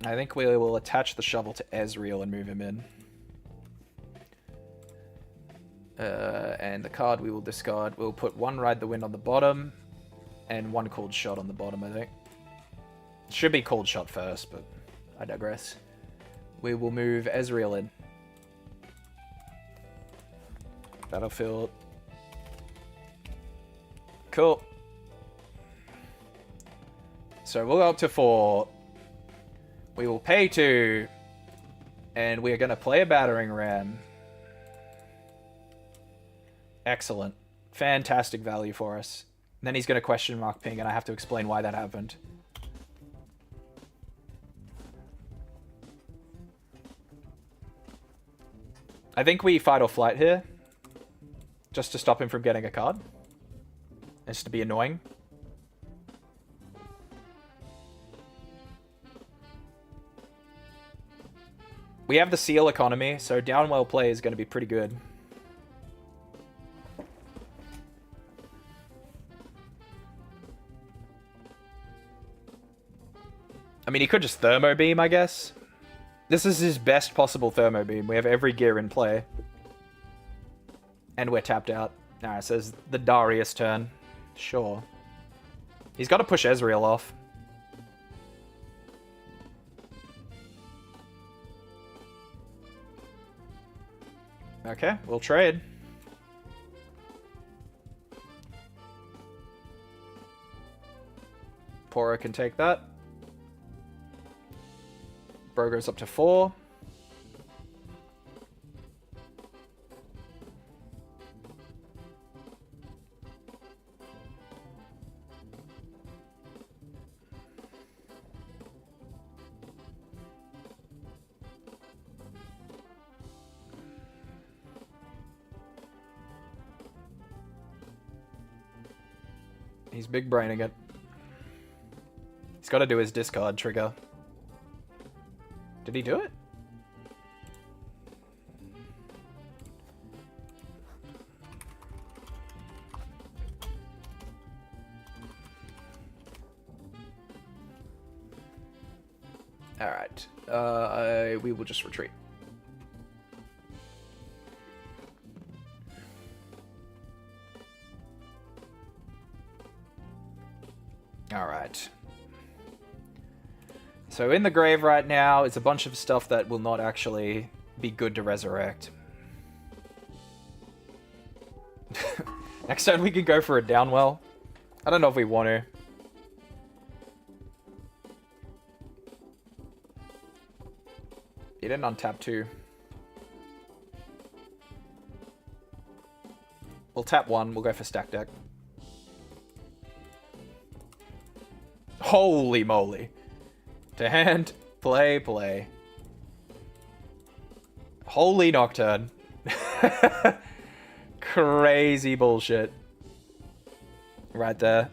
Speaker 1: I think we will attach the Shovel to Ezreal and move him in. And the card we will discard, we'll put one Ride the Wind on the bottom and one Cold Shot on the bottom, I think. Should be Cold Shot first, but I digress. We will move Ezreal in. Battlefield. Cool. So we'll go up to 4. We will pay 2. And we are going to play a Battering Ram. Excellent. Fantastic value for us. And then he's going to question mark ping, and I have to explain why that happened. I think we Fight or Flight here. Just to stop him from getting a card. Just to be annoying. We have the Seal economy, so Downwell play is going to be pretty good. I mean, he could just Thermo Beam, I guess. This is his best possible Thermo Beam. We have every gear in play. And we're tapped out. Alright, so it's the Darius turn. Sure. He's got to push Ezreal off. Okay, we'll trade. Poro can take that. Bro goes up to 4. He's big braining it. He's got to do his discard trigger. Did he do it? Alright. We will just retreat. Alright. So in the grave right now is a bunch of stuff that will not actually be good to resurrect. Next turn we could go for a downwell. I don't know if we want to. He didn't untap 2. We'll tap 1, we'll go for stack deck. Holy moly. To hand, play, play. Holy Nocturne. Crazy bullshit. Right there.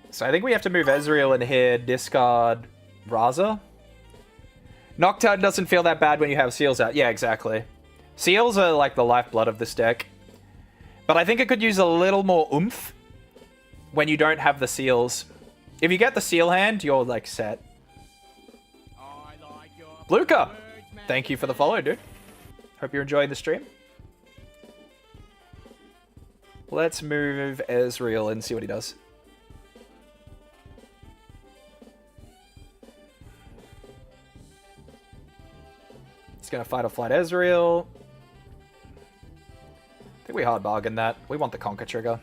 Speaker 1: So I think we have to move Ezreal in here, discard Raza. Nocturne doesn't feel that bad when you have Seals out. Yeah, exactly. Seals are like the lifeblood of this deck. But I think it could use a little more oomph when you don't have the Seals. If you get the Seal hand, you're like set. Luca! Thank you for the follow, dude. Hope you're enjoying the stream. Let's move Ezreal and see what he does. He's gonna fight or flight Ezreal. I think we hard bargain that. We want the Conquer trigger.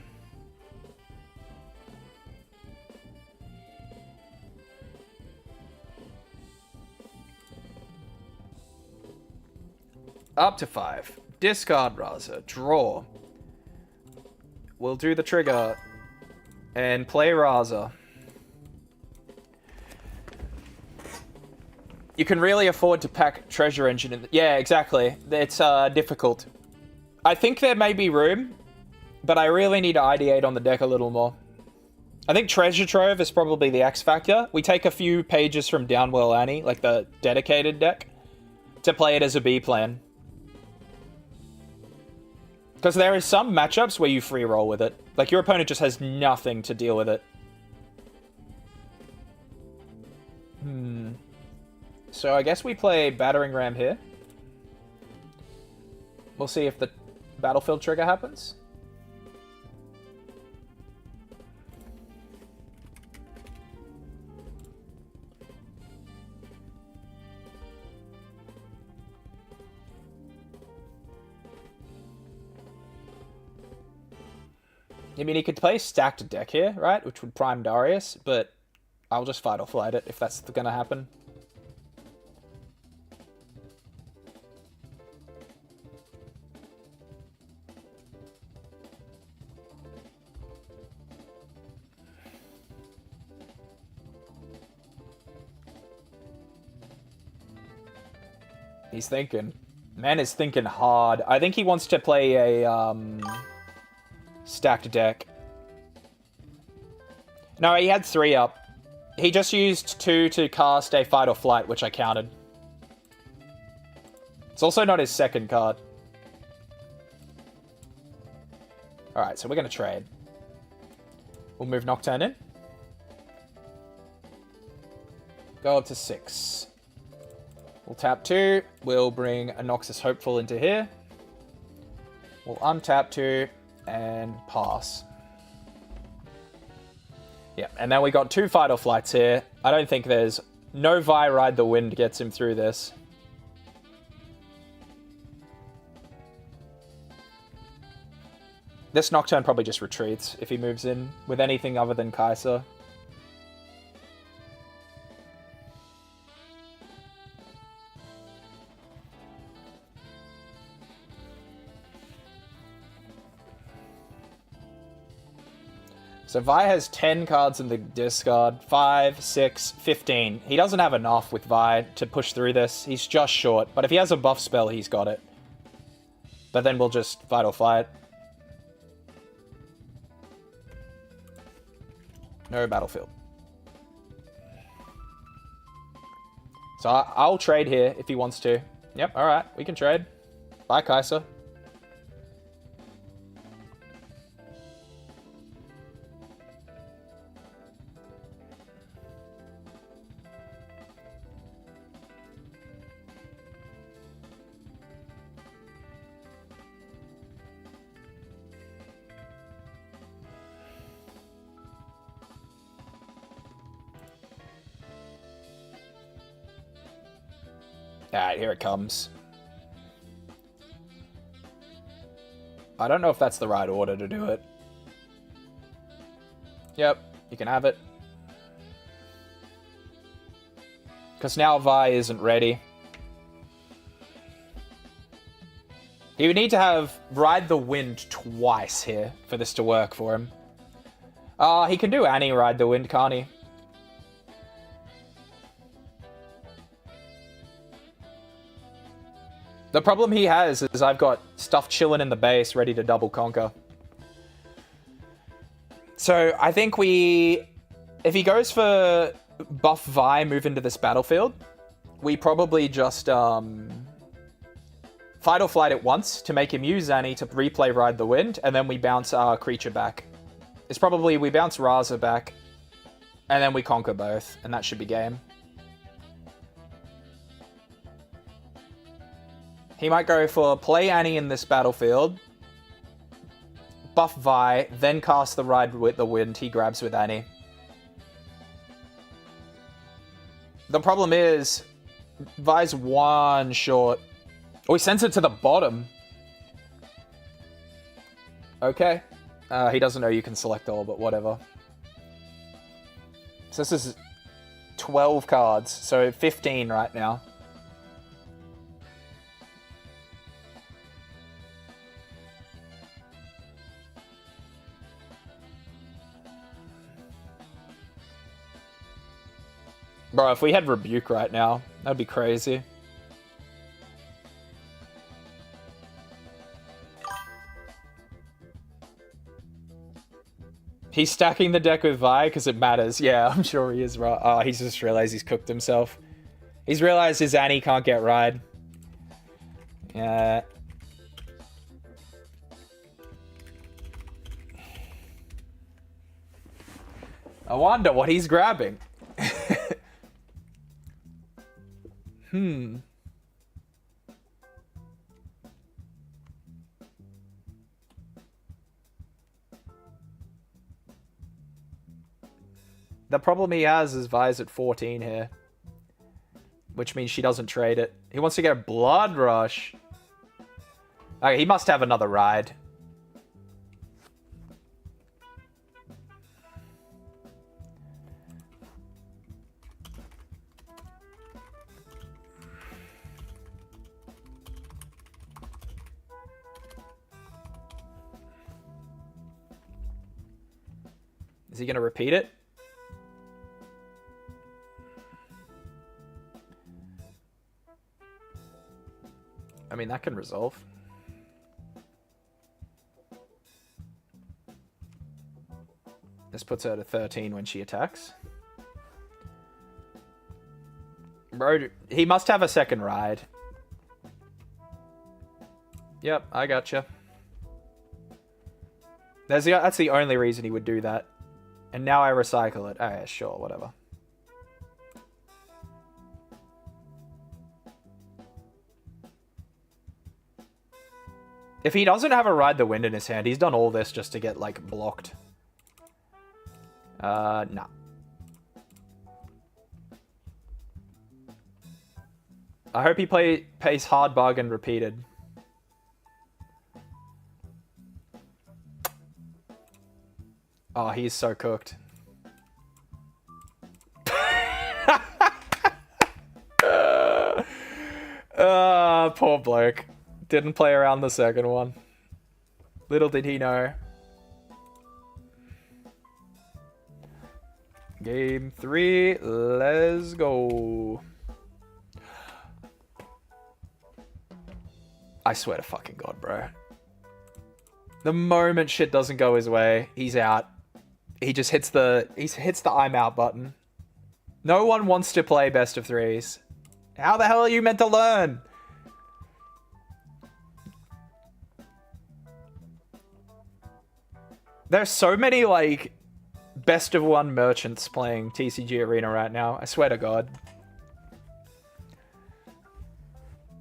Speaker 1: Up to 5. Discard Raza. Draw. We'll do the trigger. And play Raza. You can really afford to pack Treasure Engine in. Yeah, exactly. It's difficult. I think there may be room, but I really need to ideate on the deck a little more. I think Treasure Trove is probably the X factor. We take a few pages from Downwell Annie, like the dedicated deck, to play it as a B plan. Because there is some matchups where you free roll with it. Like your opponent just has nothing to deal with it. So I guess we play Battering Ram here. We'll see if the Battlefield trigger happens. I mean, he could play stacked deck here, right? Which would prime Darius, but I'll just fight or flight it if that's going to happen. He's thinking. Man is thinking hard. I think he wants to play a stacked deck. No, he had 3 up. He just used 2 to cast a fight or flight, which I counted. It's also not his second card. Alright, so we're going to trade. We'll move Nocturne in. Go up to 6. We'll tap 2. We'll bring a Noxus Hopeful into here. We'll untap 2 and pass. Yeah, and then we got 2 fight or flights here. I don't think there's... No Vi Ride the Wind gets him through this. This Nocturne probably just retreats if he moves in with anything other than Kai'Sa. So Vi has 10 cards in the discard. 5, 6, 15. He doesn't have enough with Vi to push through this. He's just short. But if he has a buff spell, he's got it. But then we'll just fight or flight. No battlefield. So I'll trade here if he wants to. Yep, alright. We can trade. Bye, Kai'Sa. Alright, here it comes. I don't know if that's the right order to do it. Yep, you can have it. Because now Vi isn't ready. He would need to have Ride the Wind twice here for this to work for him. He can do Annie Ride the Wind, can't he? The problem he has is I've got stuff chilling in the base ready to double conquer. So I think if he goes for buff Vi, move into this battlefield, we probably just fight or flight it once to make him use Annie to replay Ride the Wind, and then we bounce our creature back. It's probably we bounce Raza back, and then we conquer both, and that should be game. He might go for play Annie in this battlefield, buff Vi, then cast the Ride with the Wind he grabs with Annie. The problem is, Vi's one short. Oh, he sends it to the bottom. Okay. He doesn't know you can select all, but whatever. So this is 12 cards, so 15 right now. Bro, if we had Rebuke right now, that'd be crazy. He's stacking the deck with Vi because it matters. Yeah, I'm sure he is, right. Oh, he's just realized he's cooked himself. He's realized his Annie can't get Ride. Yeah. I wonder what he's grabbing. The problem he has is Vi's at 14 here. Which means she doesn't trade it. He wants to get a Blood Rush. Okay, he must have another Ride. Is he going to repeat it? I mean, that can resolve. This puts her to 13 when she attacks. Bro, he must have a second Ride. Yep, I gotcha. That's the only reason he would do that. And now I recycle it. Alright, sure, whatever. If he doesn't have a Ride the Wind in his hand, he's done all this just to get, like, blocked. Nah. I hope he pays hard bargain repeated. Oh, he's so cooked. Poor bloke. Didn't play around the second one. Little did he know. Game 3, let's go. I swear to fucking God, bro. The moment shit doesn't go his way, he's out. He just hits the I'm out button. No one wants to play best of threes. How the hell are you meant to learn? There's so many, like, best of one merchants playing TCG Arena right now. I swear to God.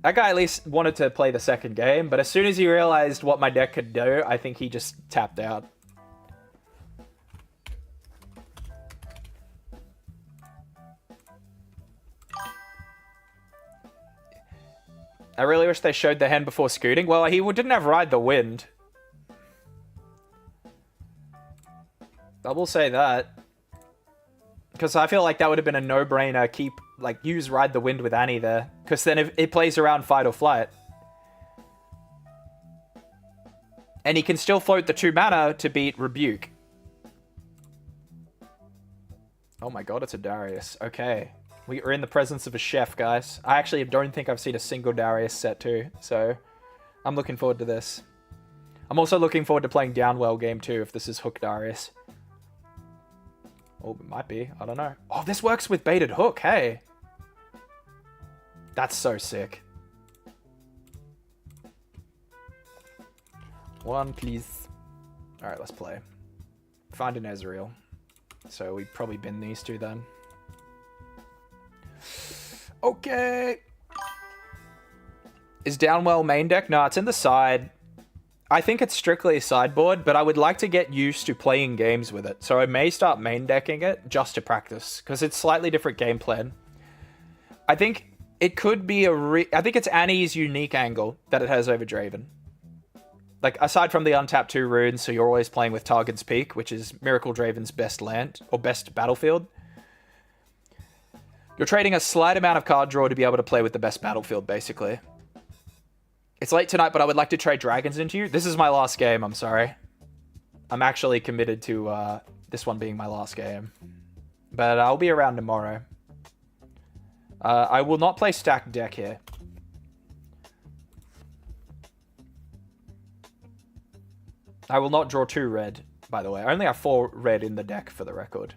Speaker 1: That guy at least wanted to play the second game, but as soon as he realized what my deck could do, I think he just tapped out. I really wish they showed the hand before scooting. Well, he didn't have Ride the Wind. I will say that. Because I feel like that would have been a no-brainer. Use Ride the Wind with Annie there. Because then if it plays around Fight or Flight. And he can still float the 2 mana to beat Rebuke. Oh my god, it's a Darius. Okay. We are in the presence of a chef, guys. I actually don't think I've seen a single Darius set too, so I'm looking forward to this. I'm also looking forward to playing Downwell game 2 if this is Hook Darius. Oh, it might be. I don't know. Oh, this works with Baited Hook, hey! That's so sick. 1, please. Alright, let's play. Find an Ezreal. So we probably bin these 2 then. Okay. Is Downwell main deck? No, it's in the side. I think it's strictly a sideboard, but I would like to get used to playing games with it. So I may start main decking it just to practice, because it's slightly different game plan. I think it could be I think it's Annie's unique angle that it has over Draven. Like, aside from the untap 2 runes, so you're always playing with Target's Peak, which is Miracle Draven's best land, or best battlefield. You're trading a slight amount of card draw to be able to play with the best battlefield, basically. It's late tonight, but I would like to trade dragons into you. This is my last game, I'm sorry. I'm actually committed to this one being my last game. But I'll be around tomorrow. I will not play stacked deck here. I will not draw 2 red, by the way. I only have 4 red in the deck, for the record.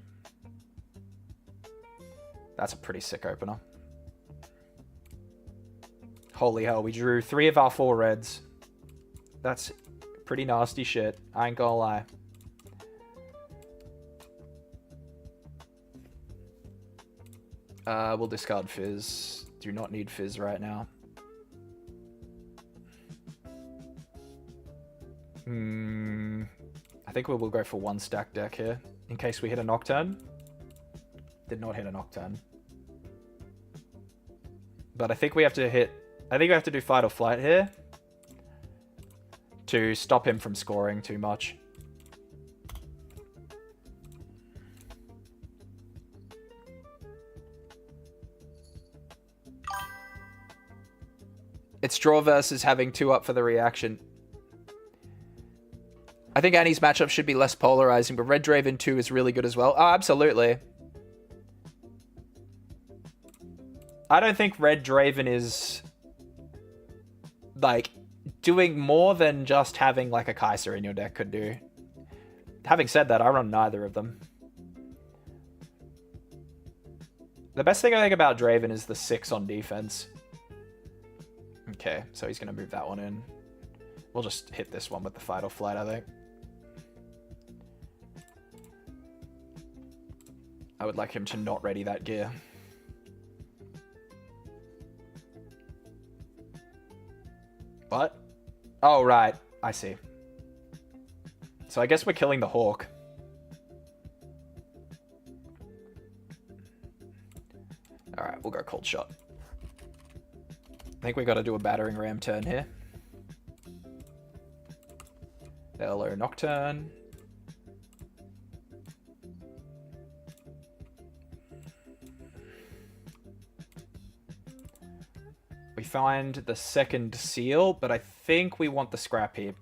Speaker 1: That's a pretty sick opener. Holy hell, we drew 3 of our 4 reds. That's pretty nasty shit. I ain't gonna lie. We'll discard Fizz. Do not need Fizz right now. I think we will go for 1 stack deck here, in case we hit a Nocturne. Did not hit a Nocturne. But I think we have to hit... I think we have to do Fight or Flight here to stop him from scoring too much. It's draw versus having 2 up for the reaction. I think Annie's matchup should be less polarizing, but Red Draven 2 is really good as well. Oh, absolutely. I don't think Red Draven is, like, doing more than just having, like, a Kai'Sa in your deck could do. Having said that, I run neither of them. The best thing I think about Draven is the 6 on defense. Okay, so he's going to move that one in. We'll just hit this one with the Fight or Flight, I think. I would like him to not ready that gear. What? Oh, right. I see. So I guess we're killing the Hawk. Alright, we'll go Cold Shot. I think we got to do a Battering Ram turn here. Hello, Nocturne. We find the second seal, but I think we want the Scrap Heap.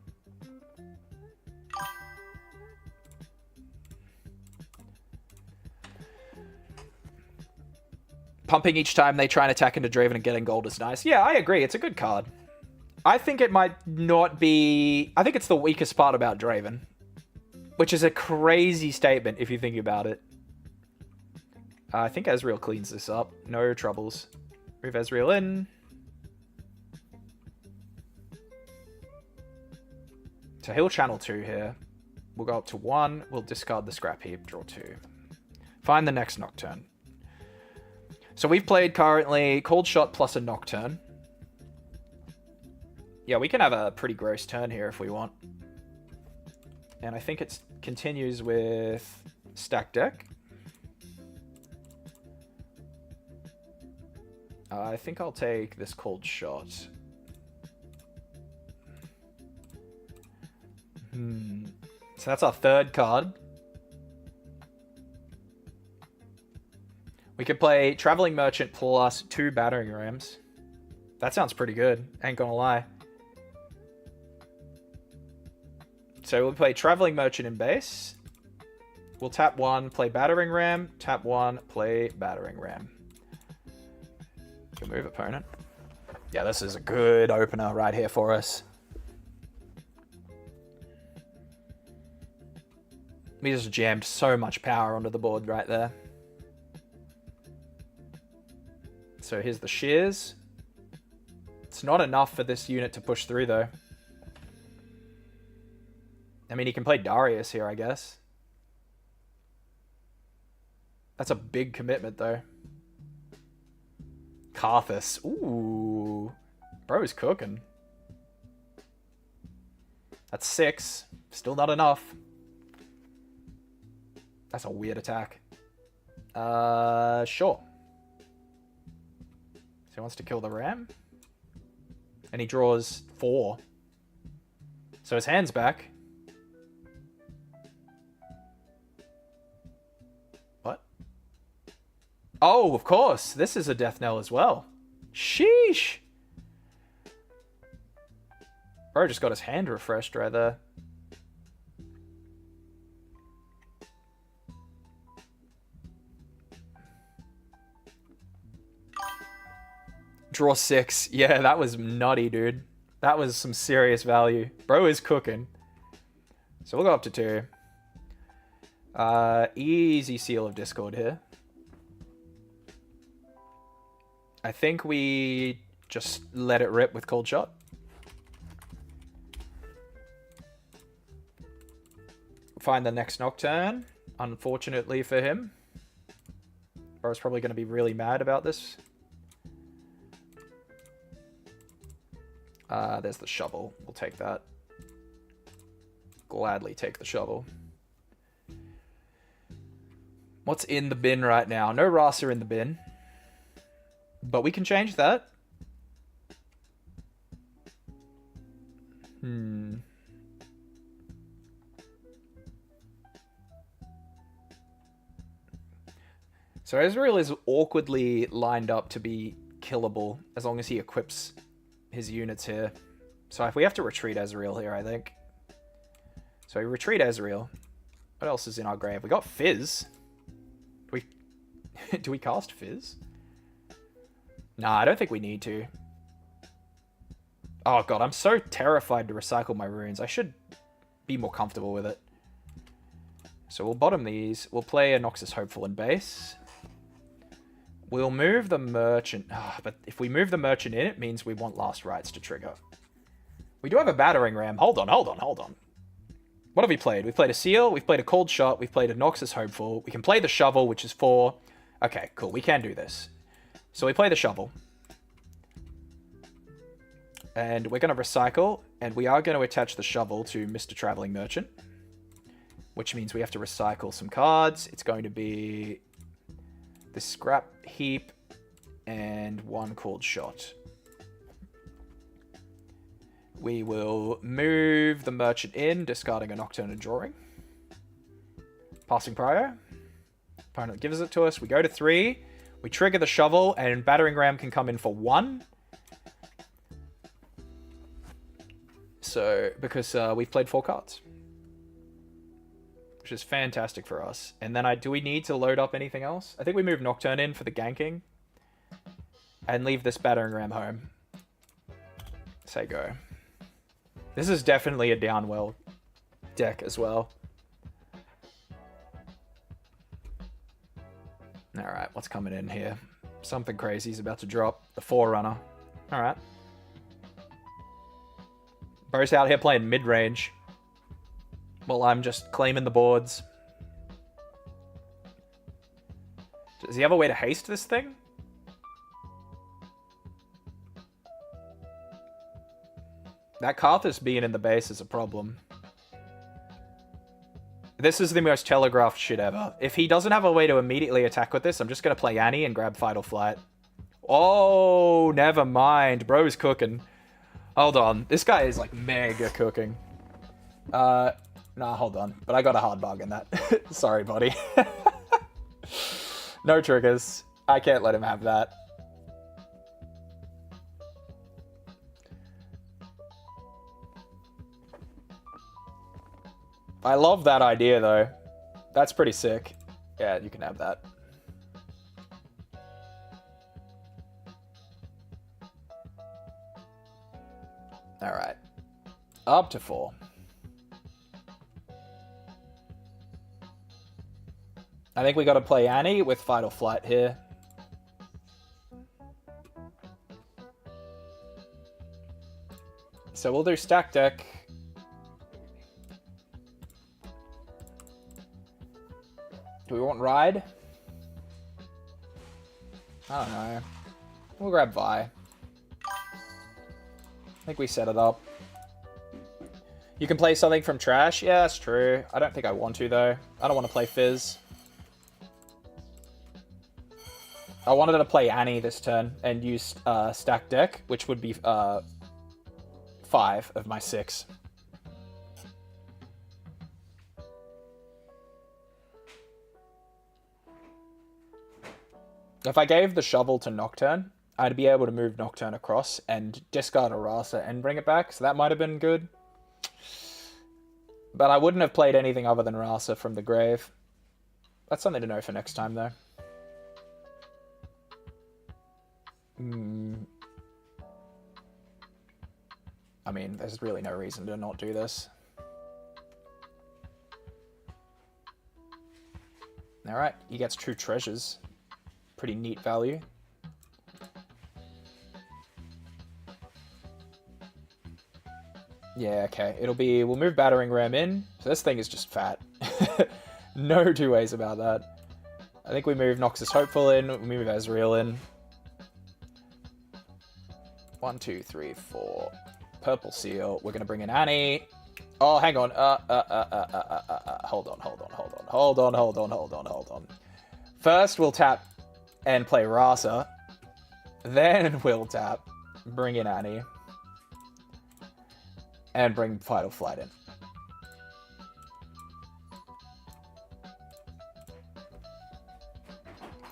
Speaker 1: Pumping each time they try and attack into Draven and getting gold is nice. Yeah, I agree. It's a good card. I think it might not be... I think it's the weakest part about Draven. Which is a crazy statement if you think about it. I think Ezreal cleans this up. No troubles. Move Ezreal in. So he'll channel 2 here. We'll go up to 1. We'll discard the Scrap Heap. Draw 2. Find the next Nocturne. So we've played currently Cold Shot plus a Nocturne. Yeah, we can have a pretty gross turn here if we want. And I think it continues with Stack Deck. I think I'll take this Cold Shot. So that's our third card. We could play Traveling Merchant plus 2 battering rams. That sounds pretty good, ain't gonna lie. So we'll play Traveling Merchant in base. We'll tap 1, play battering ram. Tap 1, play battering ram. Good move, opponent. Yeah, this is a good opener right here for us. We just jammed so much power onto the board right there. So here's the shears. It's not enough for this unit to push through, though. I mean, he can play Darius here, I guess. That's a big commitment, though. Karthus. Ooh. Bro's cooking. That's 6. Still not enough. That's a weird attack. Sure. So he wants to kill the ram. And he draws 4. So his hand's back. What? Oh, of course. This is a death knell as well. Sheesh. Bro just got his hand refreshed right there. Draw 6. Yeah, that was nutty, dude. That was some serious value. Bro is cooking. So we'll go up to 2. Easy Seal of Discord here. I think we just let it rip with Cold Shot. Find the next Nocturne. Unfortunately for him. Bro's probably going to be really mad about this. There's the shovel. We'll take that. Gladly take the shovel. What's in the bin right now? No Rasa in the bin. But we can change that. So Ezreal is awkwardly lined up to be killable as long as he equips his units here. So if we have to retreat Ezreal here, I think. So we retreat Ezreal. What else is in our grave? We got Fizz. Do we cast Fizz? Nah, I don't think we need to. Oh god, I'm so terrified to recycle my runes. I should be more comfortable with it. So we'll bottom these. We'll play a Noxus Hopeful in base. We'll move the Merchant. But if we move the Merchant in, it means we want Last Rites to trigger. We do have a Battering Ram. Hold on. What have we played? We've played a Seal, we've played a Cold Shot, we've played a Noxus Hopeful. We can play the Shovel, which is 4. Okay, cool. We can do this. So we play the Shovel. And we're going to recycle, and we are going to attach the Shovel to Mr. Traveling Merchant. Which means we have to recycle some cards. It's going to be the Scrap Heap and 1 Cold Shot. We will move the Merchant in, discarding a Nocturne and drawing. Passing Prio. Opponent gives it to us. We go to 3. We trigger the Shovel, and Battering Ram can come in for 1. So, because we've played 4 cards. Which is fantastic for us. And then do we need to load up anything else? I think we move Nocturne in for the ganking. And leave this Battering Ram home. Say go. This is definitely a downwell deck as well. Alright, what's coming in here? Something crazy is about to drop. The Forerunner. Alright. Bro's out here playing mid-range. Well, I'm just claiming the boards. Does he have a way to haste this thing? That Karthus being in the base is a problem. This is the most telegraphed shit ever. If he doesn't have a way to immediately attack with this, I'm just going to play Annie and grab Vital Flight. Oh, never mind. Bro's cooking. Hold on. This guy is like mega cooking. Nah, hold on. But I got a hard bargain that. Sorry, buddy. No triggers. I can't let him have that. I love that idea, though. That's pretty sick. Yeah, you can have that. Alright. Up to 4. I think we got to play Annie with Fight or Flight here. So we'll do stack deck. Do we want Ride? I don't know. We'll grab Vi. I think we set it up. You can play something from Trash? Yeah, that's true. I don't think I want to, though. I don't want to play Fizz. I wanted to play Annie this turn and use stack deck, which would be 5 of my 6. If I gave the shovel to Nocturne, I'd be able to move Nocturne across and discard a Rasa and bring it back, so that might have been good. But I wouldn't have played anything other than Rasa from the grave. That's something to know for next time, though. I mean, there's really no reason to not do this. Alright, he gets 2 treasures. Pretty neat value. Yeah, okay. It'll be... We'll move Battering Ram in. So this thing is just fat. No two ways about that. I think we move Noxus Hopeful in. We move Ezreal in. 1, 2, 3, 4. Purple Seal. We're going to bring in Annie. Oh, hang on. Hold on. First, we'll tap and play Rasa. Then we'll tap, bring in Annie, and bring Fight or Flight in.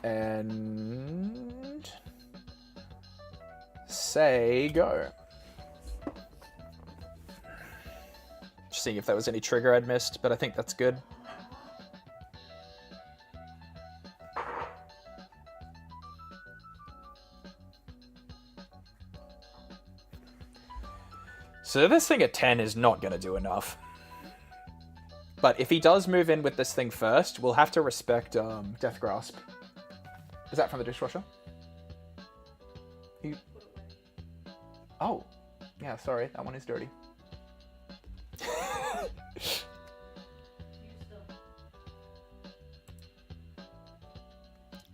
Speaker 1: And say go. Just seeing if there was any trigger I'd missed, but I think that's good. So this thing at 10 is not going to do enough. But if he does move in with this thing first, we'll have to respect Death Grasp. Is that from the dishwasher? Oh. Yeah, sorry. That one is dirty.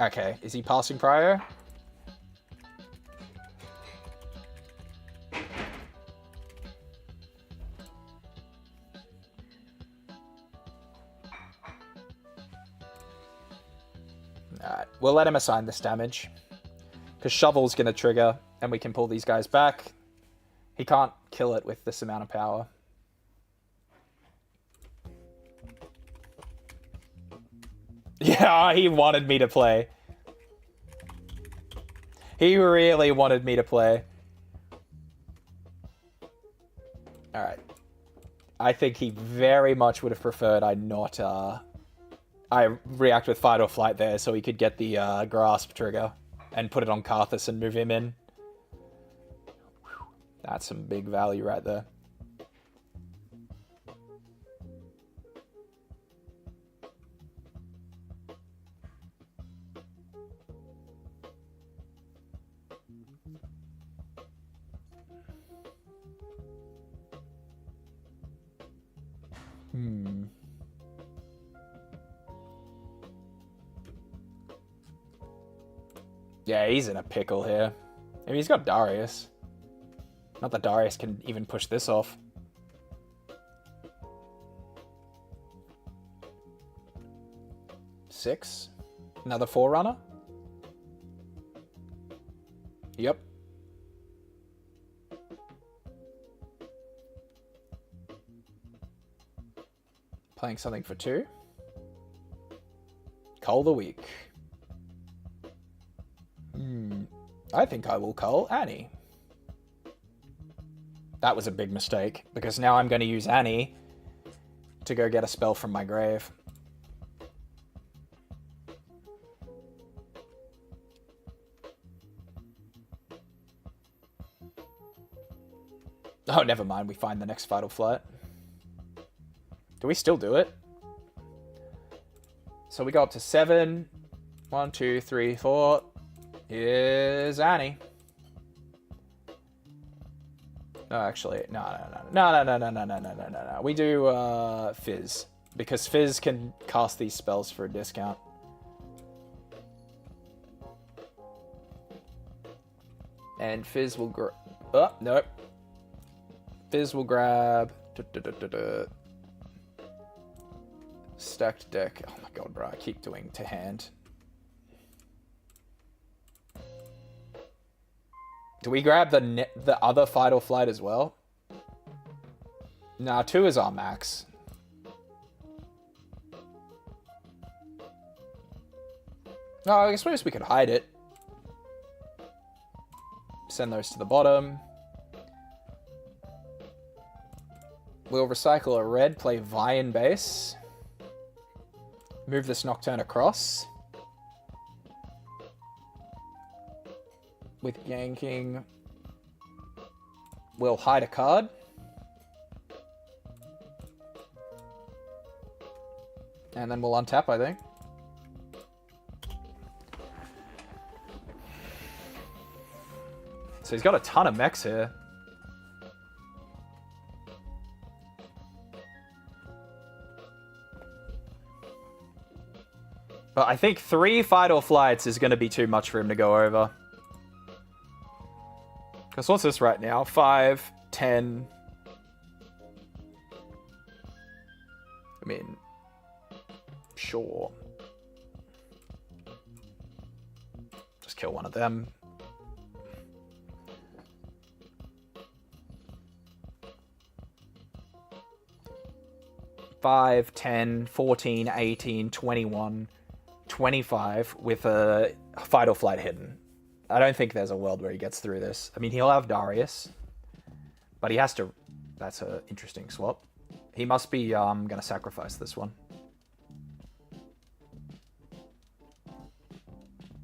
Speaker 1: Okay. Is he passing prior? Alright, we'll let him assign this damage. Because Shovel's going to trigger, and we can pull these guys back. He can't kill it with this amount of power. Yeah, he wanted me to play. He really wanted me to play. Alright. I think he very much would have preferred I not... I react with Fight or Flight there so he could get the Grasp trigger and put it on Karthus and move him in. Whew. That's some big value right there. Yeah, he's in a pickle here. I mean, he's got Darius. Not that Darius can even push this off. Six. Another Forerunner. Yep. Playing something for 2. Cull the weak. I think I will cull Annie. That was a big mistake, because now I'm going to use Annie to go get a spell from my grave. Oh, never mind. We find the next Vital Flight. Do we still do it? So we go up to 7. 1, 2, 3, 4. Here's Annie. No, actually, no. We do Fizz, because Fizz can cast these spells for a discount. And Fizz will oh, nope. Fizz will grab stacked deck. Oh my god, bro! I keep doing to hand. Do we grab the other Fight or Flight as well? Nah, 2 is our max. No, I suppose we could hide it. Send those to the bottom. We'll recycle a red, play Vian base. Move this Nocturne across. With yanking, we'll hide a card. And then we'll untap, I think. So he's got a ton of mechs here. But I think 3 Fight or Flights is going to be too much for him to go over. Because what's this right now? 5, 10. I mean, sure. Just kill one of them. $5, 10, 14, 18, 21, 25 with a Fight or Flight hidden. I don't think there's a world where he gets through this. I mean, he'll have Darius, but he has to... That's an interesting swap. He must be going to sacrifice this one.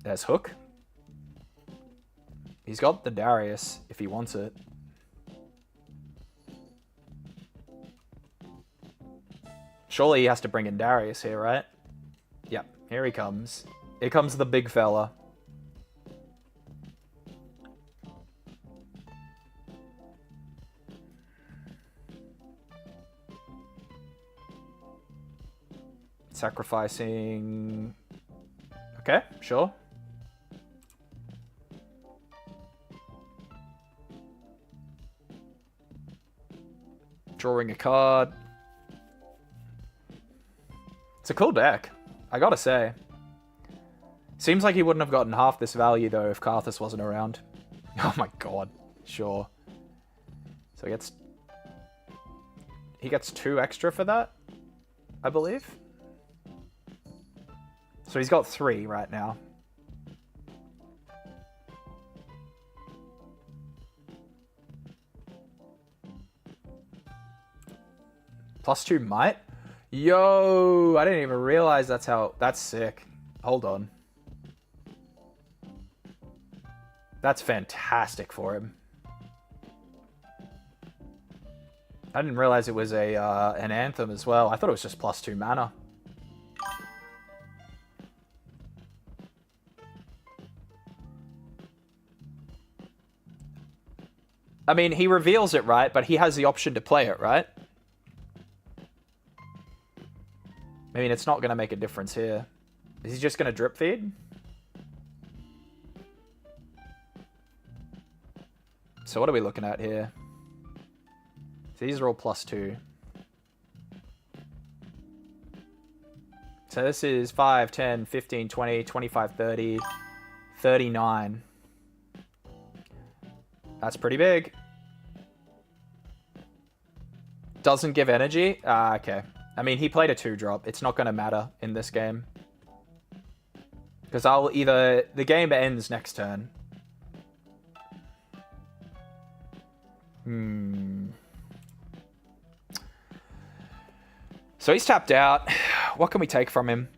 Speaker 1: There's Hook. He's got the Darius if he wants it. Surely he has to bring in Darius here, right? Yep, here he comes. Here comes the big fella. Sacrificing... Okay, sure. Drawing a card. It's a cool deck, I gotta say. Seems like he wouldn't have gotten half this value, though, if Karthus wasn't around. Oh my god, sure. So he gets 2 extra for that, I believe. So he's got 3 right now. +2 might? Yo, I didn't even realize that's how... That's sick. Hold on. That's fantastic for him. I didn't realize it was an Anthem as well. I thought it was just +2 mana. I mean, he reveals it, right? But he has the option to play it, right? I mean, it's not going to make a difference here. Is he just going to drip feed? So what are we looking at here? So these are all +2. So this is 5, 10, 15, 20, 25, 30, 39. That's pretty big. Doesn't give energy? Ah, okay. I mean, he played a 2-drop. It's not going to matter in this game. Because I'll either... The game ends next turn. So he's tapped out. What can we take from him?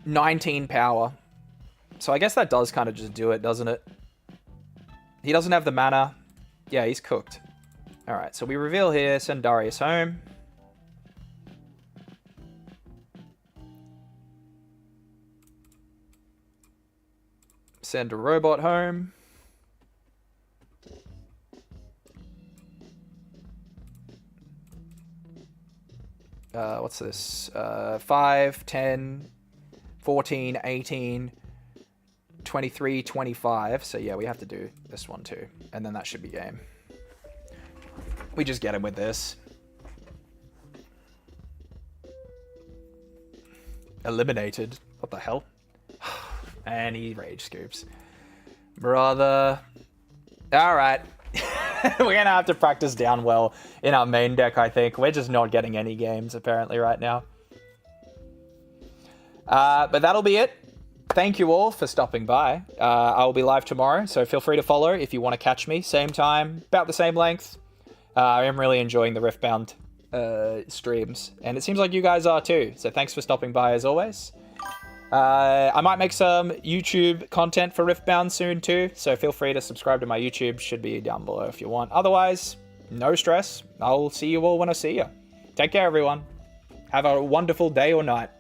Speaker 1: 19 power. So I guess that does kind of just do it, doesn't it? He doesn't have the mana. Yeah, he's cooked. Alright, so we reveal here, send Darius home. Send a robot home. What's this? 5, 10, 14, 18, 23, 25. So yeah, we have to do this one too. And then that should be game. We just get him with this. Eliminated. What the hell? And he rage scoops. Brother. Alright. We're going to have to practice down well in our main deck, I think. We're just not getting any games, apparently, right now. But that'll be it. Thank you all for stopping by. I'll be live tomorrow, so feel free to follow if you want to catch me. Same time, about the same length. I am really enjoying the Riftbound streams, and it seems like you guys are too. So thanks for stopping by, as always. I might make some YouTube content for Riftbound soon too, so feel free to subscribe to my YouTube. Should be down below if you want. Otherwise, no stress. I'll see you all when I see you. Take care, everyone. Have a wonderful day or night.